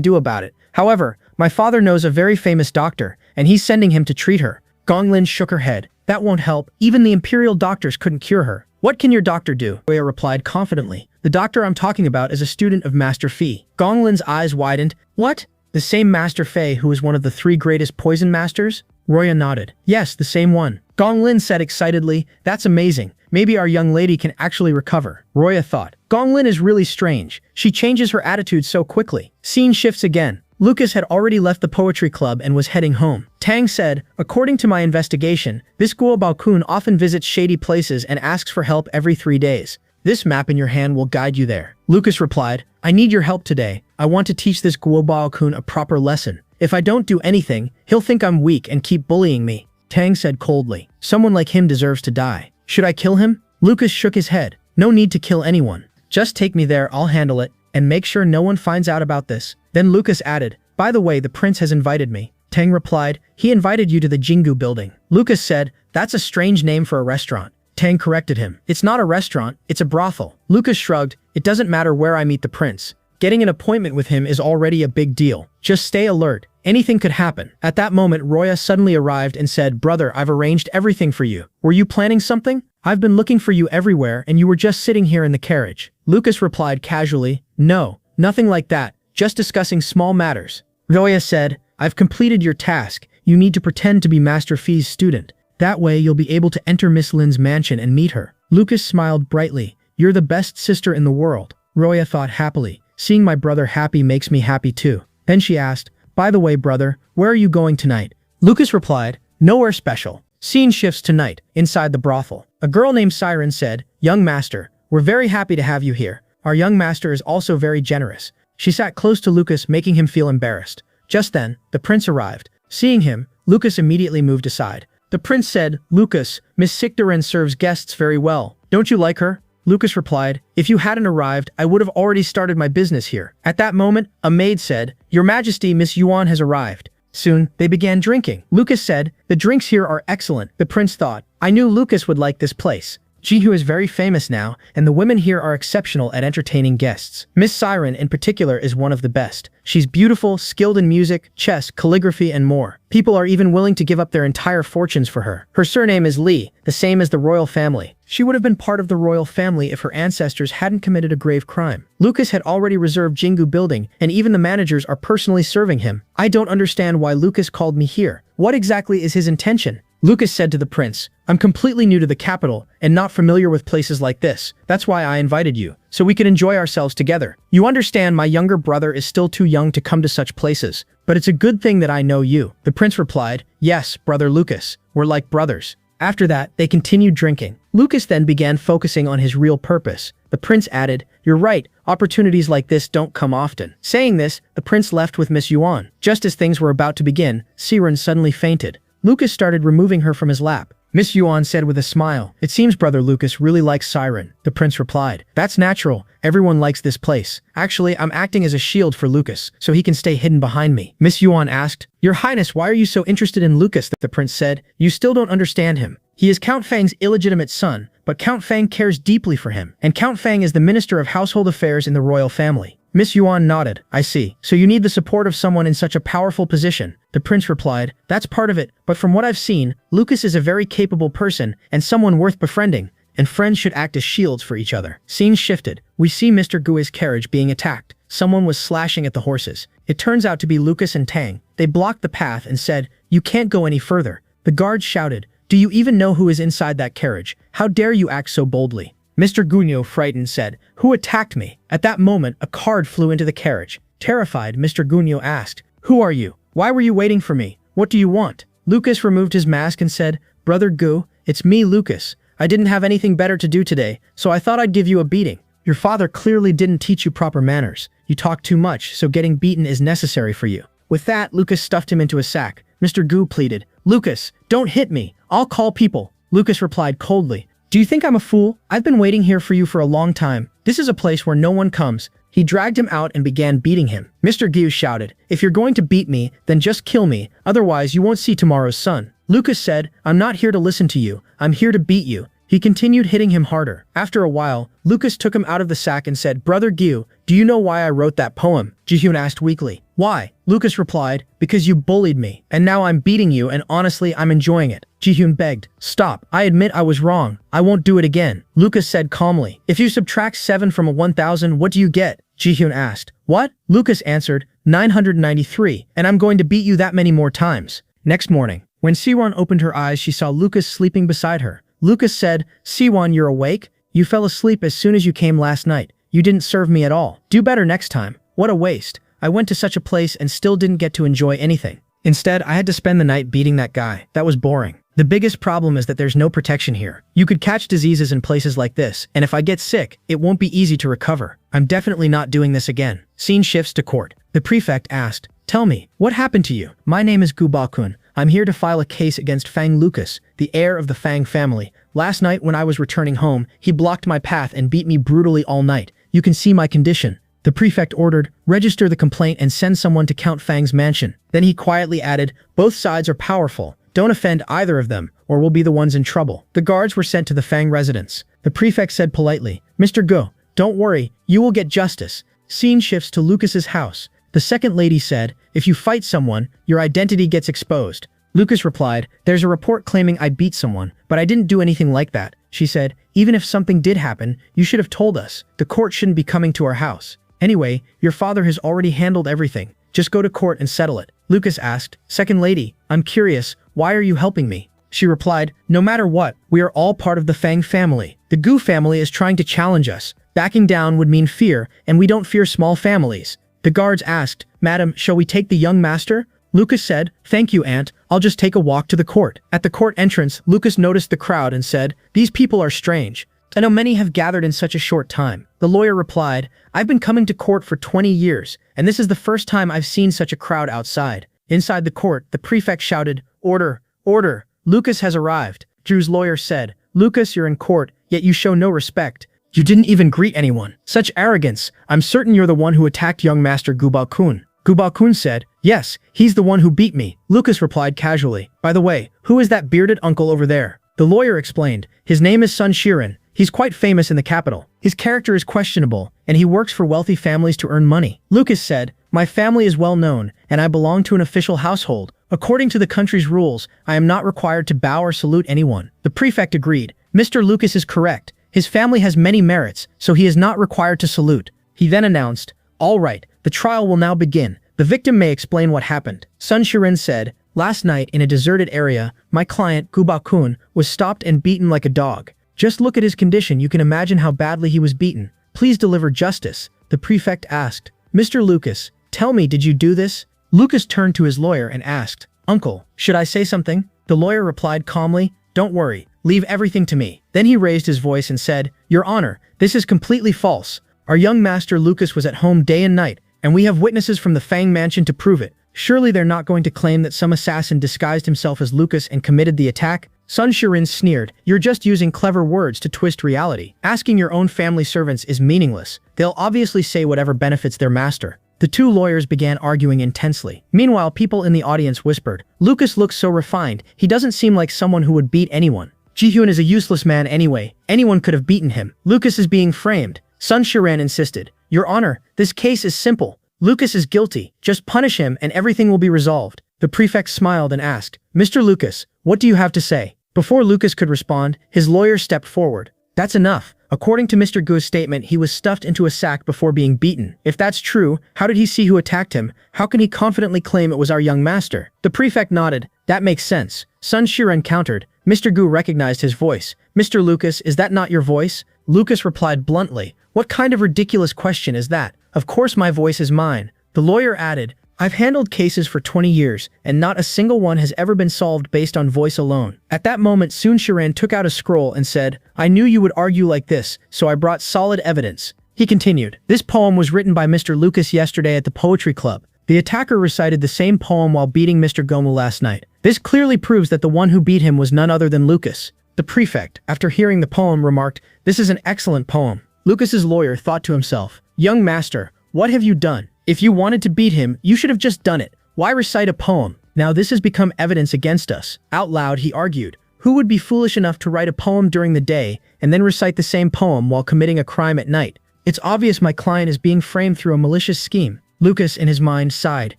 do about it. However, my father knows a very famous doctor, and he's sending him to treat her. Gonglin shook her head. That won't help. Even the imperial doctors couldn't cure her. What can your doctor do? Roya replied confidently. The doctor I'm talking about is a student of Master Fei. Gonglin's eyes widened. What? The same Master Fei who is one of the 3 greatest poison masters? Roya nodded. Yes, the same one. Gonglin said excitedly, that's amazing. Maybe our young lady can actually recover. Roya thought. Gonglin is really strange. She changes her attitude so quickly. Scene shifts again. Lucas had already left the poetry club and was heading home. Tang said, according to my investigation, this Guo Baokun often visits shady places and asks for help every 3 days. This map in your hand will guide you there. Lucas replied, I need your help today. I want to teach this Guo Baokun a proper lesson. If I don't do anything, he'll think I'm weak and keep bullying me. Tang said coldly. Someone like him deserves to die. Should I kill him? Lucas shook his head. No need to kill anyone. Just take me there, I'll handle it, and make sure no one finds out about this. Then Lucas added, by the way, the prince has invited me. Tang replied, he invited you to the Jingu building. Lucas said, that's a strange name for a restaurant. Tang corrected him. It's not a restaurant, it's a brothel. Lucas shrugged, it doesn't matter where I meet the prince. Getting an appointment with him is already a big deal. Just stay alert. Anything could happen. At that moment, Roya suddenly arrived and said, brother, I've arranged everything for you. Were you planning something? I've been looking for you everywhere and you were just sitting here in the carriage. Lucas replied casually, no, nothing like that, just discussing small matters. Roya said, I've completed your task. You need to pretend to be Master Fee's student. That way you'll be able to enter Miss Lin's mansion and meet her. Lucas smiled brightly. You're the best sister in the world. Roya thought happily. Seeing my brother happy makes me happy too. Then she asked, by the way, brother, where are you going tonight? Lucas replied, nowhere special. Scene shifts tonight, inside the brothel. A girl named Siren said, young master, we're very happy to have you here. Our young master is also very generous. She sat close to Lucas, making him feel embarrassed. Just then, the prince arrived. Seeing him, Lucas immediately moved aside. The prince said, Lucas, Miss Sikdoran serves guests very well. Don't you like her? Lucas replied, if you hadn't arrived, I would have already started my business here. At that moment, a maid said, Your Majesty, Miss Yuan has arrived. Soon, they began drinking. Lucas said, the drinks here are excellent. The prince thought, I knew Lucas would like this place. Jihu is very famous now, and the women here are exceptional at entertaining guests. Miss Siren, in particular, is one of the best. She's beautiful, skilled in music, chess, calligraphy, and more. People are even willing to give up their entire fortunes for her. Her surname is Li, the same as the royal family. She would have been part of the royal family if her ancestors hadn't committed a grave crime. Lucas had already reserved Jingu building, and even the managers are personally serving him. I don't understand why Lucas called me here. What exactly is his intention? Lucas said to the prince, I'm completely new to the capital and not familiar with places like this. That's why I invited you, so we could enjoy ourselves together. You understand my younger brother is still too young to come to such places, but it's a good thing that I know you. The prince replied, yes, brother Lucas, we're like brothers. After that, they continued drinking. Lucas then began focusing on his real purpose. The prince added, you're right, opportunities like this don't come often. Saying this, the prince left with Miss Yuan. Just as things were about to begin, Siren suddenly fainted. Lucas started removing her from his lap. Miss Yuan said with a smile, it seems brother Lucas really likes Siren. The prince replied, that's natural, everyone likes this place. Actually, I'm acting as a shield for Lucas, so he can stay hidden behind me. Miss Yuan asked, Your Highness, why are you so interested in Lucas? The prince said, you still don't understand him. He is Count Fang's illegitimate son, but Count Fang cares deeply for him, and Count Fang is the Minister of Household Affairs in the royal family. Miss Yuan nodded. I see. So you need the support of someone in such a powerful position. The prince replied, that's part of it, but from what I've seen, Lucas is a very capable person and someone worth befriending, and friends should act as shields for each other. Scene shifted. We see Mr. Gui's carriage being attacked. Someone was slashing at the horses. It turns out to be Lucas and Tang. They blocked the path and said, you can't go any further. The guards shouted, do you even know who is inside that carriage? How dare you act so boldly? Mr. Gunyo, frightened, said, who attacked me? At that moment, a card flew into the carriage. Terrified, Mr. Gunyo asked, who are you? Why were you waiting for me? What do you want? Lucas removed his mask and said, Brother Gu, it's me, Lucas. I didn't have anything better to do today, so I thought I'd give you a beating. Your father clearly didn't teach you proper manners. You talk too much, so getting beaten is necessary for you. With that, Lucas stuffed him into a sack. Mr. Gu pleaded, Lucas, don't hit me. I'll call people. Lucas replied coldly, do you think I'm a fool? I've been waiting here for you for a long time. This is a place where no one comes. He dragged him out and began beating him. Mr. Gu shouted, if you're going to beat me, then just kill me, otherwise you won't see tomorrow's sun. Lucas said, I'm not here to listen to you, I'm here to beat you. He continued hitting him harder. After a while, Lucas took him out of the sack and said, Brother Gu, do you know why I wrote that poem? Jihyun asked weakly. Why? Lucas replied, because you bullied me, and now I'm beating you and honestly I'm enjoying it. Jihyun begged, stop, I admit I was wrong, I won't do it again. Lucas said calmly, if you subtract 7 from a 1000, what do you get? Jihyun asked. What? Lucas answered, 993, and I'm going to beat you that many more times. Next morning, when Siwon opened her eyes, she saw Lucas sleeping beside her. Lucas said, Siwon, you're awake? You fell asleep as soon as you came last night. You didn't serve me at all. Do better next time. What a waste. I went to such a place and still didn't get to enjoy anything. Instead, I had to spend the night beating that guy. That was boring. The biggest problem is that there's no protection here. You could catch diseases in places like this, and if I get sick, it won't be easy to recover. I'm definitely not doing this again. Scene shifts to court. The prefect asked, Tell me, what happened to you? My name is Gubakun. I'm here to file a case against Fang Lucas, the heir of the Fang family. Last night when I was returning home, he blocked my path and beat me brutally all night. You can see my condition. The prefect ordered, register the complaint and send someone to Count Fang's mansion. Then he quietly added, both sides are powerful. Don't offend either of them, or we'll be the ones in trouble. The guards were sent to the Fang residence. The prefect said politely, Mr. Go, don't worry, you will get justice. Scene shifts to Lucas's house. The second lady said, if you fight someone, your identity gets exposed. Lucas replied, there's a report claiming I beat someone, but I didn't do anything like that. She said, even if something did happen, you should have told us. The court shouldn't be coming to our house. Anyway, your father has already handled everything. Just go to court and settle it. Lucas asked, second lady, I'm curious, why are you helping me? She replied, no matter what, we are all part of the Fang family. The Gu family is trying to challenge us. Backing down would mean fear, and we don't fear small families. The guards asked, Madam, shall we take the young master? Lucas said, thank you, Aunt. I'll just take a walk to the court. At the court entrance, Lucas noticed the crowd and said, these people are strange. I know many have gathered in such a short time. The lawyer replied, I've been coming to court for 20 years, and this is the first time I've seen such a crowd outside. Inside the court, the prefect shouted, order, order, Lucas has arrived. Drew's lawyer said, Lucas, you're in court, yet you show no respect. You didn't even greet anyone. Such arrogance. I'm certain you're the one who attacked young Master Gubakun. Gubakun said, yes, he's the one who beat me. Lucas replied casually, by the way, who is that bearded uncle over there? The lawyer explained, his name is Sun Shirin. He's quite famous in the capital. His character is questionable, and he works for wealthy families to earn money. Lucas said, my family is well known, and I belong to an official household. According to the country's rules, I am not required to bow or salute anyone. The prefect agreed. Mr. Lucas is correct. His family has many merits, so he is not required to salute. He then announced, all right, the trial will now begin. The victim may explain what happened. Sun Shirin said, last night in a deserted area, my client, Gubakun, was stopped and beaten like a dog. Just look at his condition, you can imagine how badly he was beaten. Please deliver justice. The prefect asked, Mr. Lucas, tell me, did you do this? Lucas turned to his lawyer and asked, Uncle, should I say something? The lawyer replied calmly, don't worry, leave everything to me. Then he raised his voice and said, Your Honor, this is completely false. Our young master Lucas was at home day and night, and we have witnesses from the Fang mansion to prove it. Surely they're not going to claim that some assassin disguised himself as Lucas and committed the attack? Sun Shirin sneered, you're just using clever words to twist reality. Asking your own family servants is meaningless. They'll obviously say whatever benefits their master. The two lawyers began arguing intensely. Meanwhile, people in the audience whispered, Lucas looks so refined, he doesn't seem like someone who would beat anyone. Jihyun is a useless man anyway. Anyone could have beaten him. Lucas is being framed. Sun Shiran insisted, Your Honor, this case is simple. Lucas is guilty. Just punish him and everything will be resolved. The prefect smiled and asked, Mr. Lucas, what do you have to say? Before Lucas could respond, his lawyer stepped forward. That's enough. According to Mr. Gu's statement, he was stuffed into a sack before being beaten. If that's true, how did he see who attacked him? How can he confidently claim it was our young master? The prefect nodded. That makes sense. Sun Shiran countered. Mr. Gu recognized his voice. Mr. Lucas, is that not your voice? Lucas replied bluntly. What kind of ridiculous question is that? Of course my voice is mine. The lawyer added, I've handled cases for 20 years, and not a single one has ever been solved based on voice alone. At that moment, Sun Shiran took out a scroll and said, I knew you would argue like this, so I brought solid evidence. He continued, this poem was written by Mr. Lucas yesterday at the poetry club. The attacker recited the same poem while beating Mr. Gomu last night. This clearly proves that the one who beat him was none other than Lucas. The prefect, after hearing the poem, remarked, this is an excellent poem. Lucas's lawyer thought to himself, young master, what have you done? If you wanted to beat him, you should have just done it. Why recite a poem? Now this has become evidence against us. Out loud, he argued, who would be foolish enough to write a poem during the day and then recite the same poem while committing a crime at night? It's obvious my client is being framed through a malicious scheme. Lucas, in his mind, sighed.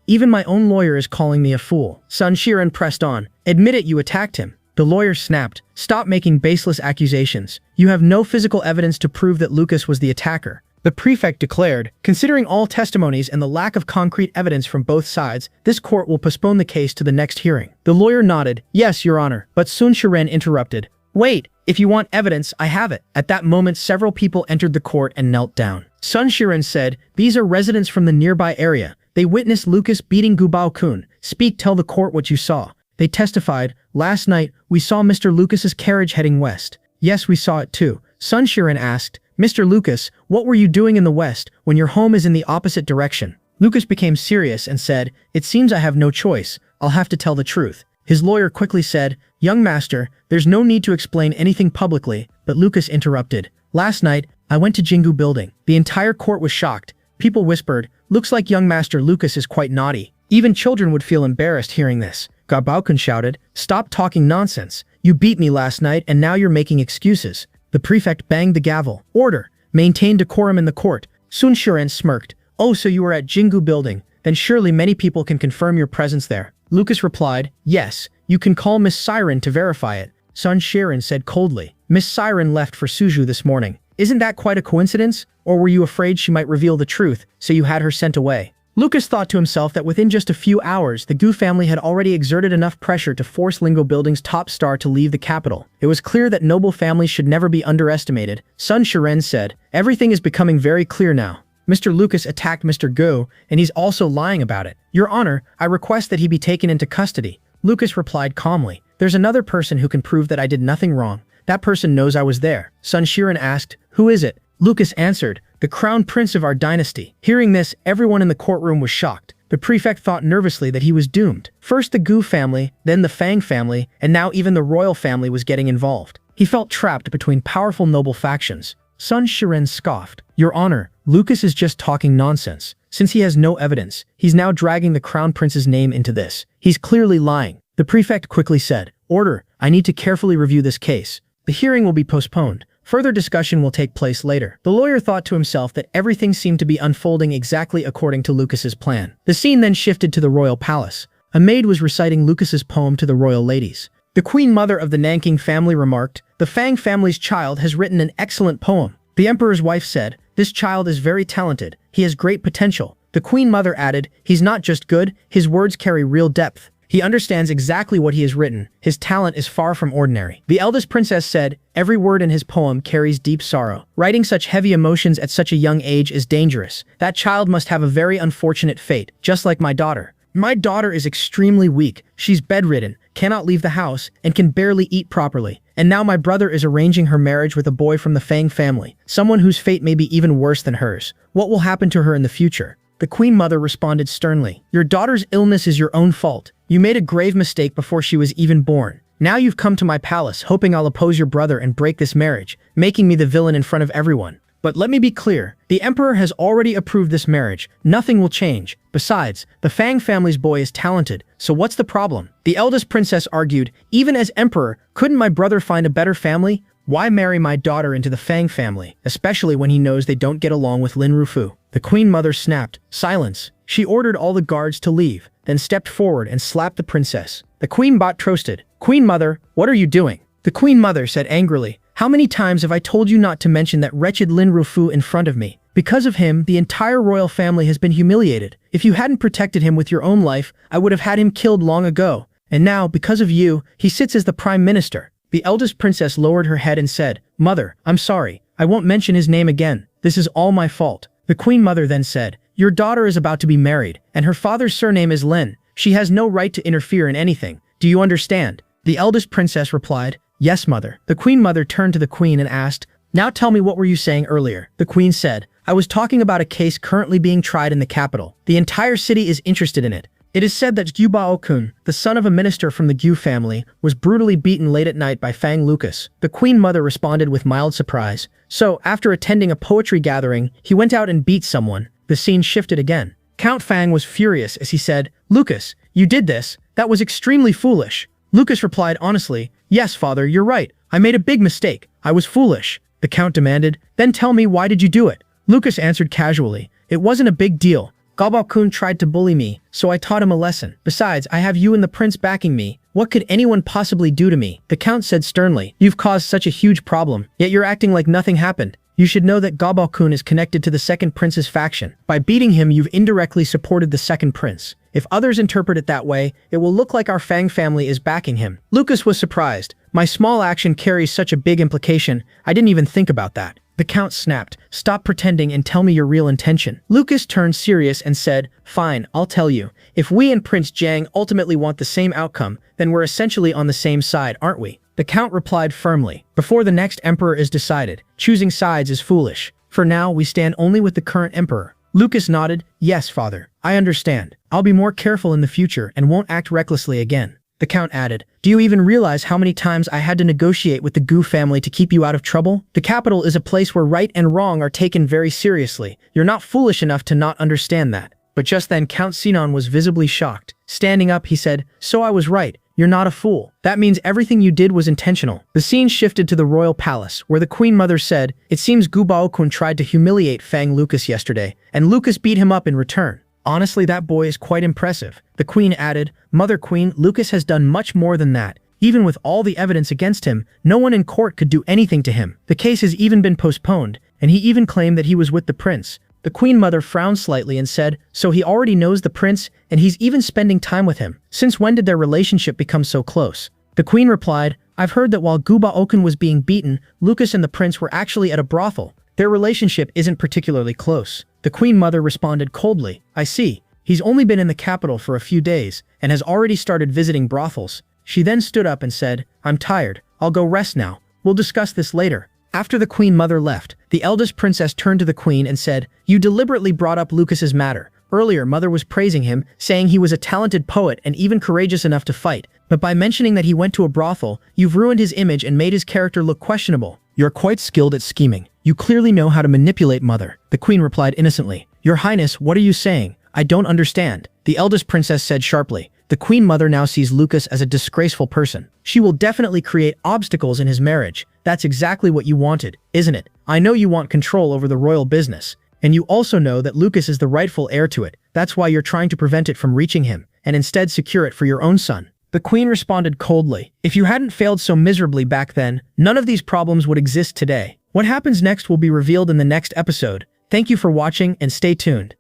Even my own lawyer is calling me a fool. Sun Shiran pressed on. Admit it, you attacked him. The lawyer snapped. Stop making baseless accusations. You have no physical evidence to prove that Lucas was the attacker. The prefect declared, considering all testimonies and the lack of concrete evidence from both sides, this court will postpone the case to the next hearing. The lawyer nodded, yes, Your Honor, but Sun Shiran interrupted. Wait, if you want evidence, I have it. At that moment, several people entered the court and knelt down. Sun Shiran said, these are residents from the nearby area. They witnessed Lucas beating Gubao-kun. Speak, tell the court what you saw. They testified, last night, we saw Mr. Lucas's carriage heading west. Yes, we saw it too. Sun Shiran asked, Mr. Lucas, what were you doing in the west when your home is in the opposite direction? Lucas became serious and said, "It seems I have no choice. I'll have to tell the truth." His lawyer quickly said, "Young master, there's no need to explain anything publicly," but Lucas interrupted. "Last night, I went to Jingu building. The entire court was shocked. People whispered, 'Looks like young master Lucas is quite naughty.' Even children would feel embarrassed hearing this." Gabaokun shouted, "Stop talking nonsense. You beat me last night and now you're making excuses." The prefect banged the gavel. "Order! Maintain decorum in the court." Sun Shiren smirked. "Oh, so you were at Jingu building. Then surely many people can confirm your presence there." Lucas replied, "Yes, you can call Miss Siren to verify it." Sun Shiren said coldly, "Miss Siren left for Suju this morning. Isn't that quite a coincidence? Or were you afraid she might reveal the truth, so you had her sent away?" Lucas thought to himself that within just a few hours, the Gu family had already exerted enough pressure to force Lingo Building's top star to leave the capital. It was clear that noble families should never be underestimated. Sun Shiren said, "Everything is becoming very clear now. Mr. Lucas attacked Mr. Gu, and he's also lying about it. Your Honor, I request that he be taken into custody." Lucas replied calmly, "There's another person who can prove that I did nothing wrong. That person knows I was there." Sun Shiren asked, "Who is it?" Lucas answered, "The crown prince of our dynasty." Hearing this, everyone in the courtroom was shocked. The prefect thought nervously that he was doomed. First the Gu family, then the Fang family, and now even the royal family was getting involved. He felt trapped between powerful noble factions. Sun Shiren scoffed, "Your Honor, Lucas is just talking nonsense. Since he has no evidence, he's now dragging the crown prince's name into this. He's clearly lying." The prefect quickly said, "Order, I need to carefully review this case. The hearing will be postponed. Further discussion will take place later." The lawyer thought to himself that everything seemed to be unfolding exactly according to Lucas's plan. The scene then shifted to the royal palace. A maid was reciting Lucas's poem to the royal ladies. The queen mother of the Nanking family remarked, "The Fang family's child has written an excellent poem." The emperor's wife said, "This child is very talented. He has great potential." The queen mother added, "He's not just good, his words carry real depth. He understands exactly what he has written. His talent is far from ordinary." The eldest princess said, "Every word in his poem carries deep sorrow. Writing such heavy emotions at such a young age is dangerous. That child must have a very unfortunate fate, just like my daughter. My daughter is extremely weak. She's bedridden, cannot leave the house, and can barely eat properly. And now my brother is arranging her marriage with a boy from the Fang family, someone whose fate may be even worse than hers. What will happen to her in the future?" The queen mother responded sternly, "Your daughter's illness is your own fault. You made a grave mistake before she was even born. Now you've come to my palace hoping I'll oppose your brother and break this marriage, making me the villain in front of everyone. But let me be clear, the emperor has already approved this marriage. Nothing will change. Besides, the Fang family's boy is talented, so what's the problem?" The eldest princess argued, "Even as emperor, couldn't my brother find a better family? Why marry my daughter into the Fang family, especially when he knows they don't get along with Lin Rufu?" The queen mother snapped, "Silence." She ordered all the guards to leave, then stepped forward and slapped the princess. The queen bot trosted, "Queen mother, what are you doing?" The queen mother said angrily, "How many times have I told you not to mention that wretched Lin Rufu in front of me? Because of him, the entire royal family has been humiliated. If you hadn't protected him with your own life, I would have had him killed long ago. And now, because of you, he sits as the prime minister." The eldest princess lowered her head and said, "Mother, I'm sorry. I won't mention his name again. This is all my fault." The queen mother then said, "Your daughter is about to be married, and her father's surname is Lin. She has no right to interfere in anything. Do you understand?" The eldest princess replied, "Yes, mother." The queen mother turned to the queen and asked, "Now tell me, what were you saying earlier?" The queen said, "I was talking about a case currently being tried in the capital. The entire city is interested in it. It is said that Gyubao-kun, the son of a minister from the Gyu family, was brutally beaten late at night by Fang Lucas." The queen mother responded with mild surprise. "So, after attending a poetry gathering, he went out and beat someone." The scene shifted again. Count Fang was furious as he said, "Lucas, you did this. That was extremely foolish." Lucas replied honestly, "Yes, father, you're right. I made a big mistake. I was foolish." The count demanded, "Then tell me, why did you do it?" Lucas answered casually, "It wasn't a big deal. Galbao-kun tried to bully me, so I taught him a lesson. Besides, I have you and the prince backing me. What could anyone possibly do to me?" The count said sternly, "You've caused such a huge problem, yet you're acting like nothing happened. You should know that Galbao-kun is connected to the second prince's faction. By beating him, you've indirectly supported the second prince. If others interpret it that way, it will look like our Fang family is backing him." Lucas was surprised. "My small action carries such a big implication. I didn't even think about that." The count snapped, "Stop pretending and tell me your real intention." Lucas turned serious and said, "Fine, I'll tell you. If we and Prince Jiang ultimately want the same outcome, then we're essentially on the same side, aren't we?" The count replied firmly, "Before the next emperor is decided, choosing sides is foolish. For now, we stand only with the current emperor." Lucas nodded, "Yes, father." I understand. I'll be more careful in the future and won't act recklessly again. The Count added, do you even realize how many times I had to negotiate with the Gu family to keep you out of trouble? The capital is a place where right and wrong are taken very seriously. You're not foolish enough to not understand that. But just then Count Sinon was visibly shocked. Standing up, he said, so I was right. You're not a fool. That means everything you did was intentional. The scene shifted to the royal palace, where the Queen Mother said, it seems Gu Baokun tried to humiliate Fang Lucas yesterday, and Lucas beat him up in return. Honestly, that boy is quite impressive. The Queen added, Mother Queen, Lucas has done much more than that. Even with all the evidence against him, no one in court could do anything to him. The case has even been postponed, and he even claimed that he was with the prince. The Queen Mother frowned slightly and said, so he already knows the prince, and he's even spending time with him. Since when did their relationship become so close? The Queen replied, I've heard that while Gu Baokun was being beaten, Lucas and the prince were actually at a brothel. Their relationship isn't particularly close. The Queen Mother responded coldly, I see. He's only been in the capital for a few days, and has already started visiting brothels. She then stood up and said, I'm tired. I'll go rest now. We'll discuss this later. After the Queen Mother left, the eldest princess turned to the Queen and said, you deliberately brought up Lucas's matter. Earlier, Mother was praising him, saying he was a talented poet and even courageous enough to fight. But by mentioning that he went to a brothel, you've ruined his image and made his character look questionable. You're quite skilled at scheming. You clearly know how to manipulate Mother. The Queen replied innocently, Your Highness, what are you saying? I don't understand. The eldest princess said sharply. The Queen Mother now sees Lucas as a disgraceful person. She will definitely create obstacles in his marriage. That's exactly what you wanted, isn't it? I know you want control over the royal business. And you also know that Lucas is the rightful heir to it. That's why you're trying to prevent it from reaching him, and instead secure it for your own son. The Queen responded coldly. If you hadn't failed so miserably back then, none of these problems would exist today. What happens next will be revealed in the next episode. Thank you for watching and stay tuned.